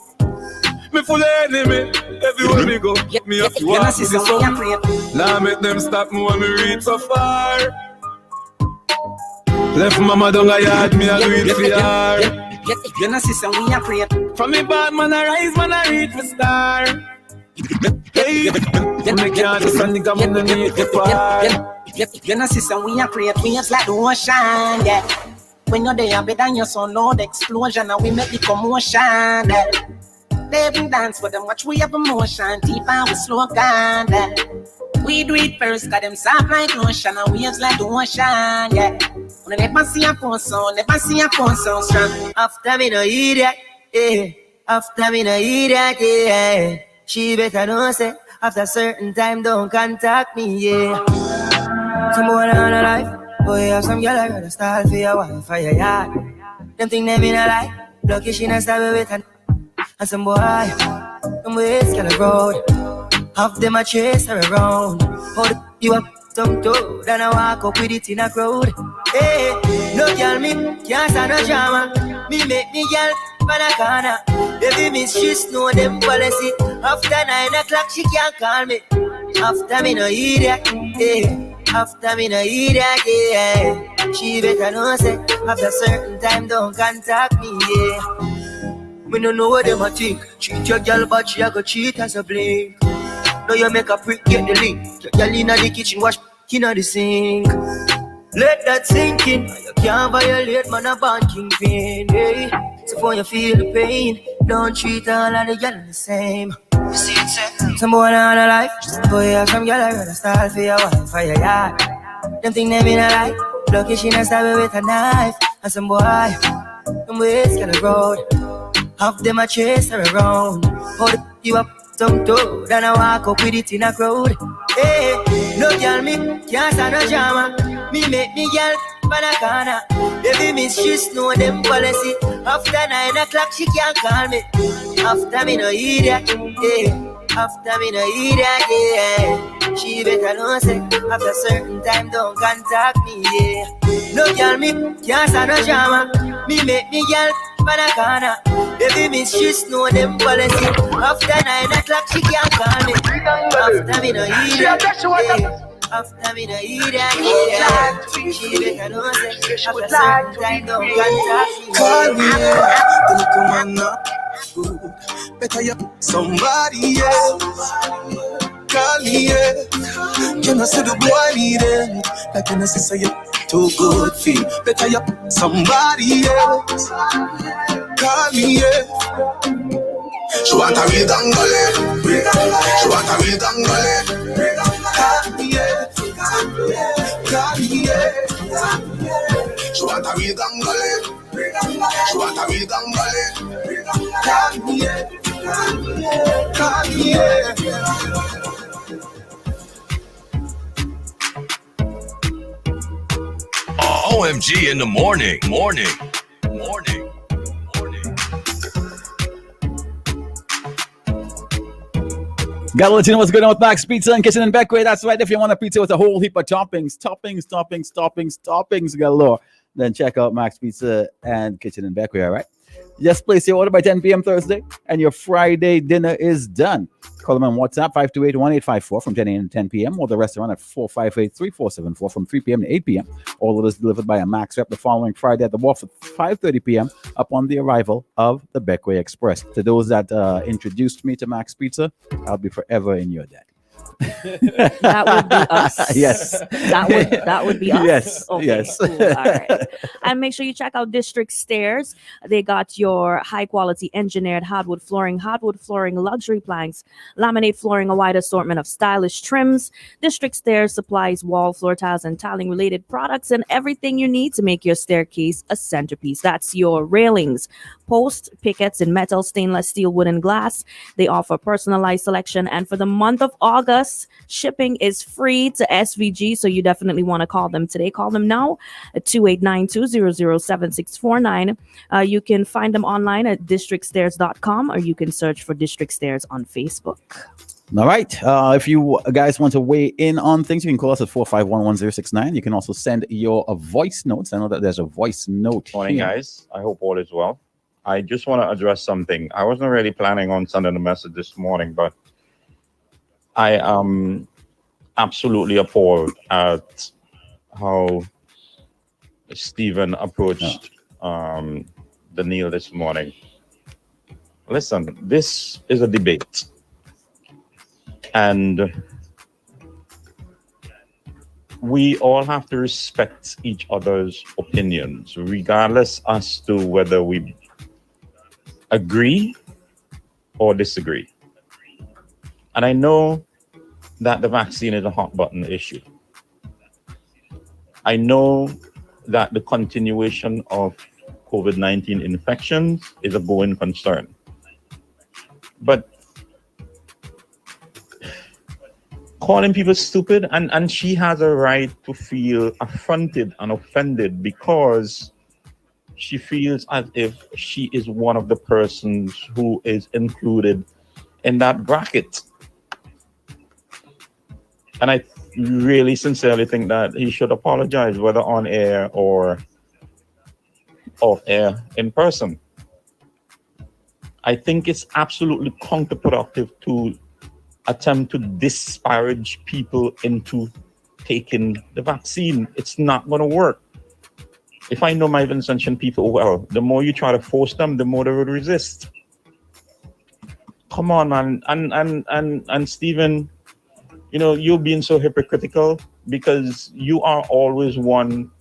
Me full of enemy, everywhere me go, me have to walk with the sun. Now make them stop me when me reach so far. Left mama down a yard, me a do it for her. You know sister, we a pray. From me bad man a rise, man a reach for star. Hey, me can't just a nigga, me no need to far. You know sister, we a pray. We just like the ocean, yeah. When you're there, better than your son, Lord, explosion, and we make the commotion, yeah. They even dance for them, watch we have emotion, deep and we slow down, yeah. We do it first, cause them soft like lotion, and waves like the ocean, yeah. We never see a phone sound, strong. After me no idiot, yeah. After me no idiot, yeah. She better know, say, after certain time, don't contact me, yeah. Some boy on a life, boy, have some girl I gotta start for your wife, for your yard. Them think they mean a lie, lucky she not stab with her. And some boy, them ways can road. Half them a chase her around. Hold you up, some toe. Then I walk up with it in a crowd. Hey, no girl me, can't stand no drama. Me make me girl pan a corner. Every miss she know them policy. After 9 o'clock she can't call me. After me no idiot, yeah. After me no idiot, yeah. She better know say after certain time don't contact me, yeah. Me no know what them a think. Treat your girl but she a go cheat as a blink. Now you make a prick get the link. Your girl inna the kitchen wash inna the sink. Let that sink in. You can't violate man a banking pain, hey. So for you feel the pain, don't treat all of the girl the same. You see it, say? Some boy not a life. Boy, have some girl I rather style for your wife, for your yard. Them think them in a life. Lucky she not stab me with a knife. And some boy, them ways get a road. Half them a chase her around. Hold you up some toe. Then I walk up with it in a crowd. Hey, no girl me can't stand no drama. Me make me girl pan a corner. Baby miss she know them policy. After 9 o'clock she can't call me. After me no idiot, yeah. After me no idiot, yeah. She better know say after certain time don't contact me, yeah. No girl me can't stand no drama. Me make me girl pan a corner. Baby miss she know them policy. After 9 o'clock she can't call me. After me no idiot, yeah. After me no idiot, yeah. She better know say after certain time don't contact me. Call me, then come on up. Better you somebody else. Call me, yeah. You know, say the boy need it. Like you know, say you too good feel. Better you somebody else. Call me, yeah. She want a real dangole. She want a real dangole. Call me, yeah. Call me, yeah. She want a real dangole. She want a real dangole. Call me, yeah. Call me, yeah. OMG in the morning. Gotta let you know what's going on with Max Pizza and Kitchen and Beckway. That's right. If you want a pizza with a whole heap of toppings galore, then check out Max Pizza and Kitchen and Beckway. All right. Just place your order by 10 p.m. Thursday, and your Friday dinner is done. Call them on WhatsApp 528-1854 from 10 a.m. to 10 p.m. or the restaurant at 458-3474 from 3 p.m. to 8 p.m. All of this delivered by a Max rep the following Friday at the wharf at 5:30 p.m. upon the arrival of the Beckway Express. To those that introduced me to Max Pizza, I'll be forever in your debt. That would be us. Yes. That would be us. Yes. Okay, Yes. cool. All right. And make sure you check out District Stairs. They got your high quality engineered hardwood flooring luxury planks, laminate flooring, a wide assortment of stylish trims. District Stairs supplies wall, floor tiles, and tiling related products and everything you need to make your staircase a centerpiece. That's your railings, posts, pickets in metal, stainless steel, wood, and glass. They offer personalized selection, and for the month of August, shipping is free to SVG, so you definitely want to call them today. Call them now at 2892-007649. You can find them online at districtstairs.com, or you can search for District Stairs on Facebook. All right. If you guys want to weigh in on things, you can call us at 451-1069. You can also send your voice notes. I know that there's a voice note Morning, here. guys. I hope all is well. I just want to address something. I wasn't really planning on sending a message this morning, but I am absolutely appalled at how Stephen approached Daniel this morning. Listen, this is a debate. And we all have to respect each other's opinions, regardless as to whether we agree or disagree. And I know that the vaccine is a hot button issue. I know that the continuation of COVID-19 infections is a going concern. But calling people stupid, and she has a right to feel affronted and offended because she feels as if she is one of the persons who is included in that bracket. And I really sincerely think that he should apologize, whether on air or off air in person. I think it's absolutely counterproductive to attempt to disparage people into taking the vaccine. It's not going to work. If I know my Vincentian people well, the more you try to force them, the more they would resist. Come on, man. And Stephen, you know, you're being so hypocritical because you are always one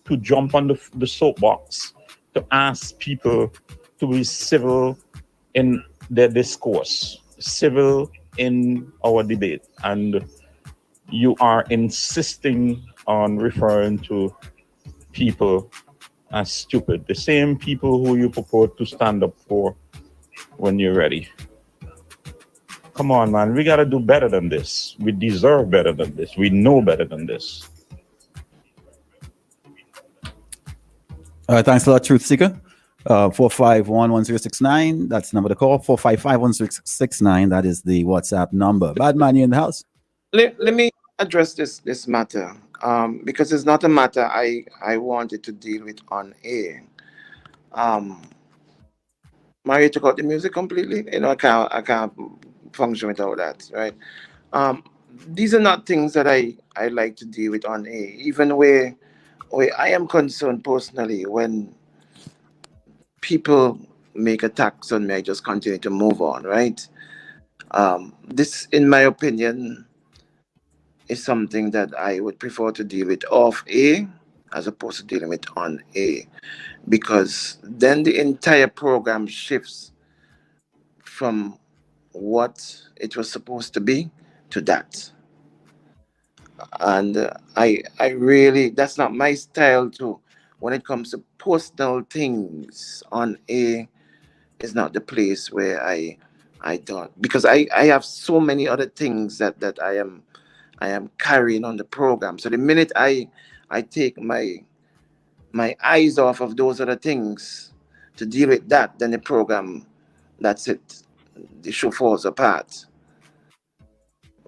to jump on the soapbox to ask people to be civil in their discourse, civil in our debate. And you are insisting on referring to people as stupid, the same people who you purport to stand up for when you're ready. Come on, man. We got to do better than this. We deserve better than this. We know better than this. Thanks a lot, Truth Seeker. 4511069. That's the number to call. 4551669. That is the WhatsApp number. Badman, you in the house? Let me address this matter because it's not a matter I wanted to deal with on air. Mario took out the music completely. You know, I can't function without that, right? These are not things that I like to deal with on air, even where I am concerned personally when people make attacks on me, I just continue to move on, right? This, in my opinion, is something that I would prefer to deal with off air as opposed to dealing with on air, because then the entire program shifts from what it was supposed to be to that. And I really, that's not my style too. When it comes to personal things on air, is not the place where I don't, because I have so many other things that I am carrying on the program. So the minute I take my eyes off of those other things to deal with that, then the program, that's it. The show falls apart.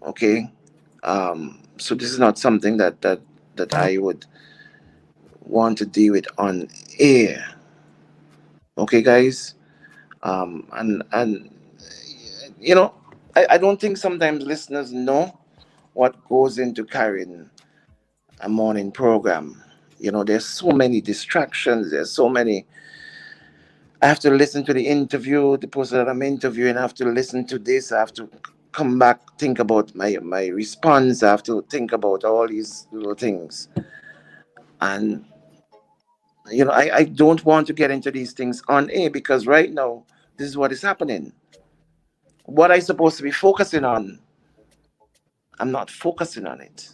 Okay. So this is not something that I would want to deal with on air. Okay, guys. And you know, I don't think sometimes listeners know what goes into carrying a morning program. You know, there's so many distractions. There's so many. I have to listen to the interview, the person that I'm interviewing. I have to listen to this. I have to come back, think about my response. I have to think about all these little things. And, you know, I don't want to get into these things on air because right now, this is what is happening. What I'm supposed to be focusing on, I'm not focusing on it.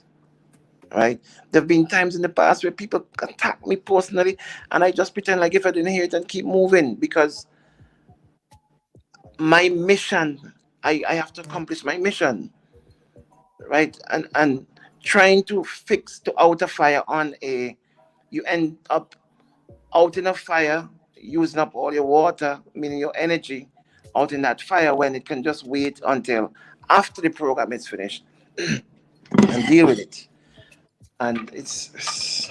Right? There have been times in the past where people attack me personally, and I just pretend like if I didn't hear it and keep moving because my mission, I have to accomplish my mission. Right? And trying to fix to out a fire on a, you end up out in a fire, using up all your water, meaning your energy, out in that fire when it can just wait until after the program is finished and deal with it. And it's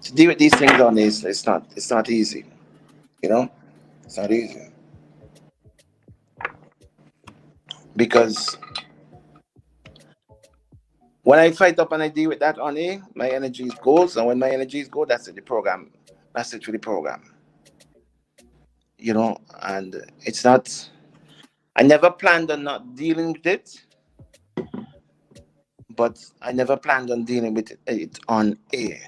to deal with these things on this, it's not easy. You know? It's not easy. Because when I fight up and I deal with that on A, my energy goes, and when my energy goes, that's it, the program. That's it for the program. You know, and it's not, I never planned on not dealing with it, but I never planned on dealing with it on air.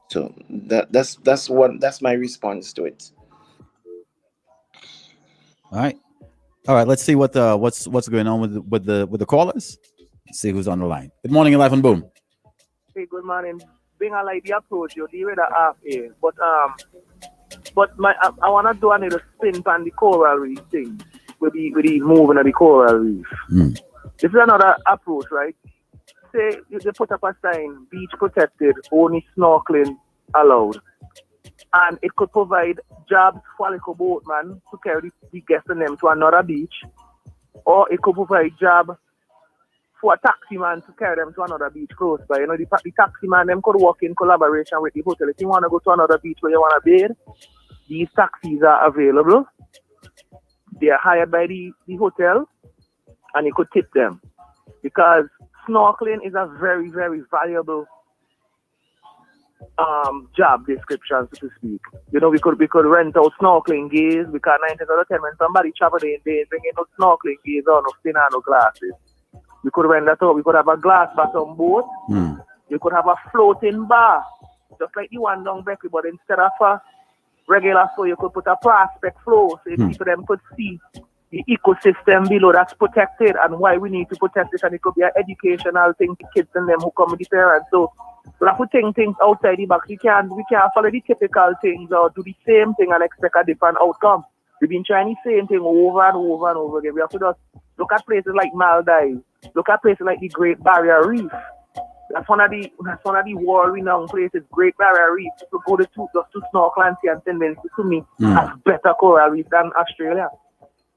So that's my response to it. All right. Let's see what's going on with the callers. Let's see who's on the line. Good morning, Live and Boom. Hey, good morning. Being a like the approach, you deal with a half here, but I wanna do a little spin on the coral reef thing. With the moving of the coral reef. This is another approach, right? Say they put up a sign, beach protected, only snorkeling allowed. And it could provide jobs for like a boatman to carry the guests and them to another beach. Or it could provide job for a taxi man to carry them to another beach close by. You know, the taxi man them could work in collaboration with the hotel. If you want to go to another beach where you want to bathe, these taxis are available. They are hired by the hotel, and you could tip them, because snorkeling is a very, very valuable job description, so to speak. You know, we could rent out snorkeling gears, because 9 out of 10 when somebody travel, they bring in no snorkeling gears or no fin or no glasses. We could rent that out. We could have a glass bottom boat. You could have a floating bar, just like the one down Becky, but instead of a regular flow, you could put a prospect flow, so people them could see the ecosystem below that's protected and why we need to protect it. And it could be an educational thing to kids and them who come with the parents. So we have to think things outside the box. We can't follow the typical things or do the same thing and expect a different outcome. We've been trying the same thing over and over and over again. We have to just look at places like Maldives, look at places like the Great Barrier Reef. That's one of the world-renowned places, Great Barrier Reef. To go just to snorkel and see and send them to me, that's better coral reef than Australia.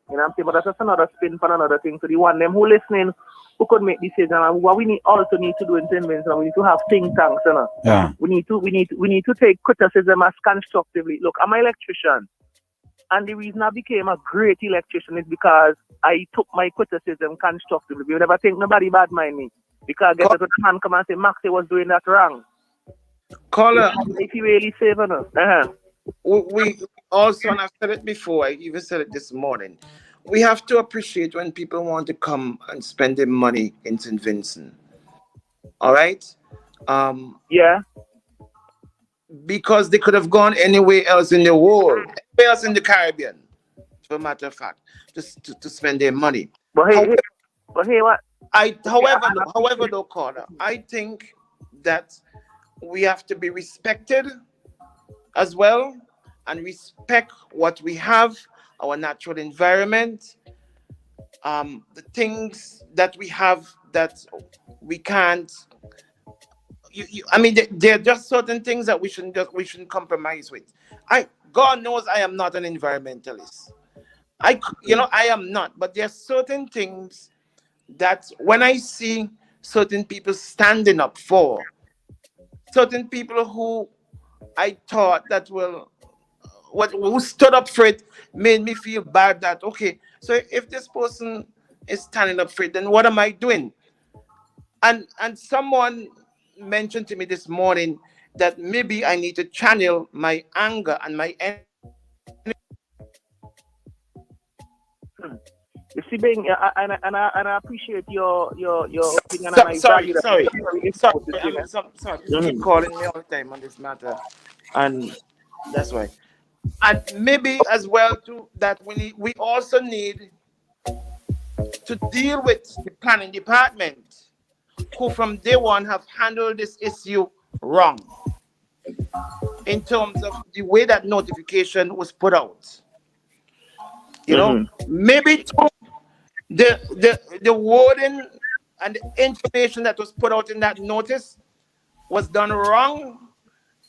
You know what I'm saying? But that's just another spin for another thing. So the one them who listening, who could make decisions, and what we also need to do in St. Vincent, we need to have think tanks, you know. Yeah. We need to take criticism as constructively. Look, I'm an electrician, and the reason I became a great electrician is because I took my criticism constructively. You never think nobody bad mind me, because get the man come and say Maxie was doing that wrong. Caller, if you really saving us. We also, and I've said it before, I even said it this morning, we have to appreciate when people want to come and spend their money in St. Vincent. All right? Yeah. Because they could have gone anywhere else in the world, anywhere else in the Caribbean, for a matter of fact, just to spend their money. But hey, what? However, though, caller, I think that we have to be respected as well, and respect what we have, our natural environment, the things that we have that we can't. I mean, there are just certain things that we shouldn't compromise with. God knows I am not an environmentalist. I am not, but there are certain things that when I see certain people standing up for, certain people who I thought that who stood up for it, made me feel bad that, okay, so if this person is standing up for it, then what am I doing? And someone mentioned to me this morning that maybe I need to channel my anger and my energy. You see, Bing, and I appreciate your opinion. Sorry. You keep calling me all the time on this matter, and that's why. And maybe as well too that we also need to deal with the planning department, who from day one have handled this issue wrong in terms of the way that notification was put out. You know, maybe too, the wording and the information that was put out in that notice was done wrong,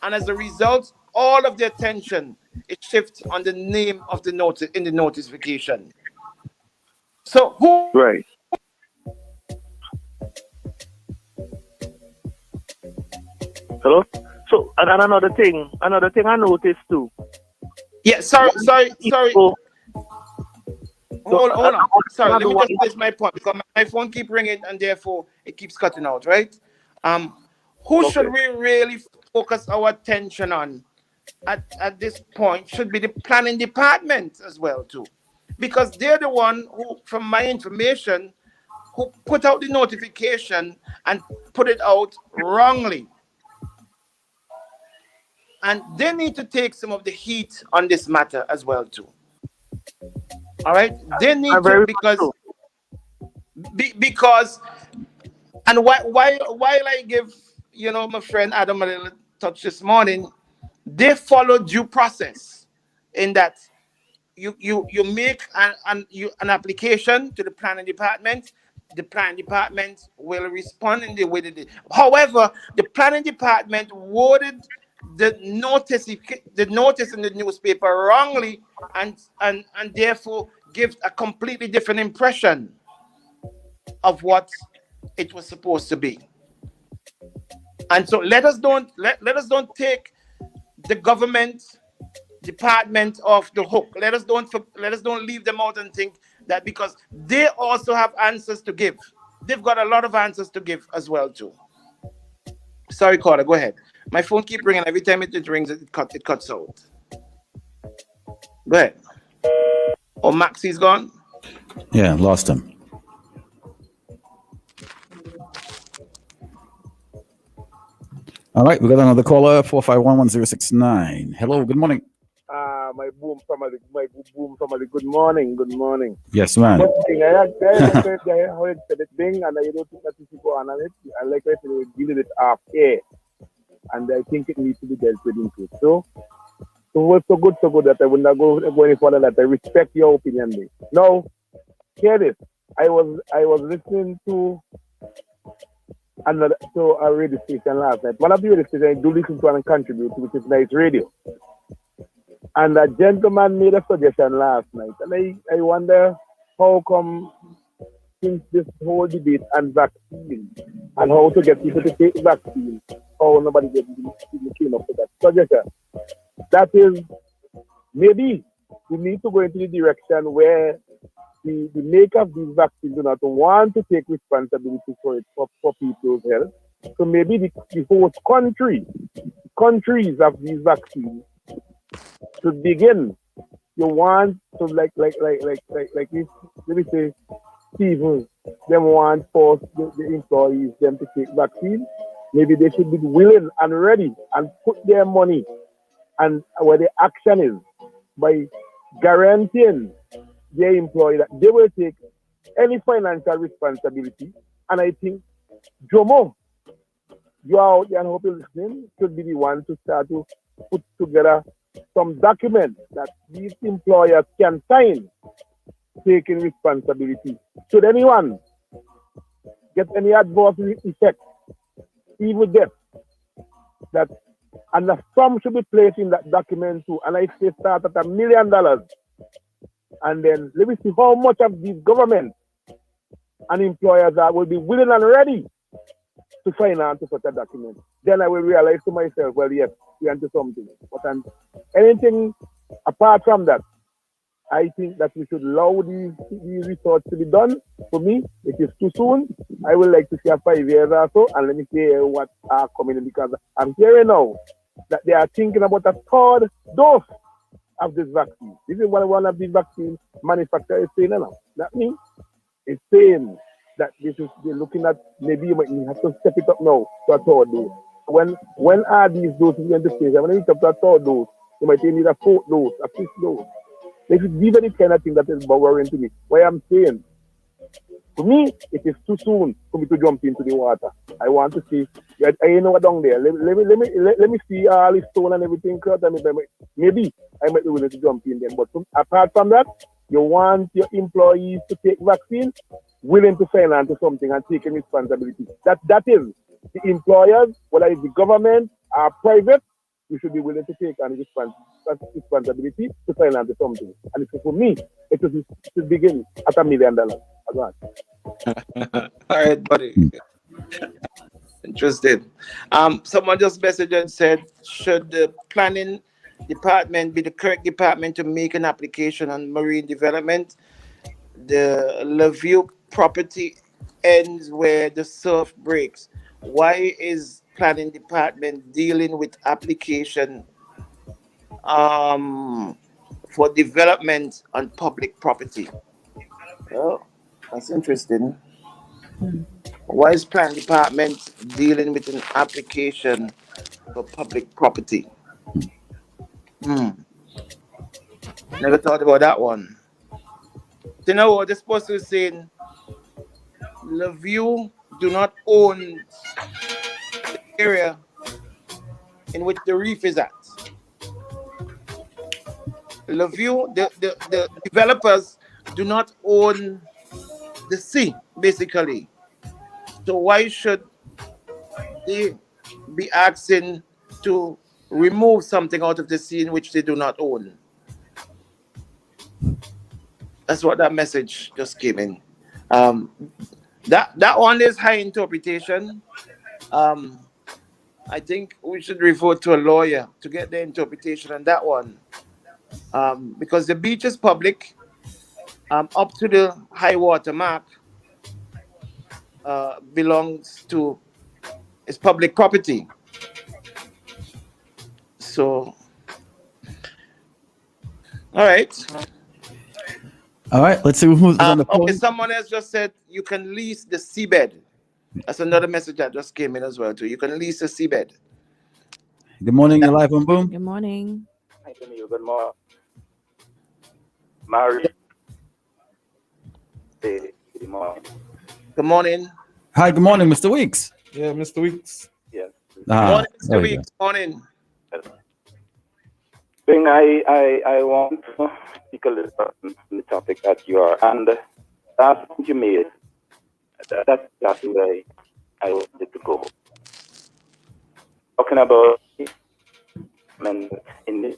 and as a result, all of the attention is shifted on the name of the notice in the notification. So who? Right. Hello. So and another thing I noticed too. Yeah. Sorry. Hold on. Sorry, let me just finish my point, because my phone keeps ringing and therefore it keeps cutting out, right? Who should we really focus our attention on at this point? Should be the planning department as well too, because they're the one who, from my information, who put out the notification and put it out wrongly. And they need to take some of the heat on this matter as well too. All right, they need to, because and while I give my friend Adam a little touch this morning, they follow due process in that you make an application to the planning department. The planning department will respond in the way they did. However, the planning department worded the notice in the newspaper wrongly, and therefore gives a completely different impression of what it was supposed to be. And so let us don't take the government department off the hook. Let us don't leave them out and think that because they also have answers to give. They've got a lot of answers to give as well too. Sorry, caller, go ahead. My phone keep ringing. Every time it rings, it cuts out. Go ahead. Oh, Maxie's gone. Yeah, lost him. All right, we got another caller, 4511069. Hello, good morning. My boom family, good morning, good morning. Yes, man. First thing, I heard the thing, and I don't think that you go on it. I like that they deal with it off air, and I think it needs to be dealt with into it. So what's so good that I will not go any further. That I respect your opinion, mate. Now, hear this. I was listening to a radio station last night. One of the radio stations I do listen to and contribute to, which is Nice Radio. And a gentleman made a suggestion last night, and I wonder how come, since this whole debate and vaccine and how to get people to take vaccine, how nobody came up with that suggestion. That is, maybe we need to go into the direction where the maker of these vaccines do not want to take responsibility for it for people's health. So maybe the host countries of these vaccines to begin, you want to like this, let me say, Stephen, them want force the employees them to take vaccine. Maybe they should be willing and ready and put their money and where the action is by guaranteeing their employee that they will take any financial responsibility. And I think Jomo, you are out there and hope you're listening, should be the one to start to put together some documents that these employers can sign taking responsibility. Should anyone get any adverse effect, even death, that and the sum should be placed in that document too. And I say start at $1 million. And then let me see how much of these governments and employers will be willing and ready to finance such a document. Then I will realize to myself, well, yes, we're into something. But anything apart from that, I think that we should allow these research to be done. For me, it is too soon. I would like to see a 5 years or so, and let me see what are coming in, because I'm hearing now that they are thinking about a third dose of this vaccine. This is what one of the vaccine manufacturers is saying now. That means it's saying that they're looking at, maybe you might have to step it up now to a third dose. When are these doses going to stay? When you come to a third dose, you might need a fourth dose, a fifth dose. These are the kind of thing that is worrying to me. Why I'm saying, for me, it is too soon for me to jump into the water. I want to see, I know what down there. Let me see all the stone and everything. Maybe I might be willing to jump in then. But apart from that, you want your employees to take vaccine, willing to finance something and taking responsibility. That is the employers, whether it's the government or private, you should be willing to take on responsibility to finance something. And for me, it should begin at $1 million. All right, buddy. Interested. Someone just messaged and said, should the planning department be the correct department to make an application on marine development? The Levue property ends where the surf breaks. Why is planning department dealing with application for development on public property? Oh, that's interesting. Why is planning department dealing with an application for public property? Never thought about that one. You know what? They're supposed to be saying Levue do not own the area in which the reef is at. Levue, the developers do not own the sea, basically. So why should they be asking to remove something out of the sea in which they do not own? That's what that message just came in. That one is high interpretation. I think we should refer to a lawyer to get the interpretation on that one. because the beach is public, up to the high water mark belongs to, it's public property. So, all right. All right, let's see who's on the phone. Okay, someone else just said you can lease the seabed. That's another message that just came in as well too. You can lease the seabed. Good morning, you're live on Boom. Good morning. Hi, good morning. Mary. Good morning. Good morning. Hi, good morning, Mr. Weeks. Yeah, Mr. Weeks. Yes. Morning, there Mr. we Weeks. Morning. Thing I want to speak a little on the topic that you are, and that's what you made. That's where I wanted to go. Talking about men in the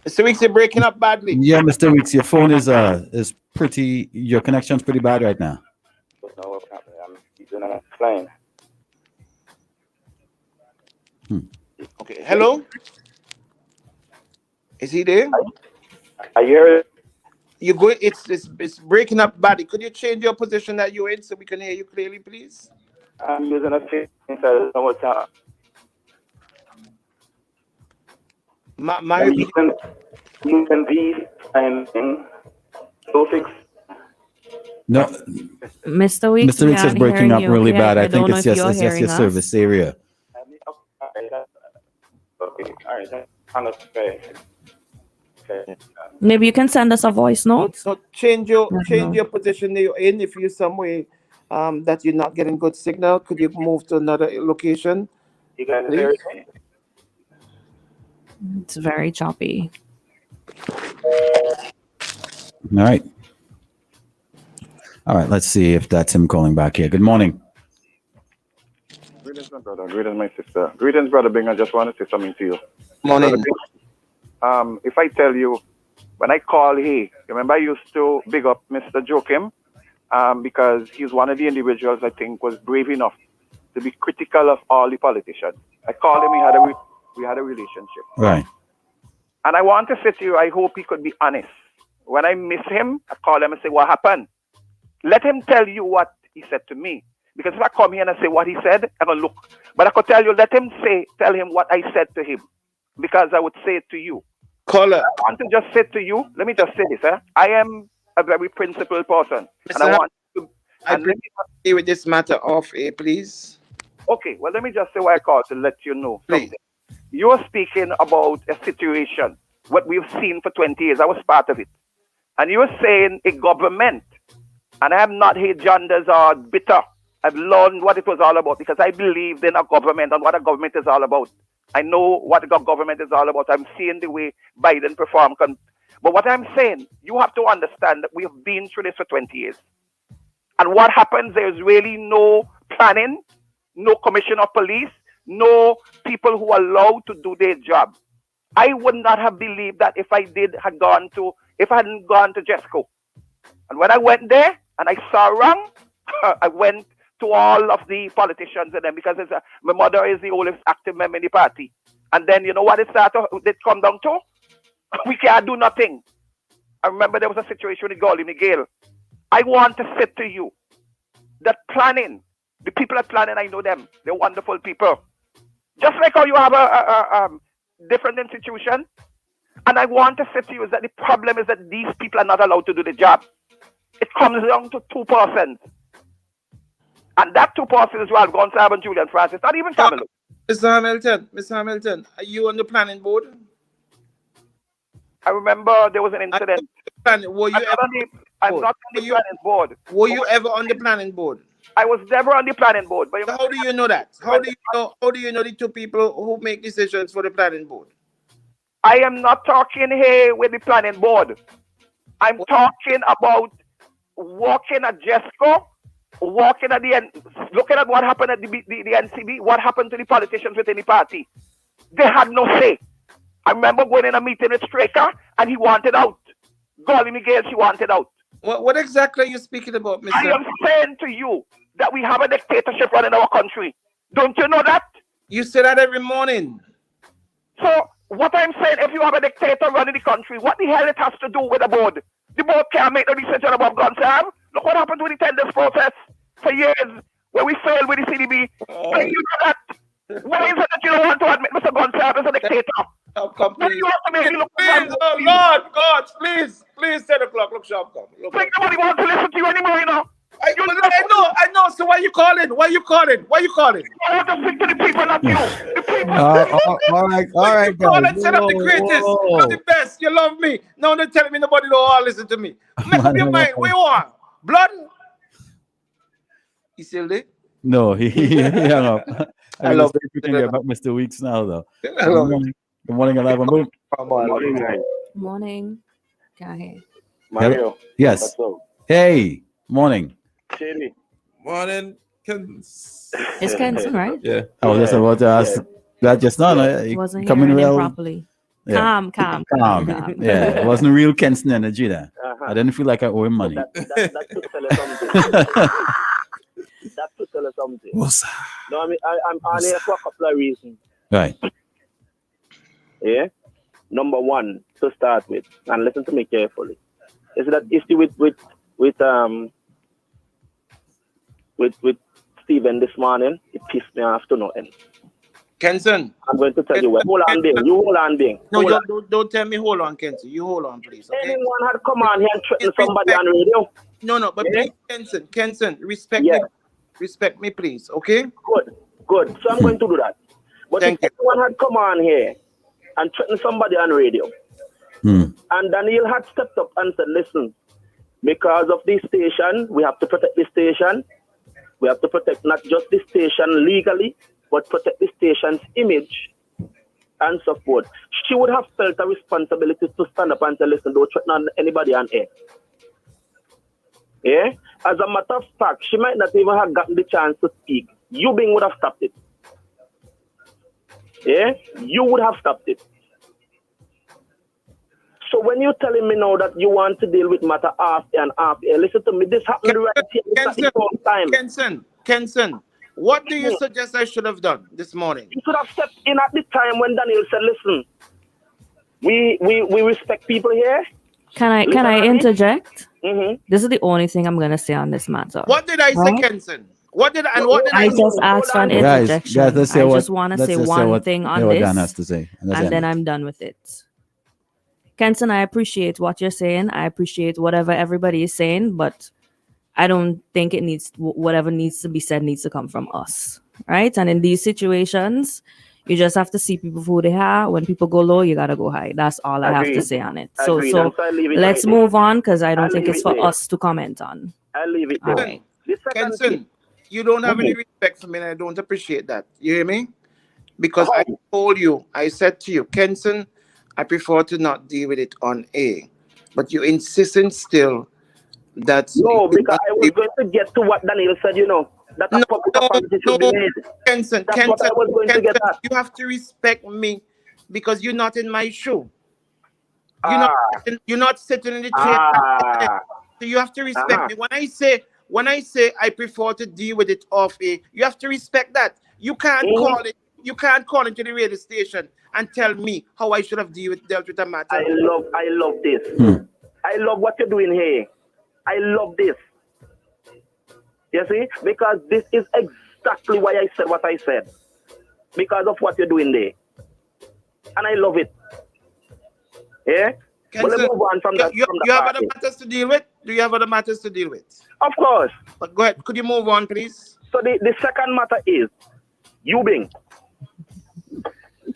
Mr. Weeks, you're breaking up badly. Yeah, Mr. Weeks, your phone is pretty, your connection's pretty bad right now. I'm using a line. Okay. Hello? Is he there? I hear it. You go. It's breaking up badly. Could you change your position that you're in so we can hear you clearly, please? I'm using a thing so I don't know what's on. Using these and so fix. No, Mr. Weeks, Mr. Weeks is breaking up really bad. I think it's just your us. service area. Okay, all right. I'm okay. Maybe you can send us a voice note. So change your position that you're in. If you're some way that you're not getting good signal, could you move to another location? You guys hear it? It's very choppy. All right. All right, let's see if that's him calling back here. Good morning. Greetings, my brother. Greetings, my sister. Greetings, brother Bing. I just want to say something to you. Morning. If I tell you, when I call he, remember I used to big up Mr. Joachim because he's one of the individuals I think was brave enough to be critical of all the politicians. I called him, we had a relationship. Right. And I want to say to you, I hope he could be honest. When I miss him, I call him and say, what happened? Let him tell you what he said to me. Because if I come here and I say what he said, I'm going to look. But I could tell you, tell him what I said to him. Because I would say it to you. Caller. I want to just say to you, let me just say this. I am a very principled person. Mr. And I want to... I bring you with this matter off air, please. Okay, well, let me just say why I called to let you know something. You're speaking about a situation, what we've seen for 20 years. I was part of it. And you're saying a government, and I am not hate genders or bitter. I've learned what it was all about because I believed in a government and what a government is all about. I know what a government is all about. I'm seeing the way Biden performed. But what I'm saying, you have to understand that we have been through this for 20 years. And what happens, there's really no planning, no commission of police, no people who are allowed to do their job. I would not have believed that if I hadn't gone to Jesco. And when I went there and I saw wrong, I went to all of the politicians and them because my mother is the oldest active member in the party. And then you know what it come down to? We can't do nothing. I remember there was a situation with Golly Miguel. I want to say to you that planning, the people at planning, I know them. They're wonderful people. Just like how you have a different institution. And I want to say to you is that the problem is that these people are not allowed to do the job. It comes down to 2%. And that 2% is Ralph Gonsalves and Julian Francis, not even Camilo. Mr. Hamilton, are you on the planning board? I remember there was an incident. I'm not on the planning board. Were you ever on the planning board? I was never on the planning board. But how do you know that? How do you know the two people who make decisions for the planning board? I am not talking here with the planning board. I'm talking about walking at Jesco, walking at looking at what happened at the NCB, what happened to the politicians within the party. They had no say. I remember going in a meeting with Straker and he wanted out. Golly Miguel, she wanted out. What exactly are you speaking about, Mr.? I am saying to you that we have a dictatorship running our country. Don't you know that? You say that every morning. So What I'm saying, if you have a dictator running the country, what the hell it has to do with the board? The board can't make the decision about guns, Sam. Look what happened with the tenders process for years, where we failed with the CDB. Why you know that? Why is it that you don't want to admit Mr. Gonsalves as a dictator? Why do you have to make me look Please, oh Lord, God, please, 10 o'clock. Look sharp, come. Look think nobody wants to listen to you anymore, you know? I know. So why you calling? Why you calling? I want to speak to the people, not you. The people. All right, Call guys. and set up the greatest, not the best. You love me. Now they're telling me nobody don't want to listen to me. Make up your mind. Where you want? Blood? You still there? No, he hung up. I love it. We can get back Mr. Weeks now, though. I love it. Good morning, alive and boom. Morning. Can't hear. Hello? Yes. Hey, morning. Shady. Morning. It's Kenson, right? Yeah. I was just about to ask that just now. Wasn't Coming hearing him well. properly. Yeah. Calm. Yeah, it wasn't real Kenson energy there. I didn't feel like I owe him money. That could tell us something. That could tell us something. No, I mean, I'm on here for a couple of reasons. Right. Yeah. Number one, to start with, and listen to me carefully, is that issue with Stephen this morning. It pissed me off to no end. Kenson. I'm going to tell you what. Hold on, Bing. You hold on, Bing. No, don't tell me hold on, Kenson. You hold on, please. Okay? Anyone had come on here and threatened somebody on radio? No, but please, Kenson, respect me. Respect me, please. Okay? Good. So I'm going to do that. But if anyone had come on here and threatened somebody on radio, and Daniel had stepped up and said, listen, because of this station, we have to protect this station. We have to protect not just this station legally, but protect the station's image and support. She would have felt a responsibility to stand up and say, listen, don't threaten anybody on air. Yeah? As a matter of fact, she might not even have gotten the chance to speak. You being would have stopped it. Yeah? You would have stopped it. So when you're telling me now that you want to deal with matter half and half, listen to me, this happened right here at the wrong time. Kenson, what do you suggest I should have done this morning? You should have stepped in at the time when Daniel said, listen, we respect people here. Can I interject? Mm-hmm. This is the only thing I'm gonna say on this matter. What did I say, Kenson? What did I say? just asked for an interjection. Guys, let's say I just want to say one thing on this, Dan has to say, and then I'm done with it. Kenson, I appreciate what you're saying. I appreciate whatever everybody is saying, but I don't think it needs whatever needs to be said needs to come from us, right? And in these situations, you just have to see people for who they are. When people go low, you gotta go high. That's all I have to say on it. So let's move on because I don't think it's for us to comment on. I'll leave it there. Right. Kenson, you don't have any respect for me, and I don't appreciate that. You hear me? Because I told you, I said to you, Kenson, I prefer to not deal with it on air. But you insisting still that... No, because I was going to get to what Daniel said, you know. That a public apology should be made. Kenson, what I was going to get at. You have to respect me because you're not in my shoe. You're not sitting in the chair. So you have to respect me. When I say I prefer to deal with it off air, you have to respect that. You can't call it. You can't call into the radio station and tell me how I should have dealt with a matter. I love this. I love what you're doing here. I love this. You see? Because this is exactly why I said what I said. Because of what you're doing there. And I love it. Yeah? But let's move on from that. You have other matters to deal with? Do you have other matters to deal with? Of course. But go ahead. Could you move on, please? So the second matter is you being.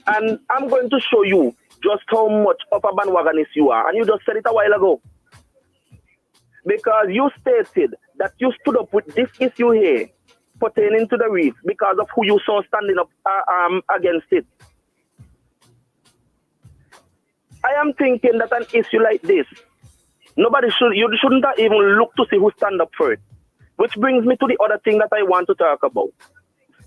And I'm going to show you just how much of a bandwagonist you are. And you just said it a while ago. Because you stated that you stood up with this issue here pertaining to the reef because of who you saw standing up against it. I am thinking that an issue like this, you shouldn't have even look to see who stand up for it. Which brings me to the other thing that I want to talk about.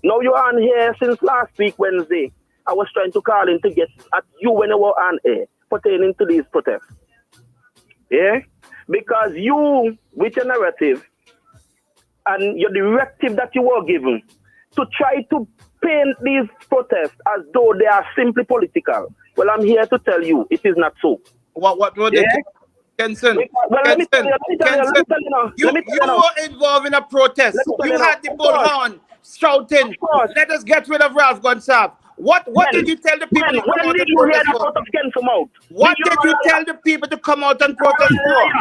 Now you're on here since last week, Wednesday. I was trying to call in to get at you when you were on air pertaining to these protests. Yeah? Because you, with your narrative and your directive that you were given to try to paint these protests as though they are simply political, Well, I'm here to tell you it is not so. What were they? Kenson, Let me tell you now. You were involved in a protest. You had the bullhorn shouting, "Let us get rid of Ralph Gonsalves." What did you tell the people to come out and protest for? What did you tell the people to come out and protest for?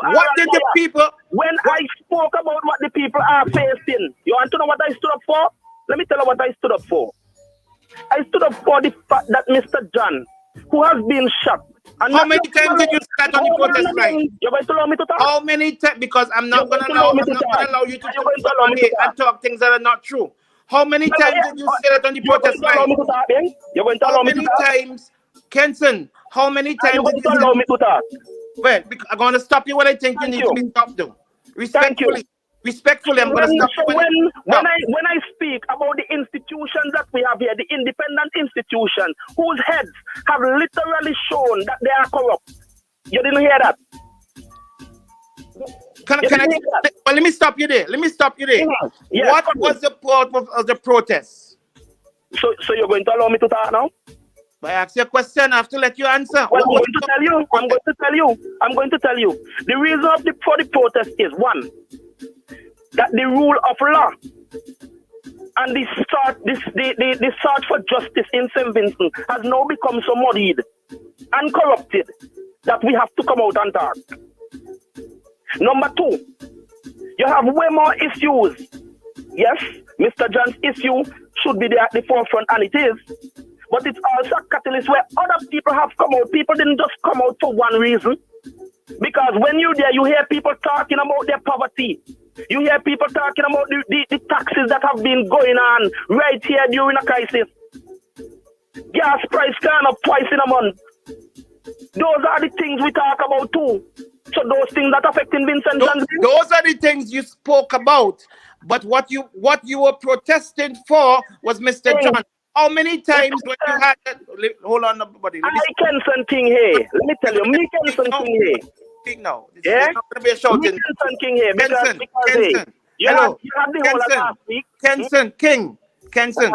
What did the people... When I spoke about what the people are facing, you want to know what I stood up for? Let me tell you what I stood up for. I stood up for the fact that Mr. John, who has been shot... How many times did you start on the protest line? You're going to allow me to talk? How many times? Because I'm not going to allow you to come on here and talk things that are not true. How many times did you say that on the protest line? How many times, Kenson? How many times did you allow me to talk? Well, I'm going to stop you when I think you need to be stopped, though. Respectfully, I'm going to stop you. When I speak about the institutions that we have here, the independent institutions, whose heads have literally shown that they are corrupt. You didn't hear that? Well, let me stop you there. Yes, what was the purpose of the protest? So you're going to allow me to talk now? I ask you a question, I have to let you answer. Well, I'm going to tell you. The reason for the protest is, one, that the rule of law and the search for justice in St. Vincent has now become so muddied and corrupted that we have to come out and talk. Number two, you have way more issues. Yes, Mr. John's issue should be there at the forefront, and it is. But it's also a catalyst where other people have come out. People didn't just come out for one reason. Because when you're there, you hear people talking about their poverty. You hear people talking about the taxes that have been going on right here during a crisis. Gas price gone up twice in a month. Those are the things we talk about too. So those things that affecting Vincent John's. Those are the things you spoke about. But what you were protesting for was Mr. John. How many times when you had that? Hold on, buddy. I Kenson King here. Let me tell you, me Kenson King here. Speak now. Yeah? It's not going to be a shouting. Me Kenson King here. Kenson. Hello. Kenson King. Kenson.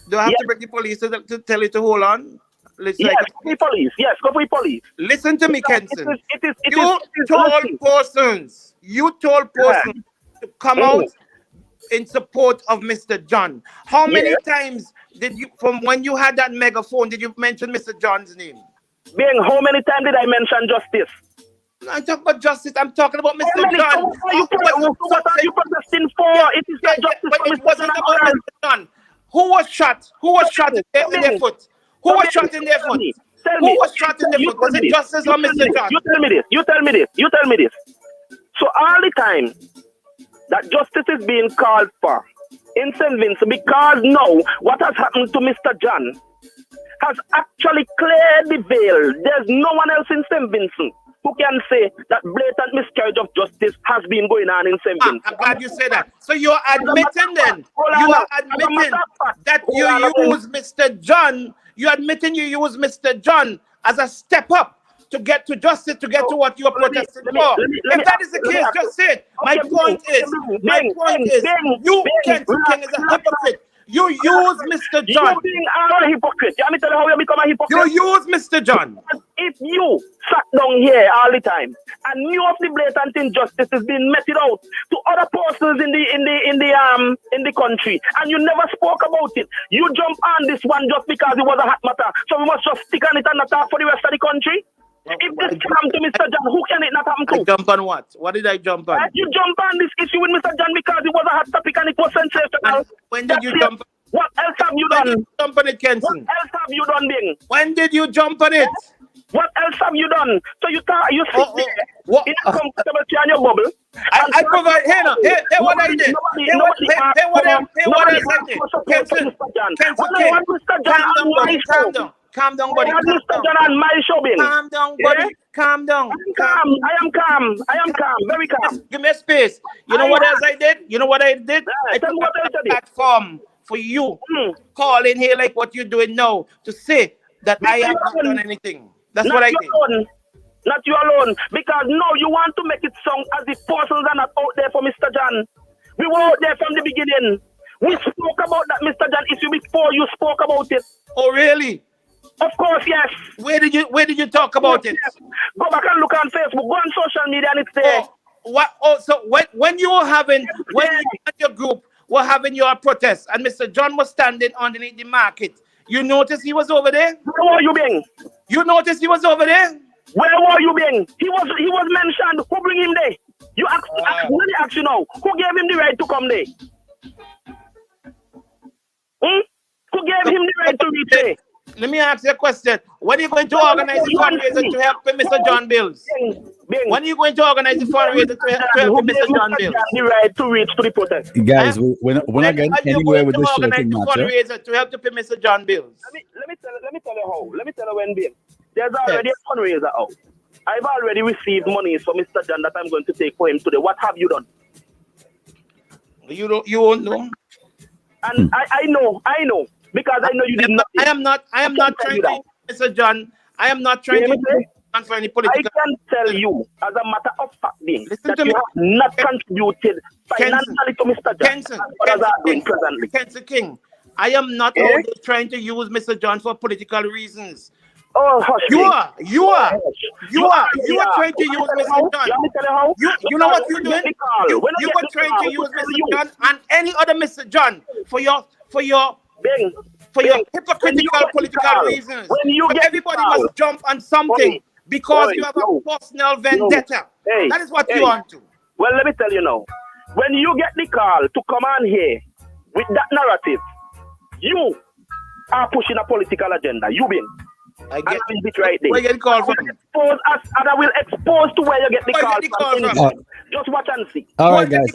Do I have to bring the police to tell you to hold on? Yes, go for police. Yes, go for police. Listen to me, Kenson. You told persons to come out in support of Mr. John. How many times did you, from when you had that megaphone, did you mention Mr. John's name? How many times did I mention justice? I'm talking about justice. I'm talking about Mr. John. What are you protesting for? It is not justice for Mr. John. Mr. John. Who was shot? Who was shot in their foot? Who was shot in their foot? Who was shot in their foot? Was it justice or Mr. John? You tell me this. So all the time that justice is being called for in St. Vincent, because now what has happened to Mr. John has actually cleared the veil. There's no one else in St. Vincent who can say that blatant miscarriage of justice has been going on in St. Vincent. I'm glad you say that. So you're admitting then, that you use Mr. John, you're admitting you use Mr. John as a step up to get to justice, to get to what you're protesting for. If that is the case, just say it. My point is, you, Kenson King, is a hypocrite. You use Mr. John. You're being a hypocrite. Let me tell you how you become a hypocrite. You use Mr. John. If you sat down here all the time and knew of the blatant injustice is being meted out to other persons in the country, and you never spoke about it, you jump on this one just because it was a hot matter. So we must just stick on it and not talk for the rest of the country. If this can happen to Mr. John, who can it not happen to? I jump on what? What did I jump on? You jump on this issue with Mr. John because it was a hot topic and it was sensational. When did you jump? What else have you done? When did you jump on it, Kenson? What else have you done, Bing? When did you jump on it? What else have you done? So you sit there in a comfortable chair in your bubble. I provide, here what I did. Here what else I did. Kenson, calm down, buddy. Mr. John on my show, Bing. Calm down, buddy. Calm down. I am calm. Very calm. Give me a space. You know what else I did? I took a platform for you call in here like what you're doing now to say that I have not done anything. That's what I did. Not you alone. Because now you want to make it sound as if persons are not out there for Mr. John. We were out there from the beginning. We spoke about that Mr. John issue before you spoke about it. Oh, really? Of course, yes. Where did you talk about it? Yes. Go back and look on Facebook. Go on social media and it's there. So when you and your group were having your protest and Mr. John was standing underneath the market, you noticed he was over there? Where were you being? You noticed he was over there? Where were you being? He was mentioned. Who bring him there? You ask you now. Who gave him the right to come there? Who gave him the right to reach there? Let me ask you a question. When are you going to organize the fundraiser to help Mr. John Bills? When are you going to organize the fundraiser to help Mr. John Bills? The right to reach to the protest. Guys, we're not getting anywhere with this show organize the fundraiser to help Mr. John Bills? Let me tell you how. Let me tell you when, Bill. There's already a fundraiser out. I've already received money from Mr. John that I'm going to take for him today. What have you done? You won't know. And I know. Because I know you did not. I am not trying to use Mr. John. I am not trying to use for any political. I can tell you, as a matter of fact, that you have not contributed financially to Mr. John. Kenzie King, I am not only trying to use Mr. John for political reasons. Oh, hush. You are trying to use Mr. John. You know what you're doing? You were trying to use Mr. John and any other Mr. John for your hypocritical political reasons. Everybody must jump on something because you have a personal vendetta. That is what you want to. Well, let me tell you now. When you get the call to come on here with that narrative, you are pushing a political agenda. You been. I get it right there. Where you get the call from? I will expose to where you get the call from. Just watch and see. All right, guys.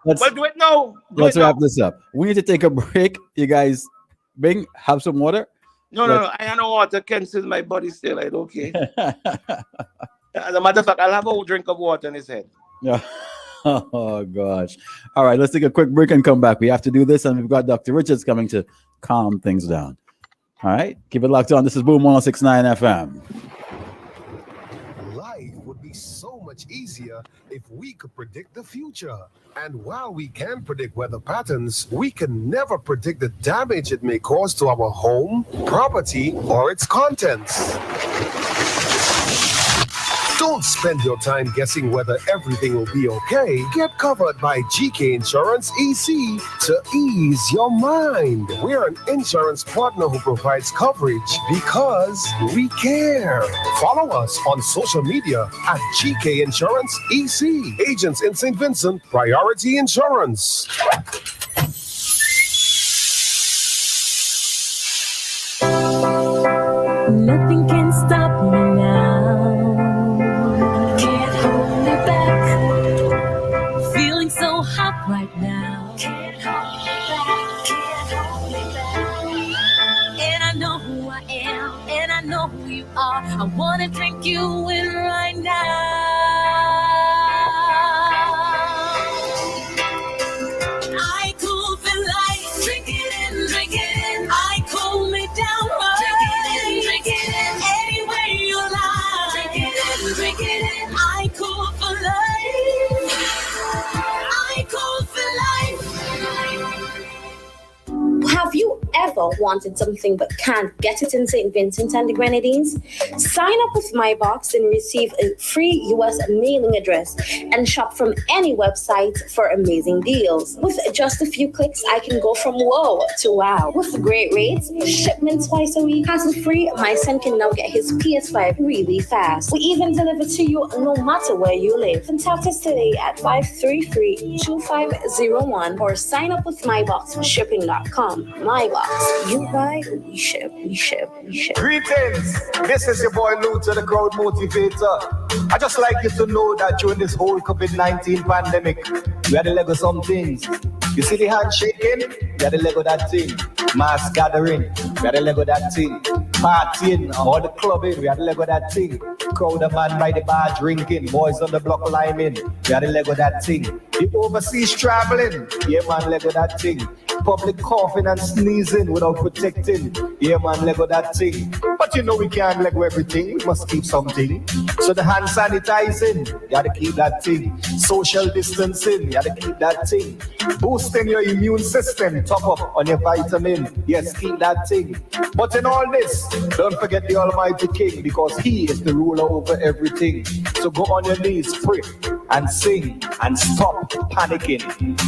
Let's do it now. Let's wrap this up. We need to take a break. You guys, have some water. No. I have no water. Ken says my body still. I don't care. As a matter of fact, I'll have a whole drink of water in his head. Yeah. Oh gosh. All right, let's take a quick break and come back. We have to do this, and we've got Dr. Richards coming to calm things down. All right, keep it locked on. This is Boom 106.9 FM. Life would be so much easier if we could predict the future. And while we can predict weather patterns, we can never predict the damage it may cause to our home, property, or its contents. Don't spend your time guessing whether everything will be okay. Get covered by GK Insurance EC to ease your mind. We're an insurance partner who provides coverage because we care. Follow us on social media at GK Insurance EC. Agents in St. Vincent, Priority Insurance. Nothing can stop me now. So hot right now. Can't hold me back. And I know who I am, and I know who you are. I wanna drink you in right now. I cool for life. Drink it in. I cool me down. Drink it in. Any way you like. Drink it in. I cool for life. Have you ever wanted something but can't get it in St. Vincent and the Grenadines? Sign up with MyBox and receive a free US mailing address and shop from any website for amazing deals. With just a few clicks, I can go from whoa to wow. With great rates, shipment twice a week, hassle-free, my son can now get his PS5 really fast. We even deliver to you no matter where you live. Contact us today at 533-2501 or sign up with MyBoxShipping.com. MyBox. You buy, we ship. Greetings. This is your boy Luther, the crowd motivator. I just like you to know that during this whole COVID-19 pandemic, we had to let go some things. You see the handshaking? We had to let go that thing. Mass gathering? We had to let go that thing. Partying or the clubbing? We had to let go that thing. Crowd a man by the bar drinking. Boys on the block liming. We had to let go that thing. The overseas traveling? Yeah man, let go that thing. Public coughing and sneezing without protecting. Yeah, man, Lego that thing. But you know we can't Lego everything. We must keep something. So the hand sanitizing, you gotta keep that thing. Social distancing, you gotta keep that thing. Boosting your immune system, top up on your vitamin. Yes, keep that thing. But in all this, don't forget the Almighty King, because He is the ruler over everything. So go on your knees, pray and sing and stop panicking.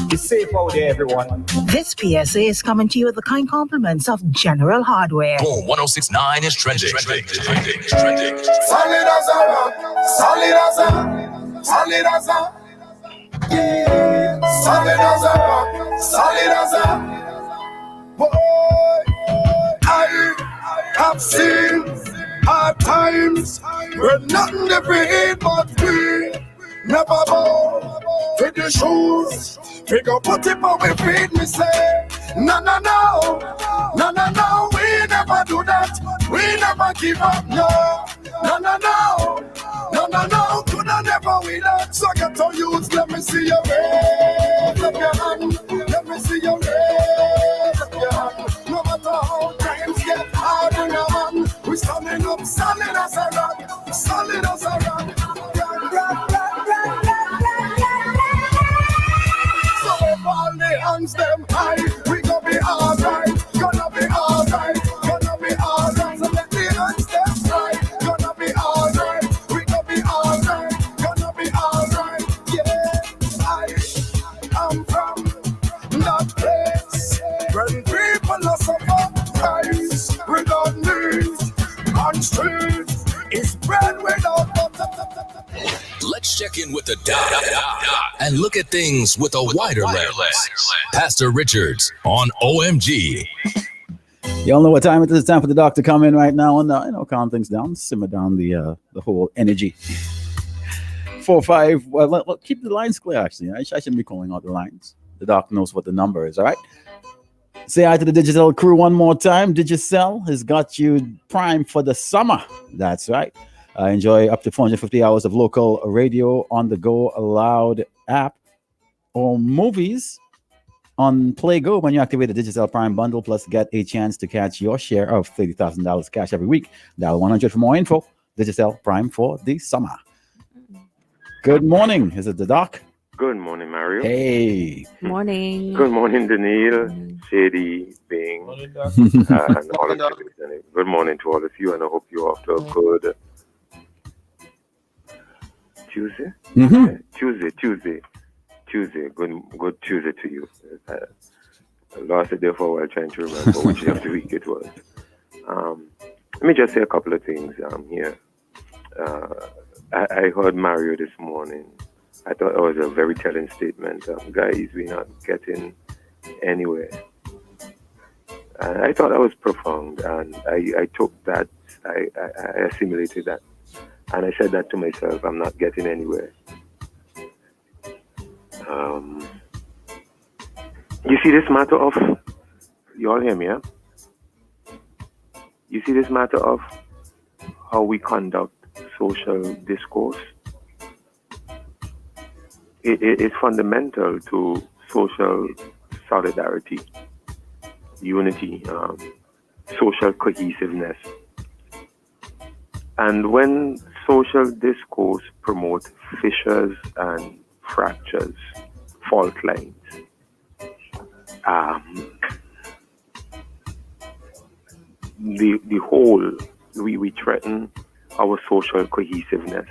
Be safe out there, everyone. This PSA is coming to you with the kind compliments of General Hardware. Boom 1069 is trending. Trending. Solid as a rock, solid as a, solid as a, yeah. Solid as a rock, solid as a, boy. I have seen hard times where nothing ever hit but we never bow to the shoes. We go put it on we feet, me say. No, we never do that. We never give up, no. Coulda never with that. So get to use, let me see your raise up your hand. Let me see your raise up your hand. No matter how times get hard in your man, we standing up solid as a rock, solid as a rock. So if all the hands them high, we gonna be alright, gonna be alright, gonna be alright. So let the hands them high, gonna be alright, we gonna be alright, gonna be alright. Yeah, I am from that place when people are suffer price without needs on streets is bread without butter. Let's check in with the doc and look at things with a wider lens. Pastor Richards on OMG. Y'all know what time it is. It's time for the doc to come in right now and calm things down, simmer down the whole energy. 45. Well, keep the lines clear. Actually, I shouldn't be calling out the lines. The doc knows what the number is. All right. Say hi to the digital crew one more time. Digicel has got you primed for the summer. That's right. Enjoy up to 450 hours of local radio on the go allowed app or movies on Play Go when you activate the Digital Prime bundle, plus get a chance to catch your share of $30,000 cash every week. Dial 100 for more info. Digital Prime for the summer. Good morning. Is it the doc? Good morning, Mario. Hey. Morning. Good morning, Daniil, Shady, Bing, and all of you. Good morning to all of you, and I hope you're off to a good Tuesday? Mm-hmm. Tuesday. Good Tuesday to you. I lost it there for a while trying to remember which day of the week it was. Let me just say a couple of things here. I heard Mario this morning. I thought it was a very telling statement. Guys, we're not getting anywhere. And I thought that was profound, and I took that, I assimilated that. And I said that to myself, I'm not getting anywhere. You see this matter of, you all hear me, huh? You see this matter of how we conduct social discourse? It's fundamental to social solidarity, unity, social cohesiveness. And when social discourse promotes fissures and fractures, fault lines, the whole, we threaten our social cohesiveness.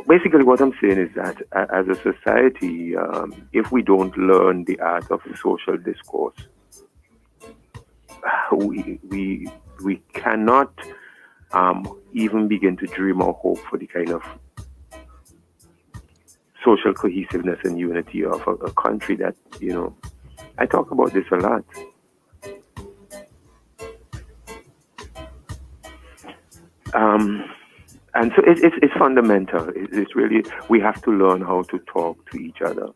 Basically, what I'm saying is that as a society, if we don't learn the art of social discourse, we cannot even begin to dream or hope for the kind of social cohesiveness and unity of a country that, I talk about this a lot. And so it's fundamental. It's really, we have to learn how to talk to each other.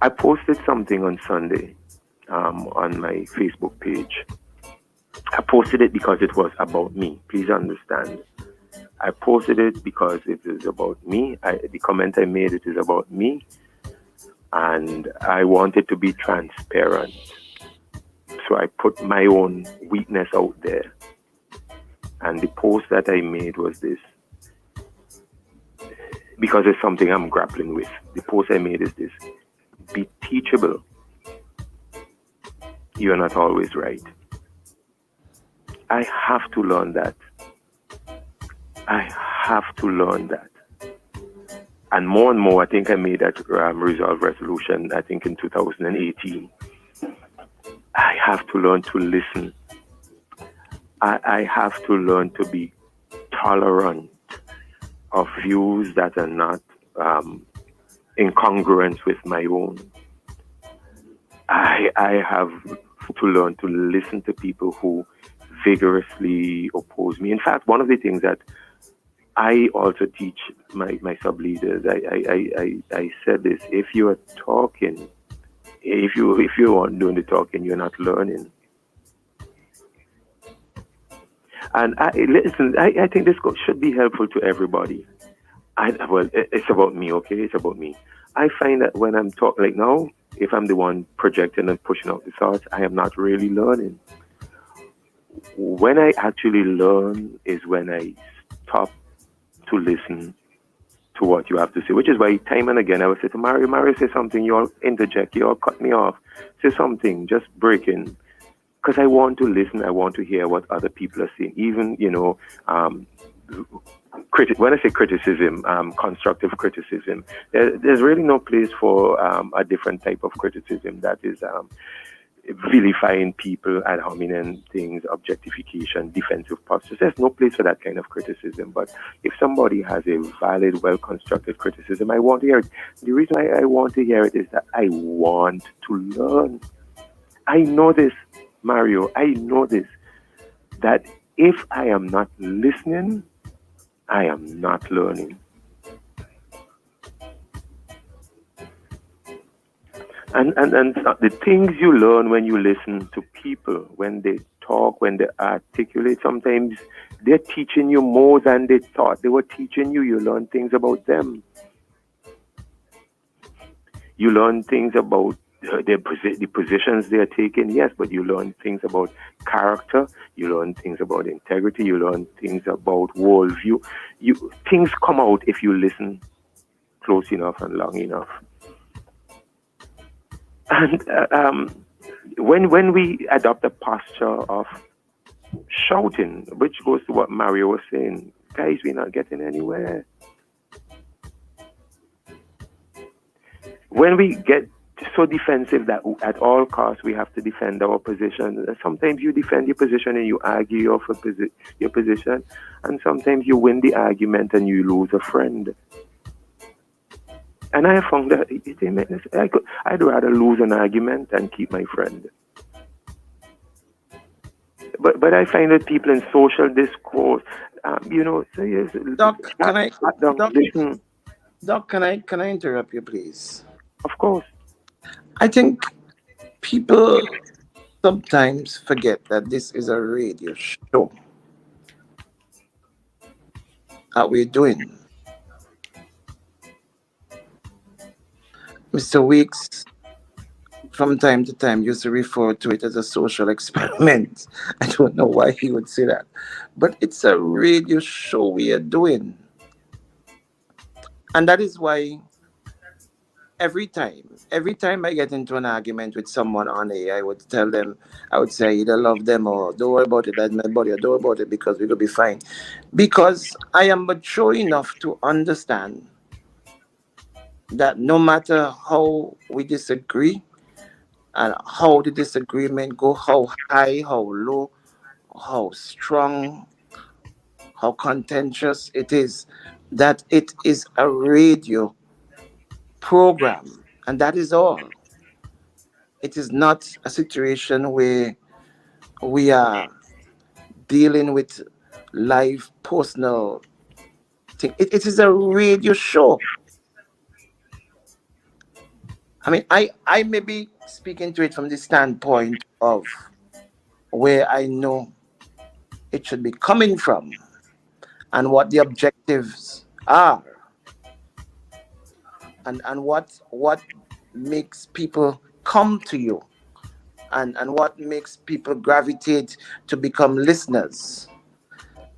I posted something on Sunday on my Facebook page. I posted it because it was about me. Please understand. I posted it because it is about me. The comment I made, it is about me. and I wanted to be transparent. So I put my own weakness out there. And the post that I made was this, because it's something I'm grappling with. The post I made is this: be teachable. You're not always right. I have to learn that. I have to learn that. And more, I think I made that resolve resolution, I think in 2018. I have to learn to listen. I have to learn to be tolerant of views that are not in congruence with my own. I have to learn to listen to people who vigorously oppose me. In fact, one of the things that I also teach my sub leaders, I said this: if you are talking, if you aren't doing the talking, you're not learning. And I think this should be helpful to everybody. Well, it's about me, okay? It's about me. I find that when I'm talking, like now, if I'm the one projecting and pushing out the thoughts, I am not really learning. When I actually learn is when I stop to listen to what you have to say, which is why time and again I would say to Mario, say something, you all interject, you all cut me off, say something, just break in. Because I want to listen, I want to hear what other people are saying. Even, when I say criticism, constructive criticism, there's really no place for a different type of criticism that is vilifying people, ad hominem things, objectification, defensive postures. There's no place for that kind of criticism. But if somebody has a valid, well-constructed criticism, I want to hear it. The reason I want to hear it is that I want to learn. I know this, Mario, I know this, that if I am not listening, I am not learning. And the things you learn when you listen to people, when they talk, when they articulate, sometimes they're teaching you more than they thought they were teaching you. You learn things about them. You learn things about the positions they are taking, yes, but you learn things about character, you learn things about integrity, you learn things about worldview. Things come out if you listen close enough and long enough. And when we adopt a posture of shouting, which goes to what Mario was saying, guys, we're not getting anywhere. When we get so defensive that at all costs we have to defend our position, sometimes you defend your position and you argue your position, and sometimes you win the argument and you lose a friend. And I have found that I'd rather lose an argument than keep my friend. But I find that people in social discourse, say yes. Doc, can I interrupt you, please? Of course. I think people sometimes forget that this is a radio show that we're doing. Mr. Weeks, from time to time, used to refer to it as a social experiment. I don't know why he would say that. But it's a radio show we are doing. And that is why every time I get into an argument with someone on air, I would say either love them or don't worry about it, that's my body, or don't worry about it because we're going to be fine. Because I am mature enough to understand that no matter how we disagree and how the disagreement go, how high, how low, how strong, how contentious it is, that it is a radio program, and that is all. It is not a situation where we are dealing with live personal thing. It is a radio show. I mean, I may be speaking to it from the standpoint of where I know it should be coming from and what the objectives are and what makes people come to you, and what makes people gravitate to become listeners.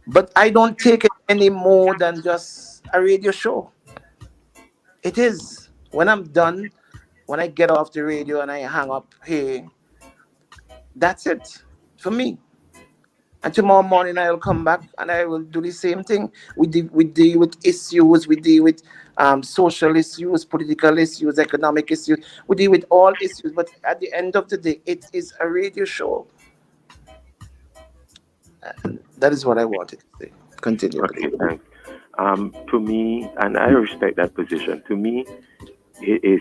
But I don't take it any more than just a radio show. It is. When I'm done, when I get off the radio and I hang up here, that's it for me. And tomorrow morning I'll come back and I will do the same thing. We deal with issues, we deal with social issues, political issues, economic issues. We deal with all issues, but at the end of the day, it is a radio show. And that is what I wanted to say. Continue, Okay, please. thanks. To me, and I respect that position. To me, it is,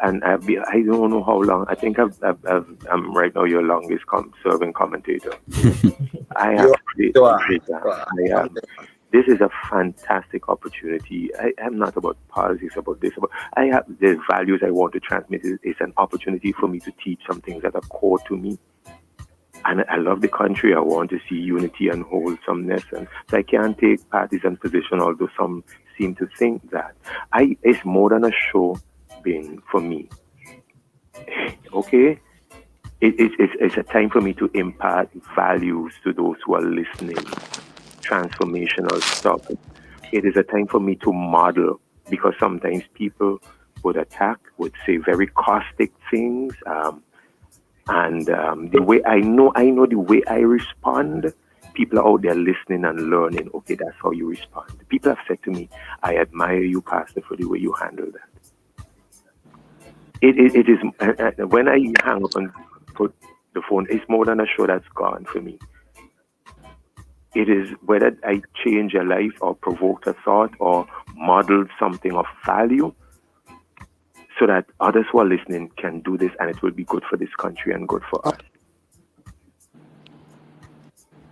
and I don't know how long. I think I'm right now your longest serving commentator. I have to say that this is a fantastic opportunity. I am not about politics, about this. I have the values I want to transmit. It's an opportunity for me to teach some things that are core to me. And I love the country. I want to see unity and wholesomeness. And so I can't take partisan position, although some seem to think that. It's more than a show being for me. Okay? It's a time for me to impart values to those who are listening. Transformational stuff. It is a time for me to model, because sometimes people would attack, would say very caustic things. And the way I know the way I respond, people are out there listening and learning. Okay, that's how you respond. People have said to me, I admire you, Pastor, for the way you handle that. It is, when I hang up and put the phone, it's more than a show that's gone for me. It is whether I change a life or provoked a thought or modeled something of value, so that others who are listening can do this, and it will be good for this country and good for us.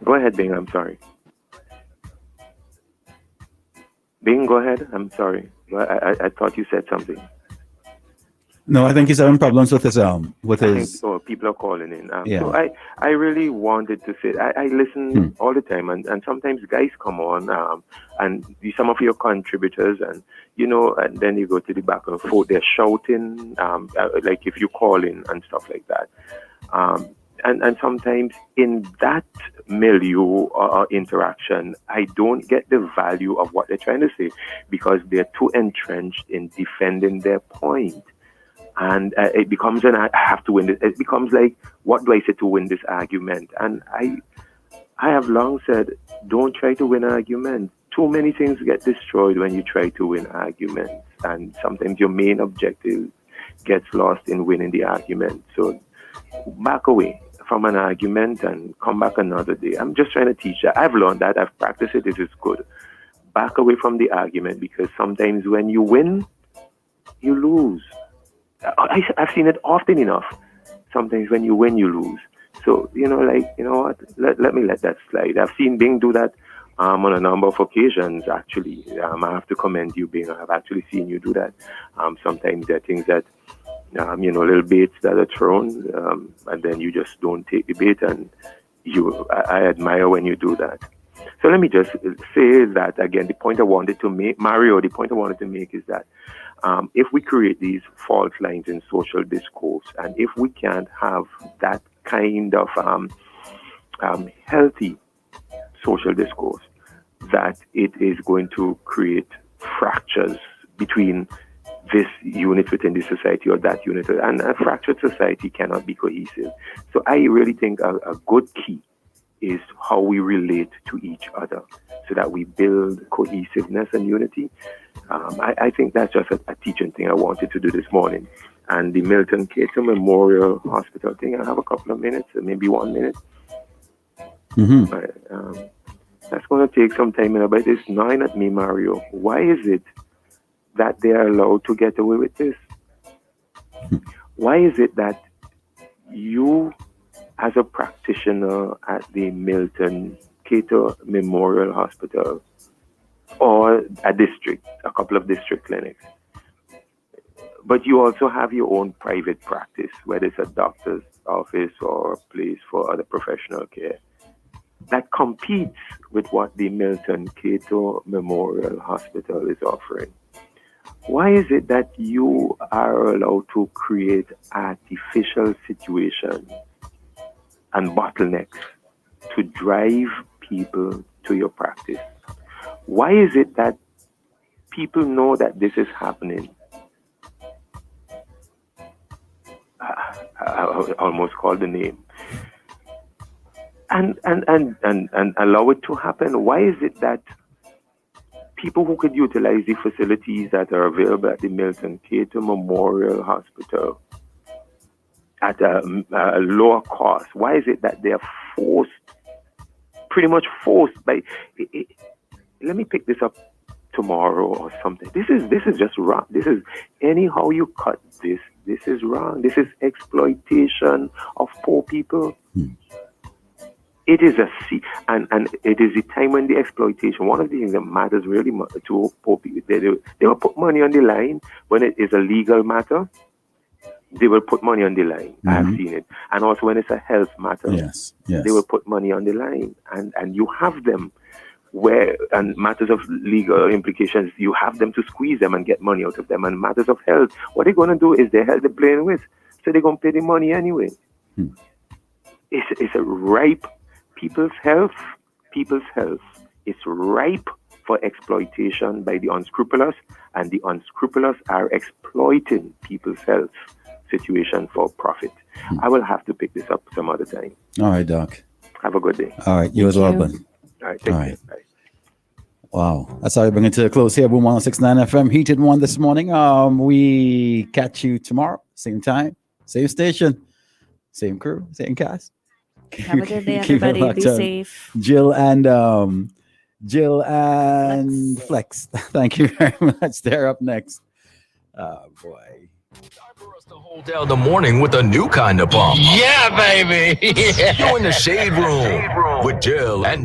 Go ahead, Bing. I'm sorry. Bing, go ahead. I'm sorry. I thought you said something. No, I think he's having problems with his People are calling in. Yeah. So I really wanted to say I listen all the time, and sometimes guys come on, and some of your contributors, and and then you go to the back and forth, they're shouting, like if you call in and stuff like that. And sometimes in that milieu or interaction, I don't get the value of what they're trying to say, because they're too entrenched in defending their point. And it becomes I have to win this. It becomes like, what do I say to win this argument? And I have long said, don't try to win an argument. Too many things get destroyed when you try to win arguments. And sometimes your main objective gets lost in winning the argument. So back away from an argument and come back another day. I'm just trying to teach that. I've learned that. I've practiced it. This is good. Back away from the argument, because sometimes when you win, you lose. I've seen it often enough. Sometimes when you win, you lose. So, what? Let me let that slide. I've seen Bing do that on a number of occasions, actually. I have to commend you, Bing. I've actually seen you do that. Sometimes there are things that, little baits that are thrown, and then you just don't take the bait, and I admire when you do that. So let me just say that again, the point I wanted to make is that if we create these fault lines in social discourse, and if we can't have that kind of healthy social discourse, that it is going to create fractures between this unit within the society or that unit. And a fractured society cannot be cohesive. So I really think a good key is how we relate to each other, so that we build cohesiveness and unity. I think that's just a teaching thing I wanted to do this morning. And the Milton Cato Memorial Hospital thing, I have a couple of minutes, maybe 1 minute. That's going to take some time, but it's gnawing at me, Mario. Why is it that they are allowed to get away with this? Why is it that you, as a practitioner at the Milton Cato Memorial Hospital, or a couple of district clinics, but you also have your own private practice, whether it's a doctor's office or a place for other professional care, that competes with what the Milton Cato Memorial Hospital is offering? Why is it that you are allowed to create artificial situations and bottlenecks to drive people to your practice? Why is it that people know that this is happening? I almost called the name. And allow it to happen. Why is it that people who could utilize the facilities that are available at the Milton Cater Memorial Hospital at a lower cost, why is it that they are forced, pretty much forced by, let me pick this up tomorrow or something. This is just wrong. This is, anyhow you cut this is wrong. This is exploitation of poor people. It is and it is the time when the exploitation, one of the things that matters really to poor people, they will put money on the line when it is a legal matter. They will put money on the line. I have seen it. And also when it's a health matter, they will put money on the line. And you have them where, and matters of legal implications, you have them to squeeze them and get money out of them. And matters of health, what they're going to do is they're playing with. So they're going to pay the money anyway. It's a ripe people's health is ripe for exploitation by the unscrupulous, and the unscrupulous are exploiting people's health situation for profit. I will have to pick this up some other time. All right, Doc. Have a good day. All right, you as well, bud. All right, take care. Bye. Wow, that's how we bring it to the close here. Boom 106.9 FM, Heated One this morning. We catch you tomorrow, same time, same station, same crew, same cast. Have a good day, everybody. Be safe. Jill and Flex. Thank you very much. They're up next. Oh boy. Hold down the morning with a new kind of pump. Yeah, baby. You're in the Shade Room with Jill and